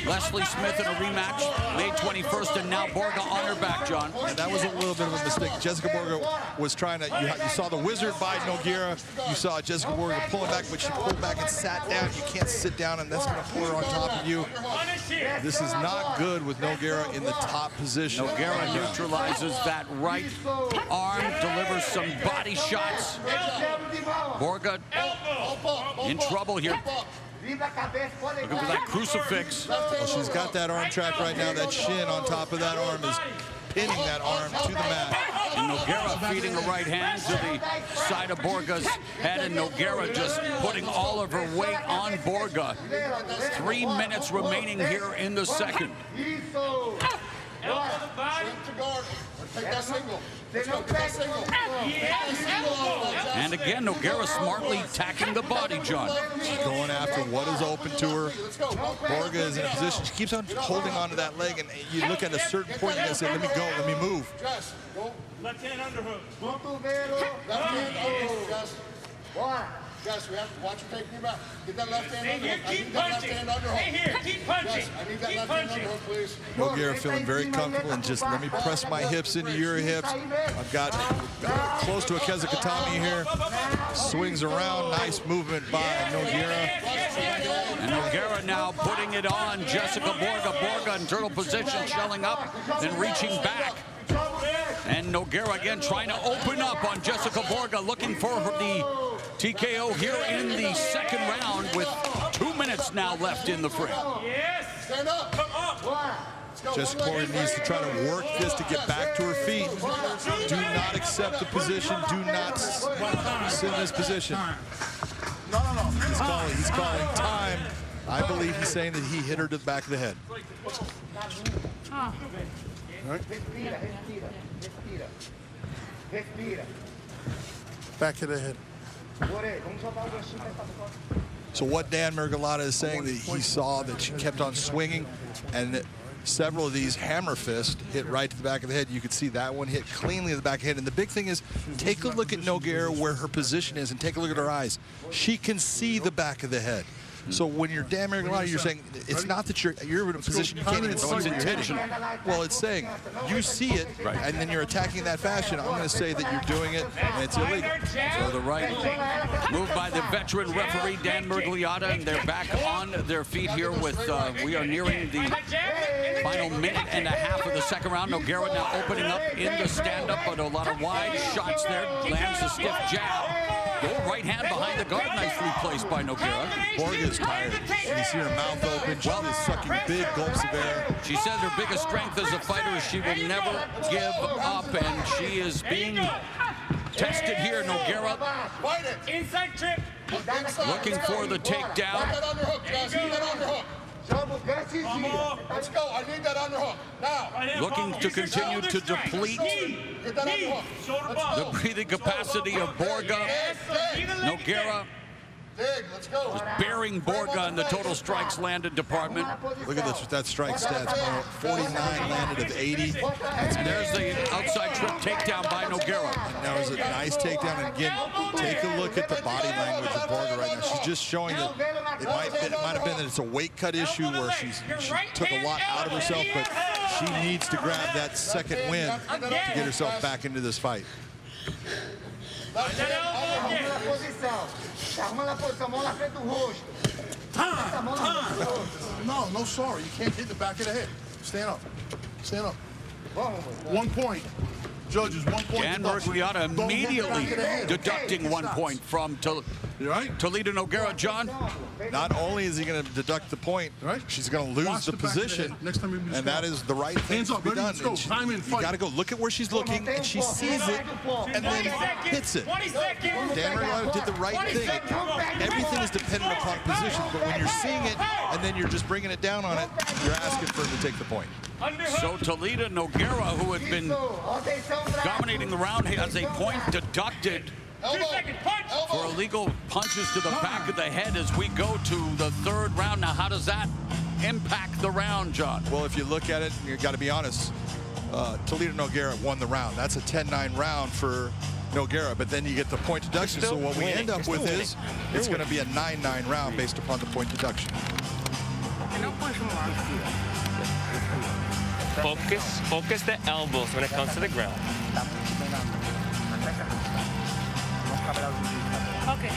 B: Leslie Smith in a rematch May 21st, and now Borga on her back, John.
C: And that was a little bit of a mistake. Jessica Borga was trying to, you saw the wizard by Nogueira, you saw Jessica Borga pulling back, but she pulled back and sat down. You can't sit down, and that's going to put her on top of you. This is not good with Nogueira in the top position.
B: Nogueira neutralizes that right arm, delivers some body shots. Borga in trouble here. Looking for that crucifix.
C: Well, she's got that arm track right now. That shin on top of that arm is pinning that arm to the mat.
B: And Nogueira feeding a right hand to the side of Borga's head, and Nogueira just putting all of her weight on Borga. 3 minutes remaining here in the second. And again, Nogueira smartly attacking the body, John.
C: She's going after what is open to her. Borga is in a position, she keeps on holding onto that leg, and you look at a certain point, you gotta say, let me go, let me move.
J: Left hand underhook. Left hand underhook. Yes, we have to watch her taking you back. Get that left hand underhook. I need that left hand underhook. Stay here, keep punching. Yes, I need that left hand underhook, please.
C: Nogueira feeling very comfortable, and just let me press my hips into your hips. I've got close to a Kezakatami here. Swings around, nice movement by Nogueira.
B: And Nogueira now putting it on Jessica Borga. Borga in turtle position, shelling up and reaching back. And Nogueira again trying to open up on Jessica Borga, looking for the TKO here in the second round with 2 minutes now left in the frame.
J: Yes! Stand up! Come up!
C: Jessica Borga needs to try to work this to get back to her feet. Do not accept the position. Do not sit in this position. He's calling time. I believe he's saying that he hit her to the back of the head.
O: Oh.
C: Right. Back of the head. So what Dan Miragliotta is saying, that he saw that she kept on swinging, and that several of these hammer fists hit right to the back of the head. You could see that one hit cleanly to the back of the head. And the big thing is, take a look at Nogueira where her position is, and take a look at her eyes. She can see the back of the head. So when you're Dan Miragliotta, you're saying it's not that you're in a position you can't even see what you're hitting. Well, it's saying you see it, and then you're attacking that fashion. I'm going to say that you're doing it, and it's illegal.
B: So the right move by the veteran referee Dan Miragliotta, and they're back on their feet here with, we are nearing the final minute and a half of the second round. Nogueira now opening up in the stand-up, but a lot of wide shots there. Lands a stiff jab. Go right hand behind the guard, nicely placed by Nogueira.
C: Borga is tired. You see her mouth open. She is sucking big gulps of air.
B: She says her biggest strength as a fighter is she will never give up, and she is being tested here. Nogueira
J: inside trip.
B: looking for the takedown.
J: Let's go. I need that underhook. Now.
B: Looking to continue to deplete the breathing capacity of Borga. Nogueira just bearing Borga in the total strikes landed department.
C: Look at this, that strike stats. 49 landed of 80.
B: There's the outside trip takedown by Nogueira.
C: That was a nice takedown. And again, take a look at the body language of Borga right now. She's just showing that it might have been that it's a weight cut issue where she took a lot out of herself, but she needs to grab that second win to get herself back into this fight.
L: No, sorry. You can't hit the back of the head. Stand up. Stand up. 1 point.
I: Judges, 1 point.
A: Dan Murgliata immediately deducting 1 point from Talita Nogueira. John?
C: Not only is he going to deduct the point, she's going to lose the position, and that is the right thing to be done. You got to go look at where she's looking, and she sees it, and then hits it. Dan Murgliata did the right thing. Everything is dependent upon position, but when you're seeing it, and then you're just bringing it down on it, you're asking for him to take the point.
A: So Talita Nogueira, who had been dominating the round, has a point deducted for illegal punches to the back of the head as we go to the third round. Now, how does that impact the round, John?
C: Well, if you look at it, you got to be honest, Talita Nogueira won the round. That's a 10-9 round for Nogueira, but then you get the point deduction. So what we end up with is it's going to be a 9-9 round based upon the point deduction.
P: Focus the elbows when it comes to the ground.
O: Okay.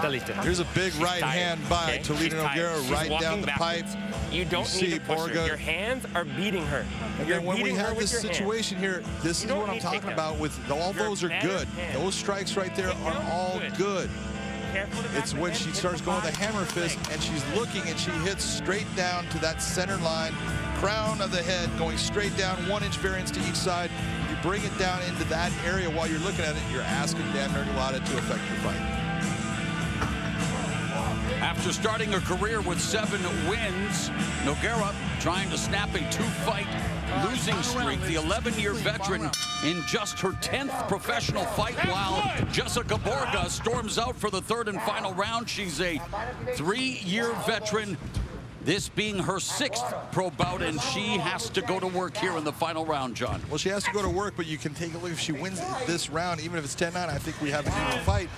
P: Talita.
C: Here's a big right hand by Talita Nogueira right down the pipe.
P: You don't need to push her.
C: Borga.
P: Your hands are beating her.
C: And
P: You're
C: then when we
P: beating her
C: have
P: with
C: this
P: your
C: situation here, this is what I'm talking about with all those are good. Those strikes right there are all good. It's when she starts going with a hammer fist and she's looking and she hits straight down to that center line, crown of the head, going straight down, 1-inch variance to each side. You bring it down into that area while you're looking at it, you're asking Dan Murgliata to affect your fight.
A: After starting her career with 7 wins, Nogueira trying to snap a 2-fight losing streak. The 11-year veteran in just her 10th professional fight, while Jessica Borga storms out for the third and final round. She's a 3-year veteran, this being her 6th pro bout, and she has to go to work here in the final round, John.
C: Well, she has to go to work, but you can take a look. If she wins this round, even if it's 10-9, I think we have an even fight.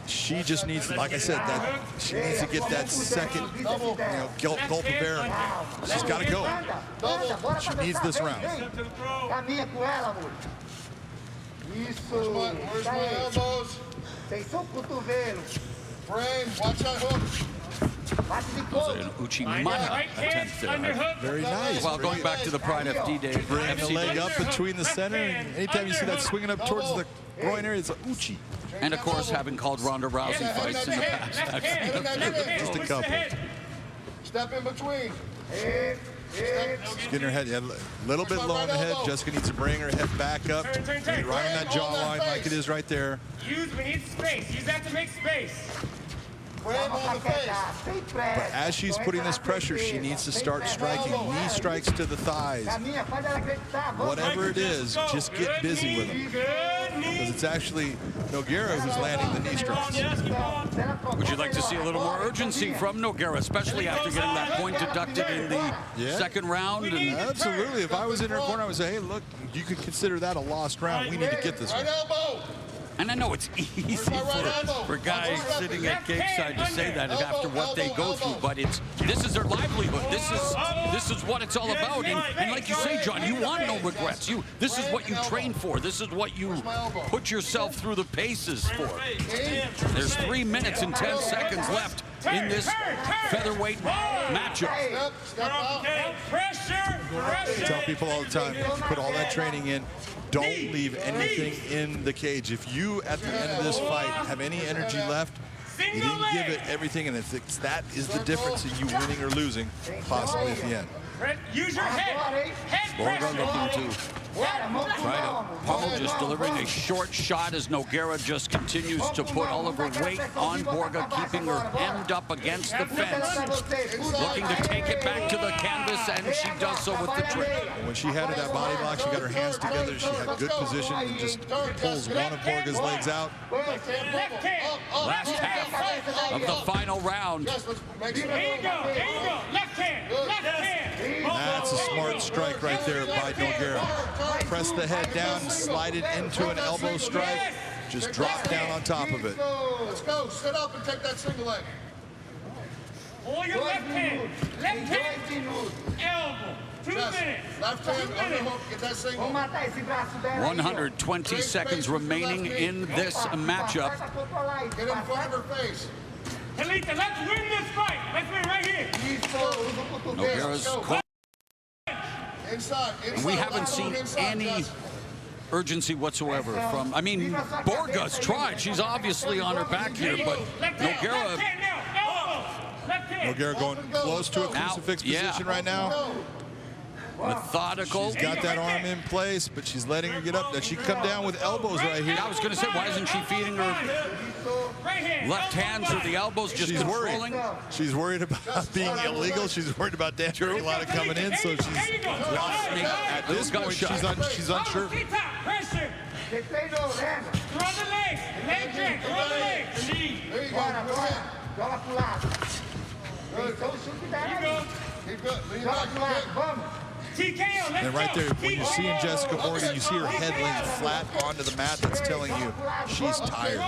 C: She just needs, like I said, that she needs to get that second, gulp of air. She's got to go. She needs this round.
J: Where's my elbows? Frame, watch that hook.
A: An Uchimata attempt there.
C: Very nice.
A: Well, going back to the Pride FD days.
C: Bring the leg up between the center. And anytime you see that swinging up towards the groin area, it's an Uchi.
A: And, of course, having called Ronda Rousey fights in the past.
C: Just a couple.
J: Step in between.
C: She's getting her head a little bit low on the head. Jessica needs to bring her head back up. Right on that jawline like it is right there.
M: We need space. Use that to make space.
C: But as she's putting this pressure, she needs to start striking. Knee strikes to the thighs. Whatever it is, just get busy with them. Because it's actually Nogueira who's landing the knee strikes.
A: Would you like to see a little more urgency from Nogueira, especially after getting that point deducted in the second round? And
C: absolutely. If I was in her corner, I would say, hey, look, you could consider that a lost round. We need to get this one.
A: And I know it's easy for guys sitting at cage-side to say that after what they go through, but this is their livelihood. This is what it's all about. And like you say, John, you want no regrets. This is what you train for. This is what you put yourself through the paces for. There's 3 minutes and 10 seconds left in this featherweight matchup.
C: I tell people all the time, put all that training in. Don't leave anything in the cage. If you, at the end of this fight, have any energy left, you didn't give it everything, and that is the difference in you winning or losing, possibly at the end.
M: Use your head.
A: Borga looking to try to pummel, just delivering a short shot as Nogueira just continues to put all of her weight on Borga, keeping her hemmed up against the fence, looking to take it back to the canvas, and she does so with the trick.
C: When she had that body block, she got her hands together, she had good position, and just pulls one of Borga's legs out.
A: Last half of the final round.
M: There you go. Left hand.
C: That's a smart strike right there by Nogueira. Press the head down, slide it into an elbow strike, just drop down on top of it.
J: Let's go. Sit up and take that single leg.
M: Pull your left hand. Elbow. 2 minutes.
J: Left hand, underhook, get that single.
A: 120 seconds remaining in this matchup.
J: Get in front of her face.
M: Talita, let's win this fight. Let's win right here.
A: Nogueira's And we haven't seen any urgency whatsoever from, I mean, Borga's tried. She's obviously on her back here, but
C: Nogueira going close to a crucifix position right now.
B: Methodical.
C: She's got that arm in place, but she's letting her get up. That she come down with elbows right here.
B: I was going to say, why isn't she feeding her left hands or the elbows, just controlling?
C: She's worried about being illegal. She's worried about Dan Talita coming in, so she's at this point she's unsure.
M: Pressure. Throw the legs. Leg drag. Throw the legs.
C: And right there, when you're seeing Jessica Borga, you see her head laying flat onto the mat. That's telling you she's tired.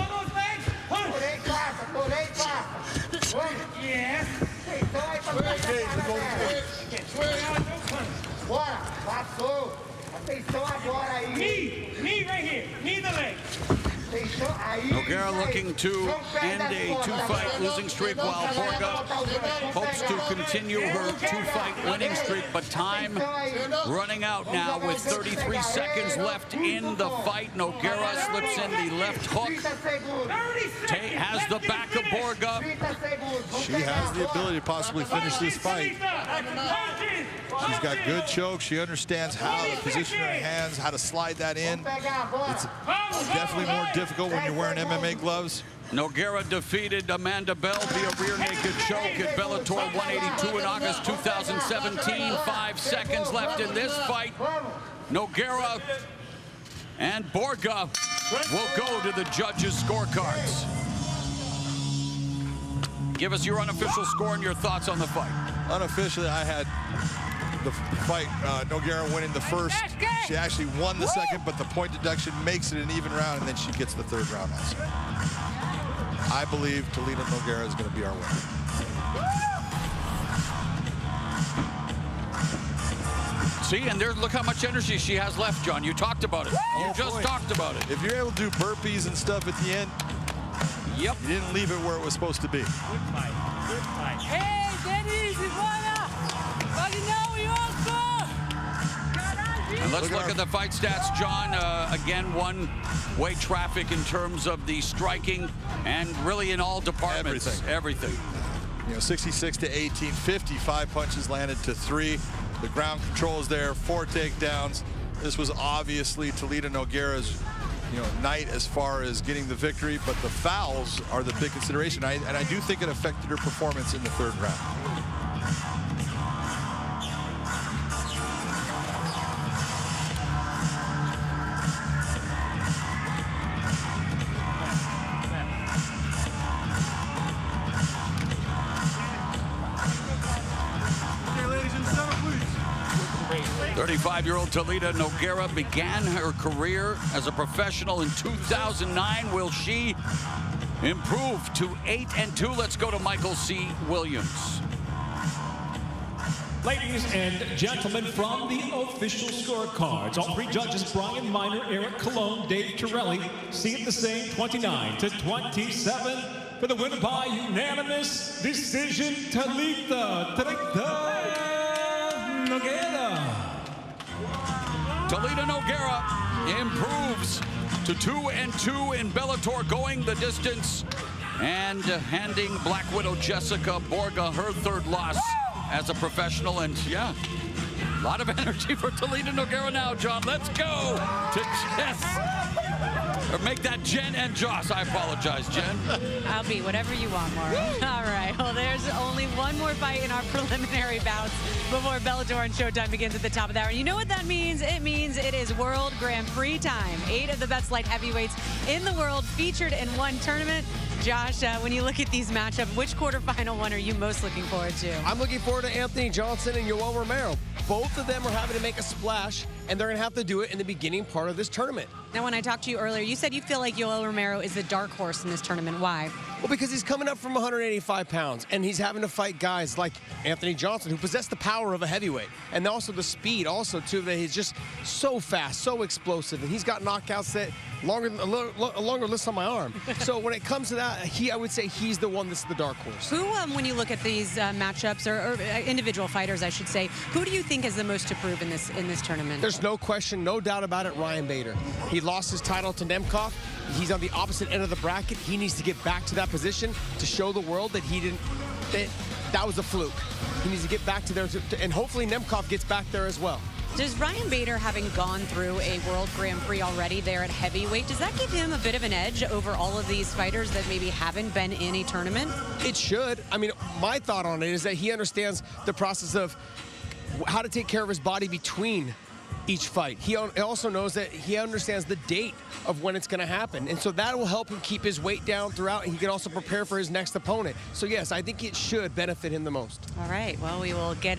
M: Knee right here. Knee the leg.
B: Nogueira looking to end a two-fight losing streak while Borga hopes to continue her two-fight winning streak, but time running out now with 33 seconds left in the fight. Nogueira slips in the left hook. Has the back of Borga.
C: She has the ability to possibly finish this fight. She's got good choke. She understands how to position her hands, how to slide that in. It's definitely more difficult when you're wearing MMA gloves.
B: Nogueira defeated Amanda Bell via rear naked choke at Bellator 182 in August 2017. 5 seconds left in this fight. Nogueira and Borga will go to the judges' scorecards. Give us your unofficial score and your thoughts on the fight.
C: Unofficially, I had the fight, Nogueira winning the first. She actually won the second, but the point deduction makes it an even round, and then she gets the third round also. I believe Talita Nogueira is going to be our winner.
B: See, and there, look how much energy she has left, John. You talked about it. You just talked about it.
C: If you're able to do burpees and stuff at the end, you didn't leave it where it was supposed to be.
M: Good fight. Good fight. Hey, Dennis,
B: And let's look at the fight stats, John. Again, one-way traffic in terms of the striking and really in all departments. Everything.
C: You know, 66 to 18, 55 punches landed to 3. The ground control is there, 4 takedowns. This was obviously Talita Nogueira's night as far as getting the victory, but the fouls are the big consideration. And I do think it affected her performance in the third round.
B: 35-year-old Talita Nogueira began her career as a professional in 2009. Will she improve to 8-2? Let's go to Michael C. Williams.
D: Ladies and gentlemen, from the official scorecards, all 3 judges, Brian Miner, Eric Colon, Dave Torelli, see it the same, 29 to 27 for the win by unanimous decision, Talita Nogueira.
B: Talita Nogueira improves to 2-2 in Bellator, going the distance and handing Black Widow Jessica Borga her 3rd loss as a professional. And yeah, a lot of energy for Talita Nogueira now, John. Let's go to Jess. Or make that Jen and Joss. I apologize, Jen.
G: I'll be whatever you want, Maura. All right. Well, there's only one more fight in our preliminary bouts before Bellator and Showtime begins at the top of the hour. And you know what that means? It means it is World Grand Prix time. 8 of the best light heavyweights in the world featured in one tournament. Josh, when you look at these matchups, which quarterfinal one are you most looking forward to?
H: I'm looking forward to Anthony Johnson and Yoel Romero. Both of them are having to make a splash and they're going to have to do it in the beginning part of this tournament.
G: Now, when I talked to you earlier, you said you feel like Yoel Romero is the dark horse in this tournament. Why?
H: Well, because he's coming up from 185 pounds, and he's having to fight guys like Anthony Johnson, who possess the power of a heavyweight, and also the speed, also, too, that he's just so fast, so explosive, and he's got knockouts that a longer list on my arm. So when it comes to that, I would say he's the one that's the dark horse.
G: Who, when you look at these matchups, or individual fighters, I should say, who do you think is the most to prove in this tournament?
H: There's no question, no doubt about it, Ryan Bader. He lost his title to Nemkov. He's on the opposite end of the bracket. He needs to get back to that position to show the world that that was a fluke. He needs to get back to there, and hopefully Nemkov gets back there as well.
G: Does Ryan Bader, having gone through a World Grand Prix already there at heavyweight, does that give him a bit of an edge over all of these fighters that maybe haven't been in a tournament?
H: It should. I mean, my thought on it is that he understands the process of how to take care of his body between each fight. He also knows that he understands the date of when it's going to happen. And so that will help him keep his weight down throughout. And he can also prepare for his next opponent. So, yes, I think it should benefit him the most.
G: All right. Well, we will get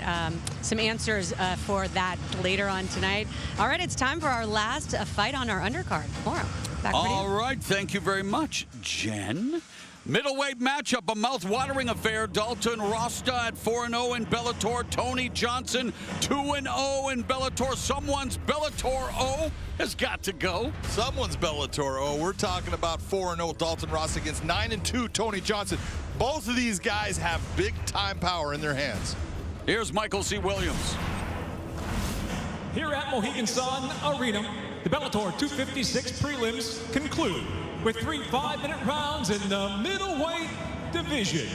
G: some answers for that later on tonight. All right. It's time for our last fight on our undercard. Tomorrow. Back over to you.
B: All right. Thank you very much, Jen. Middleweight matchup, a mouth-watering affair. Dalton Rosta at 4-0 in Bellator. Tony Johnson 2-0 in Bellator. Someone's Bellator O has got to go.
C: Someone's Bellator O. We're talking about 4-0 Dalton Rosta against 9-2 Tony Johnson. Both of these guys have big-time power in their hands.
B: Here's Michael C. Williams.
D: Here at Mohegan Sun Arena, the Bellator 256 prelims conclude with 3 5-minute rounds in the middleweight division.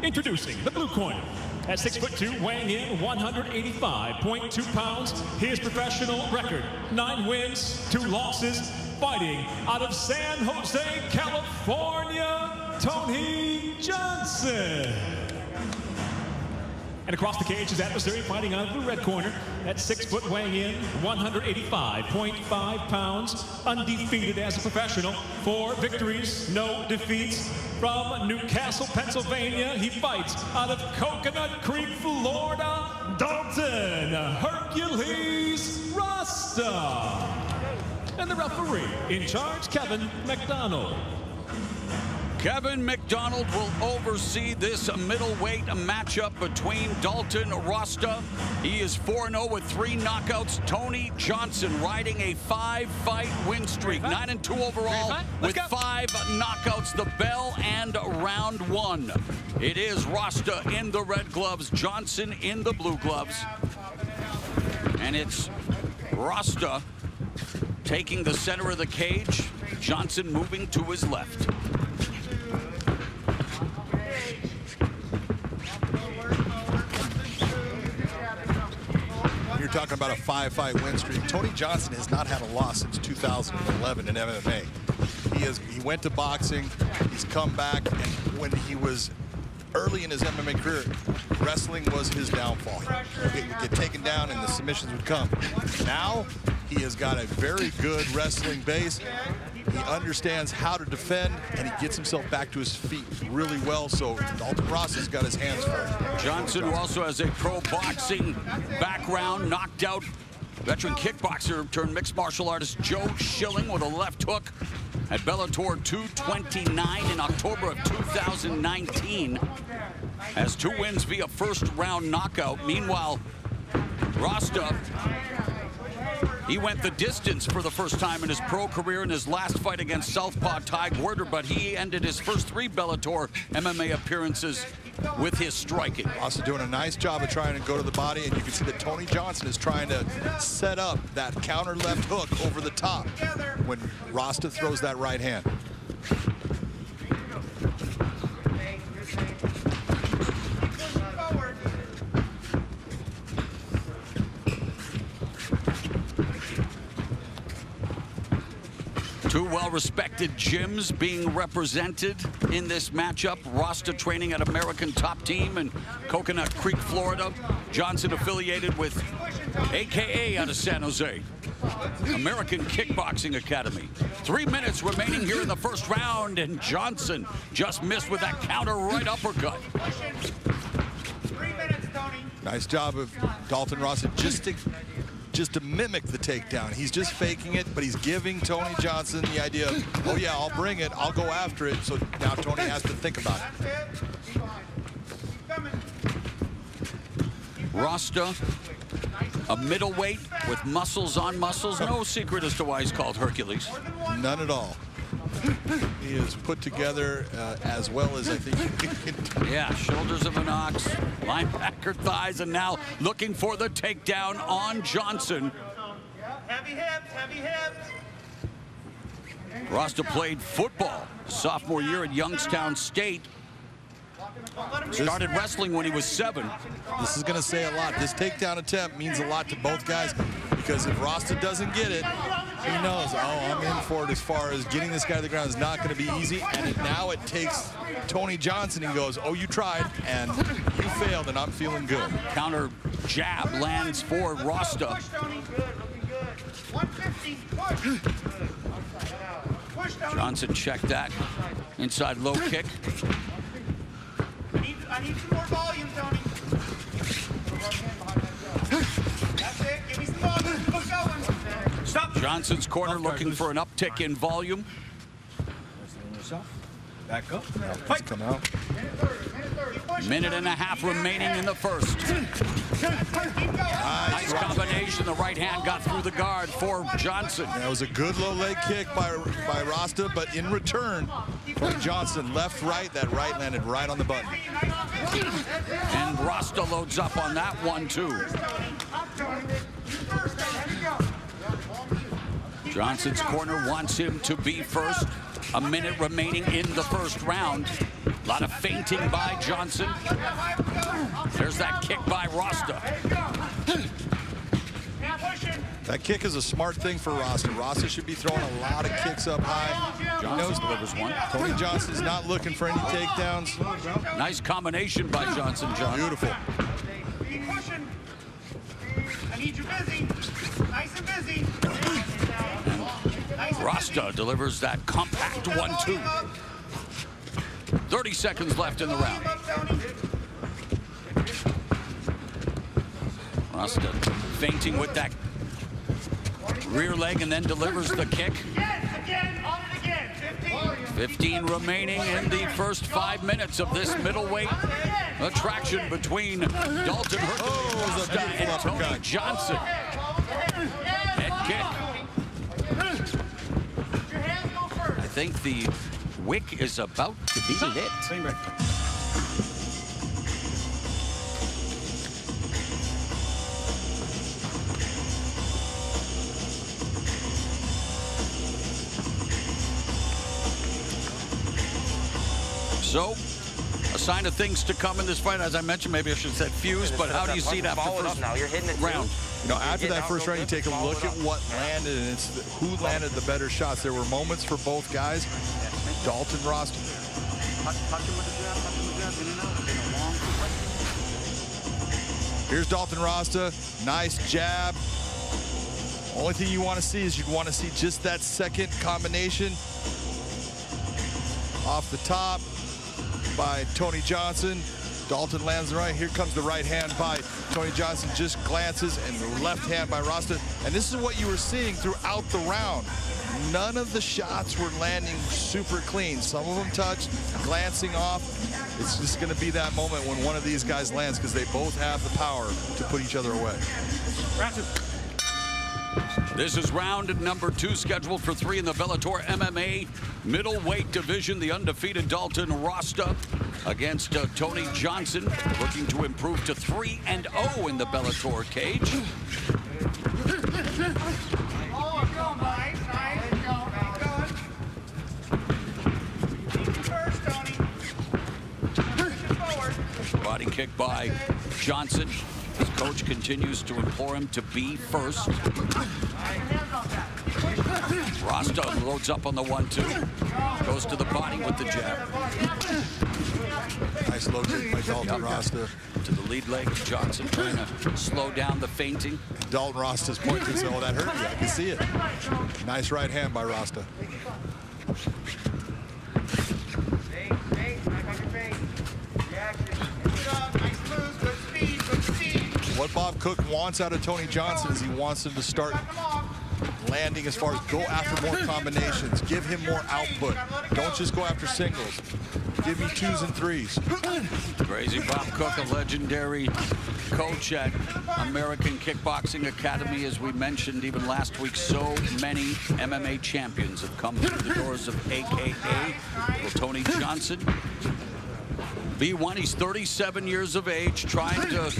D: Introducing the blue corner. At 6'2", weighing in 185.2 pounds, his professional record, 9 wins, 2 losses, fighting out of San Jose, California, Tony Johnson. And across the cage, his adversary fighting out of the red corner at 6 foot, weighing in 185.5 pounds, undefeated as a professional, 4 victories, no defeats. From Newcastle, Pennsylvania, he fights out of Coconut Creek, Florida, Dalton Hercules Rosta. And the referee in charge, Kevin McDonald.
B: Kevin McDonald will oversee this middleweight matchup between Dalton Rosta. He is 4-0 with 3 knockouts. Tony Johnson riding a 5-fight win streak. 9-2 overall with 5 knockouts. The bell and round 1. It is Rosta in the red gloves, Johnson in the blue gloves. And it's Rosta taking the center of the cage. Johnson moving to his left.
C: You're talking about a 5-fight win streak. Tony Johnson has not had a loss since 2011 in MMA. He went to boxing, he's come back, and when he was early in his MMA career, wrestling was his downfall. He would get taken down and the submissions would come. Now, he has got a very good wrestling base. He understands how to defend, and he gets himself back to his feet really well, so Dalton Rosta's got his hands full.
B: Johnson, who also has a pro boxing background, knocked out veteran kickboxer turned mixed martial artist Joe Schilling with a left hook at Bellator 229 in October of 2019. Has 2 wins via first-round knockout. Meanwhile, Rosta, he went the distance for the first time in his pro career in his last fight against Southpaw Ty Gorder, but he ended his first 3 Bellator MMA appearances with his striking.
C: Also doing a nice job of trying to go to the body, and you can see that Tony Johnson is trying to set up that counter left hook over the top when Rosta throws that right hand.
B: Two well-respected gyms being represented in this matchup. Rosta training at American Top Team in Coconut Creek, Florida. Johnson affiliated with AKA out of San Jose, American Kickboxing Academy. 3 minutes remaining here in the first round, and Johnson just missed with that counter right uppercut.
C: 3 minutes, Tony. Nice job of Dalton Rosta just just to mimic the takedown. He's just faking it, but he's giving Tony Johnson the idea of, oh yeah, I'll bring it, I'll go after it. So now Tony has to think about it.
B: Rosta, a middleweight with muscles on muscles. No secret as to why he's called Hercules.
C: None at all. He is put together as well as I think he can.
B: Yeah, shoulders of an ox, linebacker thighs, and now looking for the takedown on Johnson.
M: Heavy hips, heavy hips.
B: Rosta played football sophomore year at Youngstown State. Started wrestling when he was 7.
C: This is going to say a lot. This takedown attempt means a lot to both guys, because if Rosta doesn't get it, he knows, oh, I'm in for it. As far as getting this guy to the ground is not going to be easy. And now it takes Tony Johnson and goes, oh, you tried and you failed, and I'm feeling good.
B: Counter jab lands for Rosta. Johnson checked that. Inside low kick.
M: I need some more volume, Tony. That's it. Give me some volume. Keep going. Stop.
B: Johnson's corner looking for an uptick in volume.
D: Back up.
C: Fight. Come out.
B: Minute and a half remaining in the first. Nice combination. The right hand got through the guard for Johnson.
C: That was a good low leg kick by Rosta, but in return, Tony Johnson left, right. That right landed right on the button.
B: And Rosta loads up on that one, too. Johnson's corner wants him to be first. A minute remaining in the first round. A lot of feinting by Johnson. There's that kick by Rosta.
C: That kick is a smart thing for Rosta. Rosta should be throwing a lot of kicks up high.
B: Johnson delivers one.
C: Tony Johnson's not looking for any takedowns.
B: Nice combination by Johnson, John.
C: Beautiful.
M: Keep pushing. I need you busy. Nice and busy.
B: Rosta delivers that compact 1-2. 30 seconds left in the round. Rosta feinting with that rear leg and then delivers the kick. 15 remaining in the first 5 minutes of this middleweight attraction between Dalton Rosta and Tony Johnson. Head kick. I think the wick is about to be lit. So, a sign of things to come in this fight. As I mentioned, maybe I should have said fuse, but how do you see it after the first round?
C: You know, after that first round, you take a look at what landed, and it's who landed the better shots. There were moments for both guys. Dalton Rosta. Here's Dalton Rosta. Nice jab. Only thing you want to see is you'd want to see just that second combination off the top by Tony Johnson. Dalton lands the right. Here comes the right hand by Tony Johnson. Just glances, and the left hand by Rosta. And this is what you were seeing throughout the round. None of the shots were landing super clean. Some of them touched, glancing off. It's just going to be that moment when one of these guys lands, because they both have the power to put each other away.
B: This is round number 2, scheduled for 3 in the Bellator MMA middleweight division. The undefeated Dalton Rosta against Tony Johnson, looking to improve to 3-0 in the Bellator cage. Body kick by Johnson. His coach continues to implore him to be first. Rosta loads up on the 1-2. Goes to the body with the jab.
C: Nice low kick by Dalton Rosta.
B: To the lead leg. Johnson trying to slow down the feinting.
C: Dalton Rosta's pointing, so that hurt you. I can see it. Nice right hand by Rosta. What Bob Cook wants out of Tony Johnson is he wants him to start landing as far as go after more combinations. Give him more output. Don't just go after singles. Give me 2s and 3s.
B: Crazy Bob Cook, a legendary coach at American Kickboxing Academy. As we mentioned even last week, so many MMA champions have come through the doors of AKA. Well, Tony Johnson, B1, he's 37 years of age, trying to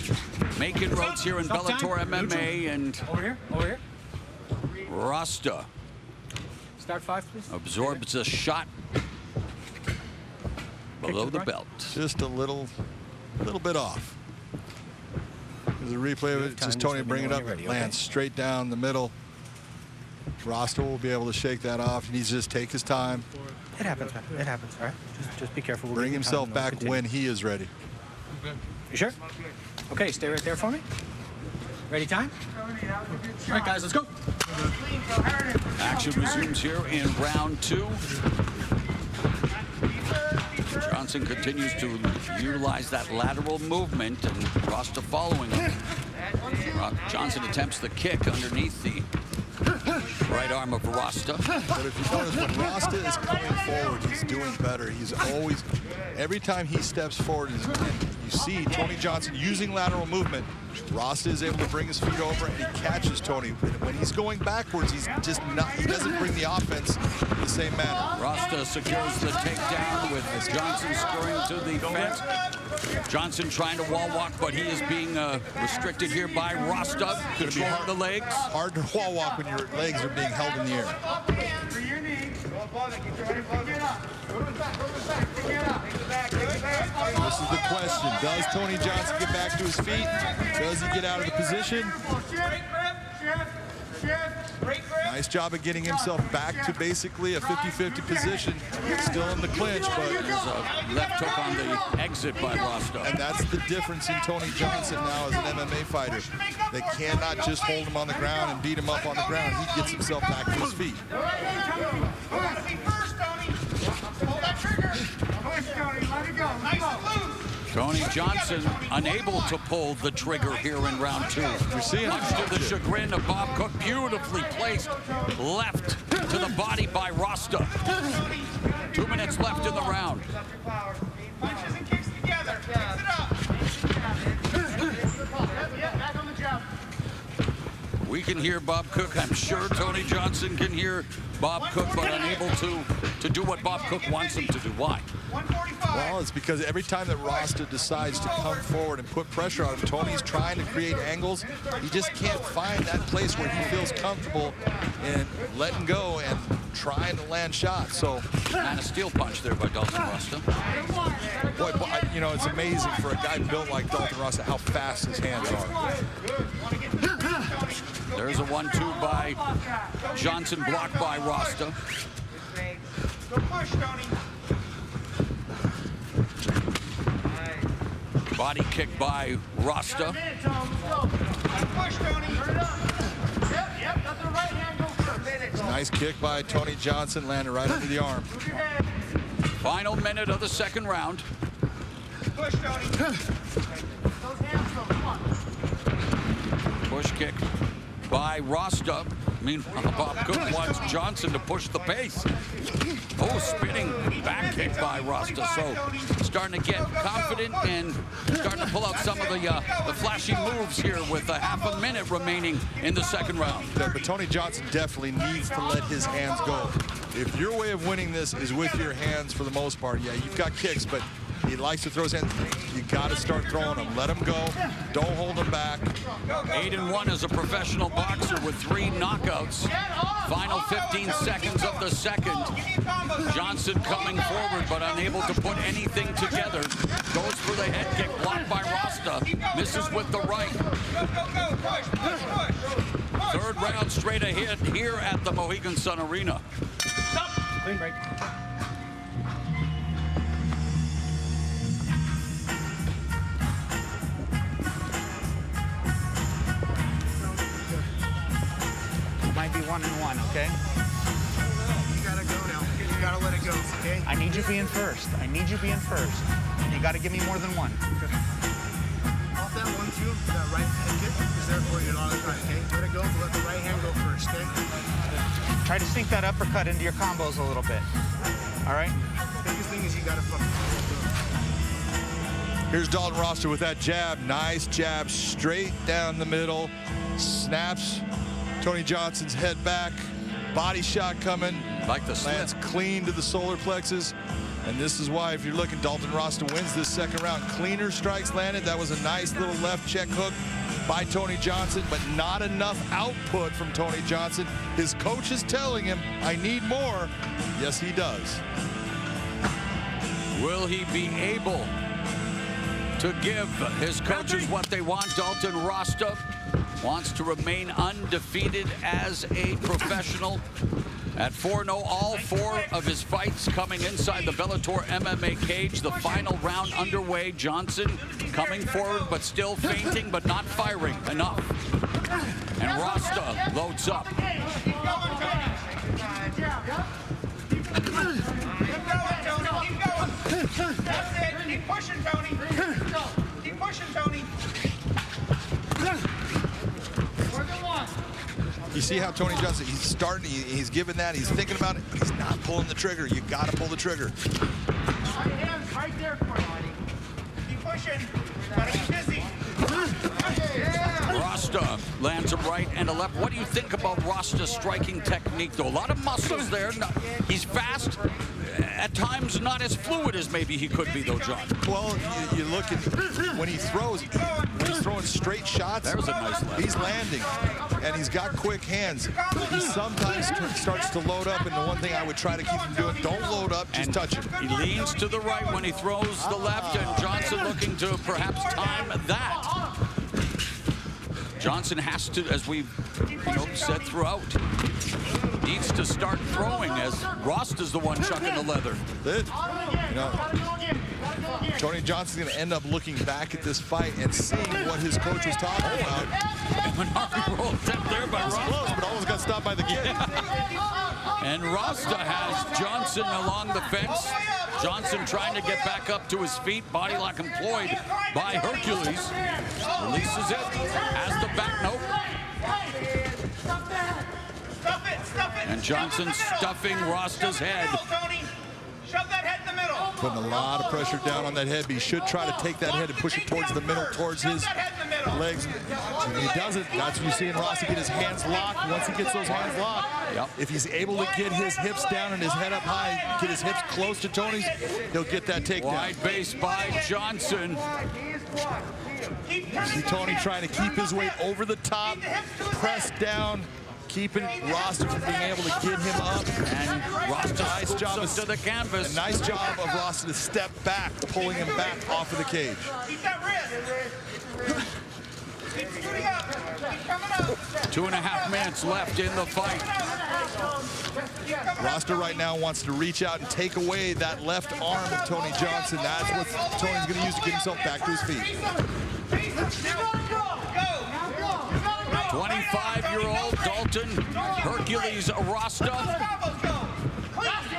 B: make inroads here in Bellator MMA. And
Q: over here.
B: Rosta
Q: Start 5, please.
B: absorbs a shot below the belt.
C: Just a little bit off. There's a replay of it. Just Tony bring it up. It lands straight down the middle. Rosta will be able to shake that off. He needs to just take his time.
Q: It happens, man. It happens, all right? Just be careful. We'll
C: Bring
Q: give you
C: himself
Q: time.
C: back
Q: Continue.
C: when he is ready.
Q: You sure? Okay, stay right there for me. Ready, time? All right, guys, let's go.
B: Action resumes here in round 2. Johnson continues to utilize that lateral movement, and Rosta following him. Johnson attempts the kick underneath the right arm of Rosta.
C: But if you notice, when Rosta is coming forward, he's doing better. He's always, every time he steps forward, you see Tony Johnson using lateral movement. Rosta is able to bring his feet over and he catches Tony. When he's going backwards, he's just not, he doesn't bring the offense in the same manner.
B: Rosta secures the takedown with Johnson scoring to the fence. Johnson trying to wall walk, but he is being restricted here by Rosta. Controlling the legs.
C: Hard to wall walk when your legs are being held in the air. This is the question. Does Tony Johnson get back to his feet? Does he get out of the position? Nice job of getting himself back to basically a 50-50 position. Still in the clinch, but
B: there's a left hook on the exit by Rosta.
C: And that's the difference in Tony Johnson now as an MMA fighter. They cannot just hold him on the ground and beat him up on the ground. He gets himself back to his feet.
B: Tony Johnson unable to pull the trigger here in round 2.
C: You're seeing
B: much to the chagrin of Bob Cook. Beautifully placed left to the body by Rosta. 2 minutes left in the round.
J: Punches and kicks together. Mix it up. Back on the jump.
B: We can hear Bob Cook. I'm sure Tony Johnson can hear Bob Cook, but unable to do what Bob Cook wants him to do. Why?
C: Well, it's because every time that Rosta decides to come forward and put pressure on him, Tony's trying to create angles. He just can't find that place where he feels comfortable in letting go and trying to land shots. So,
B: and a steel punch there by Dalton Rosta.
C: Boy, you know, it's amazing for a guy built like Dalton Rosta how fast his hands are.
B: There's a 1-2 by Johnson, blocked by Rosta. Body kick by Rosta.
C: Nice kick by Tony Johnson, landed right under the arm.
B: Final minute of the second round. Push kick by Rosta. Meanwhile, Bob Cook wants Johnson to push the pace. Oh, spinning back kick by Rosta. So starting to get confident and starting to pull out some of the flashy moves here with a half a minute remaining in the second round.
C: Yeah, but Tony Johnson definitely needs to let his hands go. If your way of winning this is with your hands for the most part, yeah, you've got kicks, but he likes to throw his hands. You got to start throwing them. Let him go. Don't hold him back.
B: 8-1 as a professional boxer with 3 knockouts. Final 15 seconds of the second. Johnson coming forward, but unable to put anything together. Goes for the head kick, blocked by Rosta. Misses with the right. Third round straight ahead here at the Mohegan Sun Arena.
Q: Clean break. Might be 1-1, okay?
E: You gotta go now. You gotta let it go, okay?
Q: I need you being first. I need you being first. You gotta give me more than one.
E: Off that one.
J: with you. That right hand kick is there for you a long time, okay? Let it go, let the right hand go first, okay?
R: Try to sink that uppercut into your combos a little bit. All right?
J: Biggest thing is you gotta fucking.
C: Here's Dalton Rosta with that jab. Nice jab straight down the middle. Snaps Tony Johnson's head back. Body shot coming.
B: Like the slip.
C: Lands clean to the solar plexus. And this is why, if you're looking, Dalton Rosta wins this second round. Cleaner strikes landed. That was a nice little left check hook by Tony Johnson, but not enough output from Tony Johnson. His coach is telling him, I need more. Yes, he does.
B: Will he be able to give his coaches what they want? Dalton Rosta wants to remain undefeated as a professional. At 4-0, all 4 of his fights coming inside the Bellator MMA cage. The final round underway. Johnson coming forward, but still feinting, but not firing enough. And Rosta loads up.
J: Keep going. That's it. Keep pushing, Tony. Keep pushing, Tony.
C: You see how Tony Johnson, he's starting, he's giving that, he's thinking about it, but he's not pulling the trigger. You gotta pull the trigger.
J: Right hands right there for you, buddy. Keep pushing. Gotta be busy.
B: Rosta lands a right and a left. What do you think about Rosta's striking technique, though? A lot of muscles there. He's fast. At times, not as fluid as maybe he could be, though, John.
C: Well, you look at when he throws, when he's throwing straight shots.
B: There's a nice left.
C: He's landing, and he's got quick hands. He sometimes starts to load up, and the one thing I would try to keep him doing, don't load up, just touch him.
B: He leans to the right when he throws the left, and Johnson looking to perhaps time that. Johnson has to, as we've said throughout, needs to start throwing as Rosta's the one chucking the leather.
C: Tony Johnson's going to end up looking back at this fight and seeing what his coach was talking about.
B: An arm roll attempt there by Rosta.
C: Close, but almost got stopped by the kid.
B: And Rosta has Johnson along the fence. Johnson trying to get back up to his feet. Body lock employed by Hercules. Releases it. Has the back note. And Johnson stuffing Rosta's head.
J: Shove that head in the middle.
C: Putting a lot of pressure down on that head, but he should try to take that head and push it towards the middle, towards his legs. If he doesn't, that's when you see Rosta get his hands locked. Once he gets those hands locked, if he's able to get his hips down and his head up high, get his hips close to Tony's, he'll get that takedown.
B: Wide base by Johnson.
C: You see Tony trying to keep his weight over the top, press down, keeping Rosta from being able to get him up.
B: And Rosta
C: nice job
B: to the canvas.
C: A nice job of Rosta to step back, pulling him back off of the cage.
J: Keep that wrist. Keep scooting up. Keep coming up.
B: 2.5 minutes left in the fight.
C: Rosta right now wants to reach out and take away that left arm of Tony Johnson. That's what Tony's going to use to get himself back to his feet.
B: 25-year-old Dalton Hercules Rosta.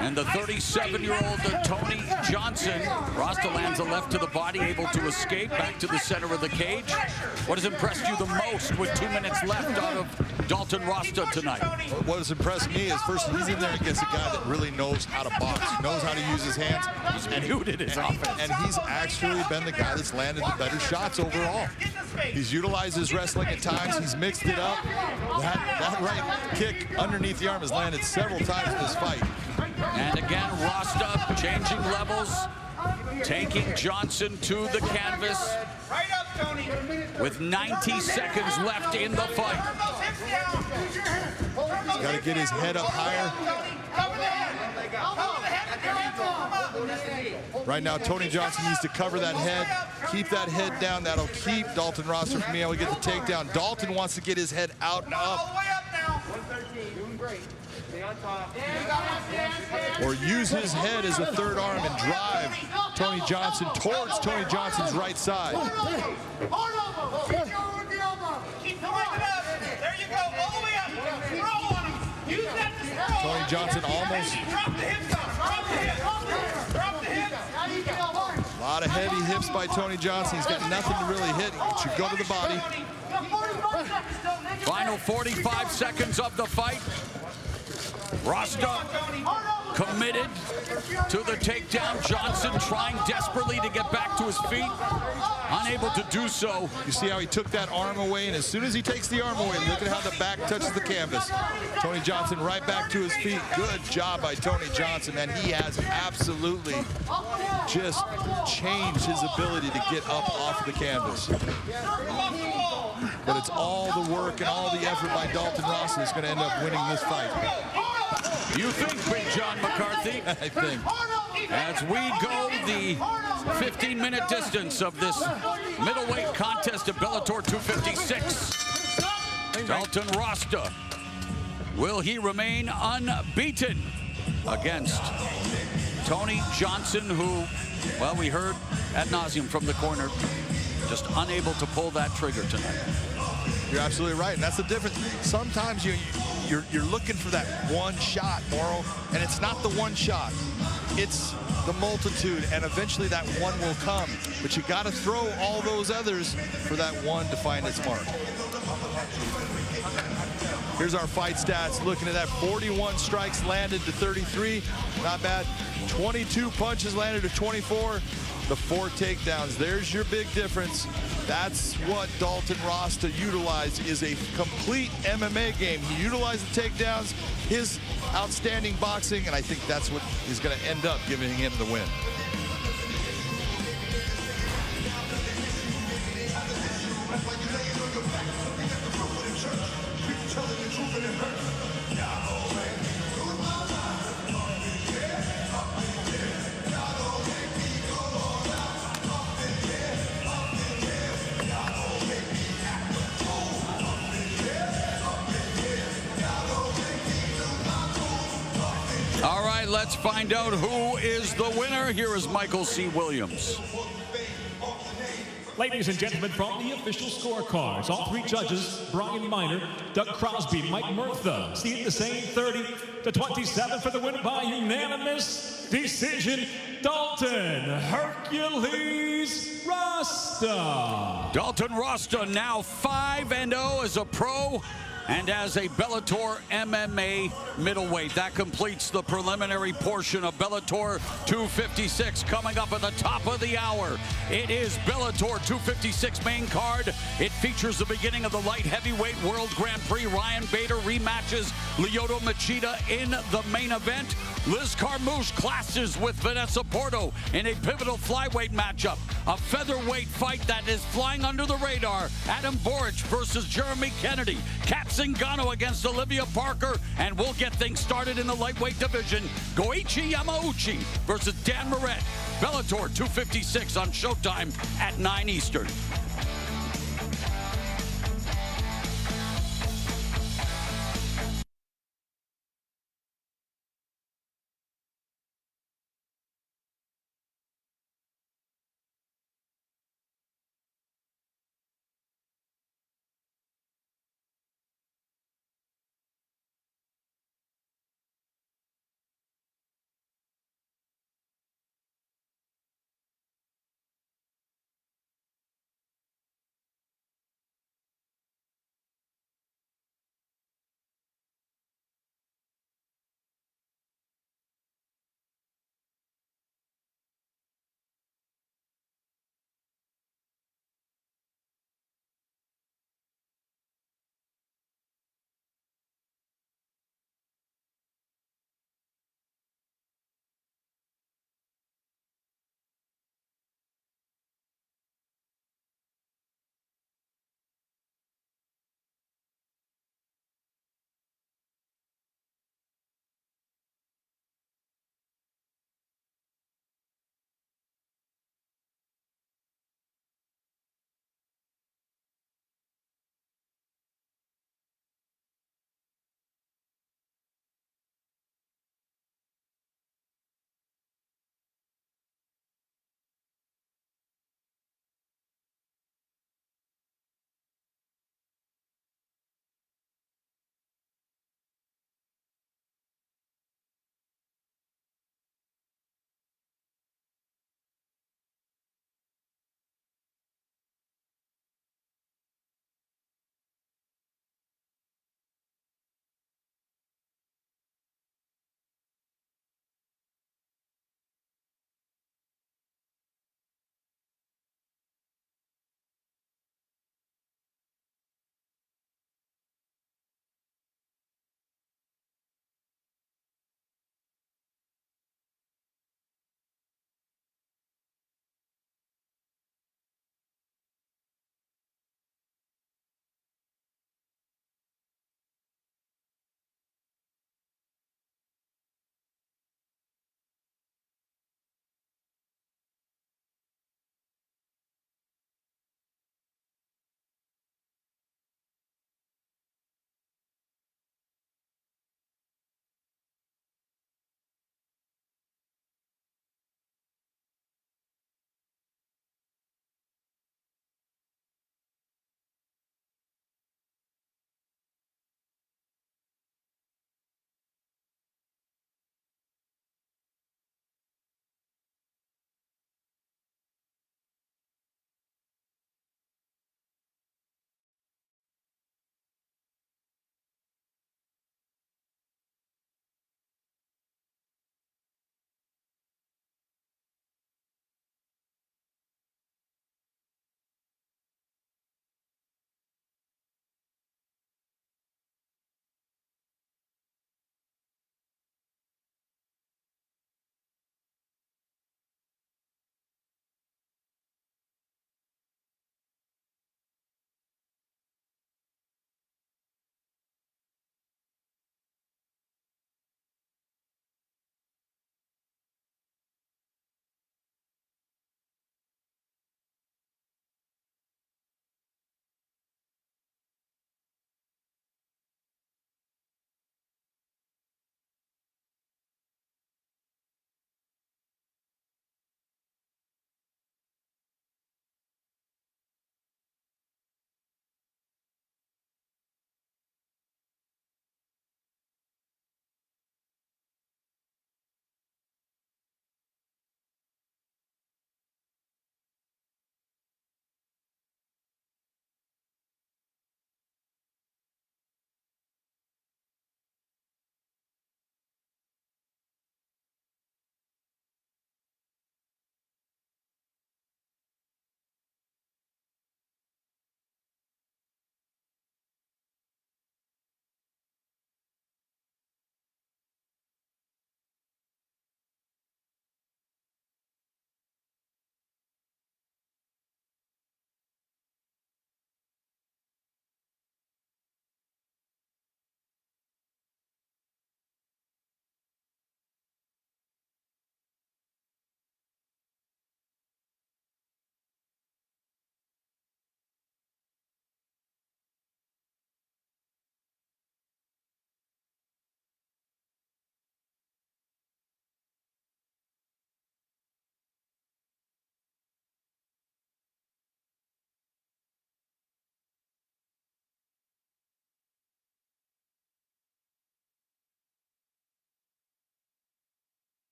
B: And the 37-year-old Tony Johnson. Rosta lands a left to the body, able to escape back to the center of the cage. What has impressed you the most with 2 minutes left out of Dalton Rosta tonight?
C: What has impressed me is, first, he's in there against a guy that really knows how to box. He knows how to use his hands.
B: He's muted his offense.
C: And he's actually been the guy that's landed the better shots overall. He's utilized his wrestling at times. He's mixed it up. That right kick underneath the arm has landed several times in this fight.
B: And again, Rosta changing levels, taking Johnson to the canvas with 90 seconds left in the fight.
C: He's got to get his head up higher. Right now, Tony Johnson needs to cover that head, keep that head down. That'll keep Dalton Rosta from being able to get the takedown. Dalton wants to get his head out and up. Or use his head as a third arm and drive Tony Johnson towards Tony Johnson's right side.
J: Keep going up. There you go. All the way up. Throw on him. Use that to throw.
C: Tony Johnson almost.
J: Drop the hips up. Drop the hips. Drop the hips.
C: A lot of heavy hips by Tony Johnson. He's got nothing to really hit. He should go to the body.
B: Final 45 seconds of the fight. Rosta committed to the takedown. Johnson trying desperately to get back to his feet. Unable to do so.
C: You see how he took that arm away, and as soon as he takes the arm away, look at how the back touches the canvas. Tony Johnson right back to his feet. Good job by Tony Johnson, and he has absolutely just changed his ability to get up off of the canvas. But it's all the work and all the effort by Dalton Rosta that's going to end up winning this fight.
B: You think, Big John McCarthy?
C: I think.
B: As we go the 15-minute distance of this middleweight contest of Bellator 256. Dalton Rosta, will he remain unbeaten against Tony Johnson, who, well, we heard ad nauseum from the corner, just unable to pull that trigger tonight.
C: You're absolutely right, and that's the difference. Sometimes you're looking for that one shot, Morrow, and it's not the one shot. It's the multitude, and eventually that one will come. But you got to throw all those others for that one to find its mark. Here's our fight stats. Looking at that, 41 strikes landed to 33. Not bad. 22 punches landed to 24. The 4 takedowns. There's your big difference. That's what Dalton Rosta utilized, is a complete MMA game. He utilized the takedowns, his outstanding boxing, and I think that's what is going to end up giving him the win.
B: All right, let's find out who is the winner. Here is Michael C. Williams.
D: Ladies and gentlemen, from the official scorecards, all 3 judges, Brian Miner, Doug Crosby, Mike Murtha, see it the same, 30-27 for the win by unanimous decision, Dalton Hercules Rosta.
B: Dalton Rosta now 5-0 as a pro and as a Bellator MMA middleweight. That completes the preliminary portion of Bellator 256. Coming up at the top of the hour, it is Bellator 256 main card. It features the beginning of the light heavyweight World Grand Prix. Ryan Bader rematches Lyoto Machida in the main event. Liz Carmouche clashes with Vanessa Porto in a pivotal flyweight matchup. A featherweight fight that is flying under the radar. Adam Boric versus Jeremy Kennedy. Kat Zingano against Olivia Parker. And we'll get things started in the lightweight division. Goichi Yamauchi versus Dan Moret. Bellator 256 on Showtime at 9 Eastern.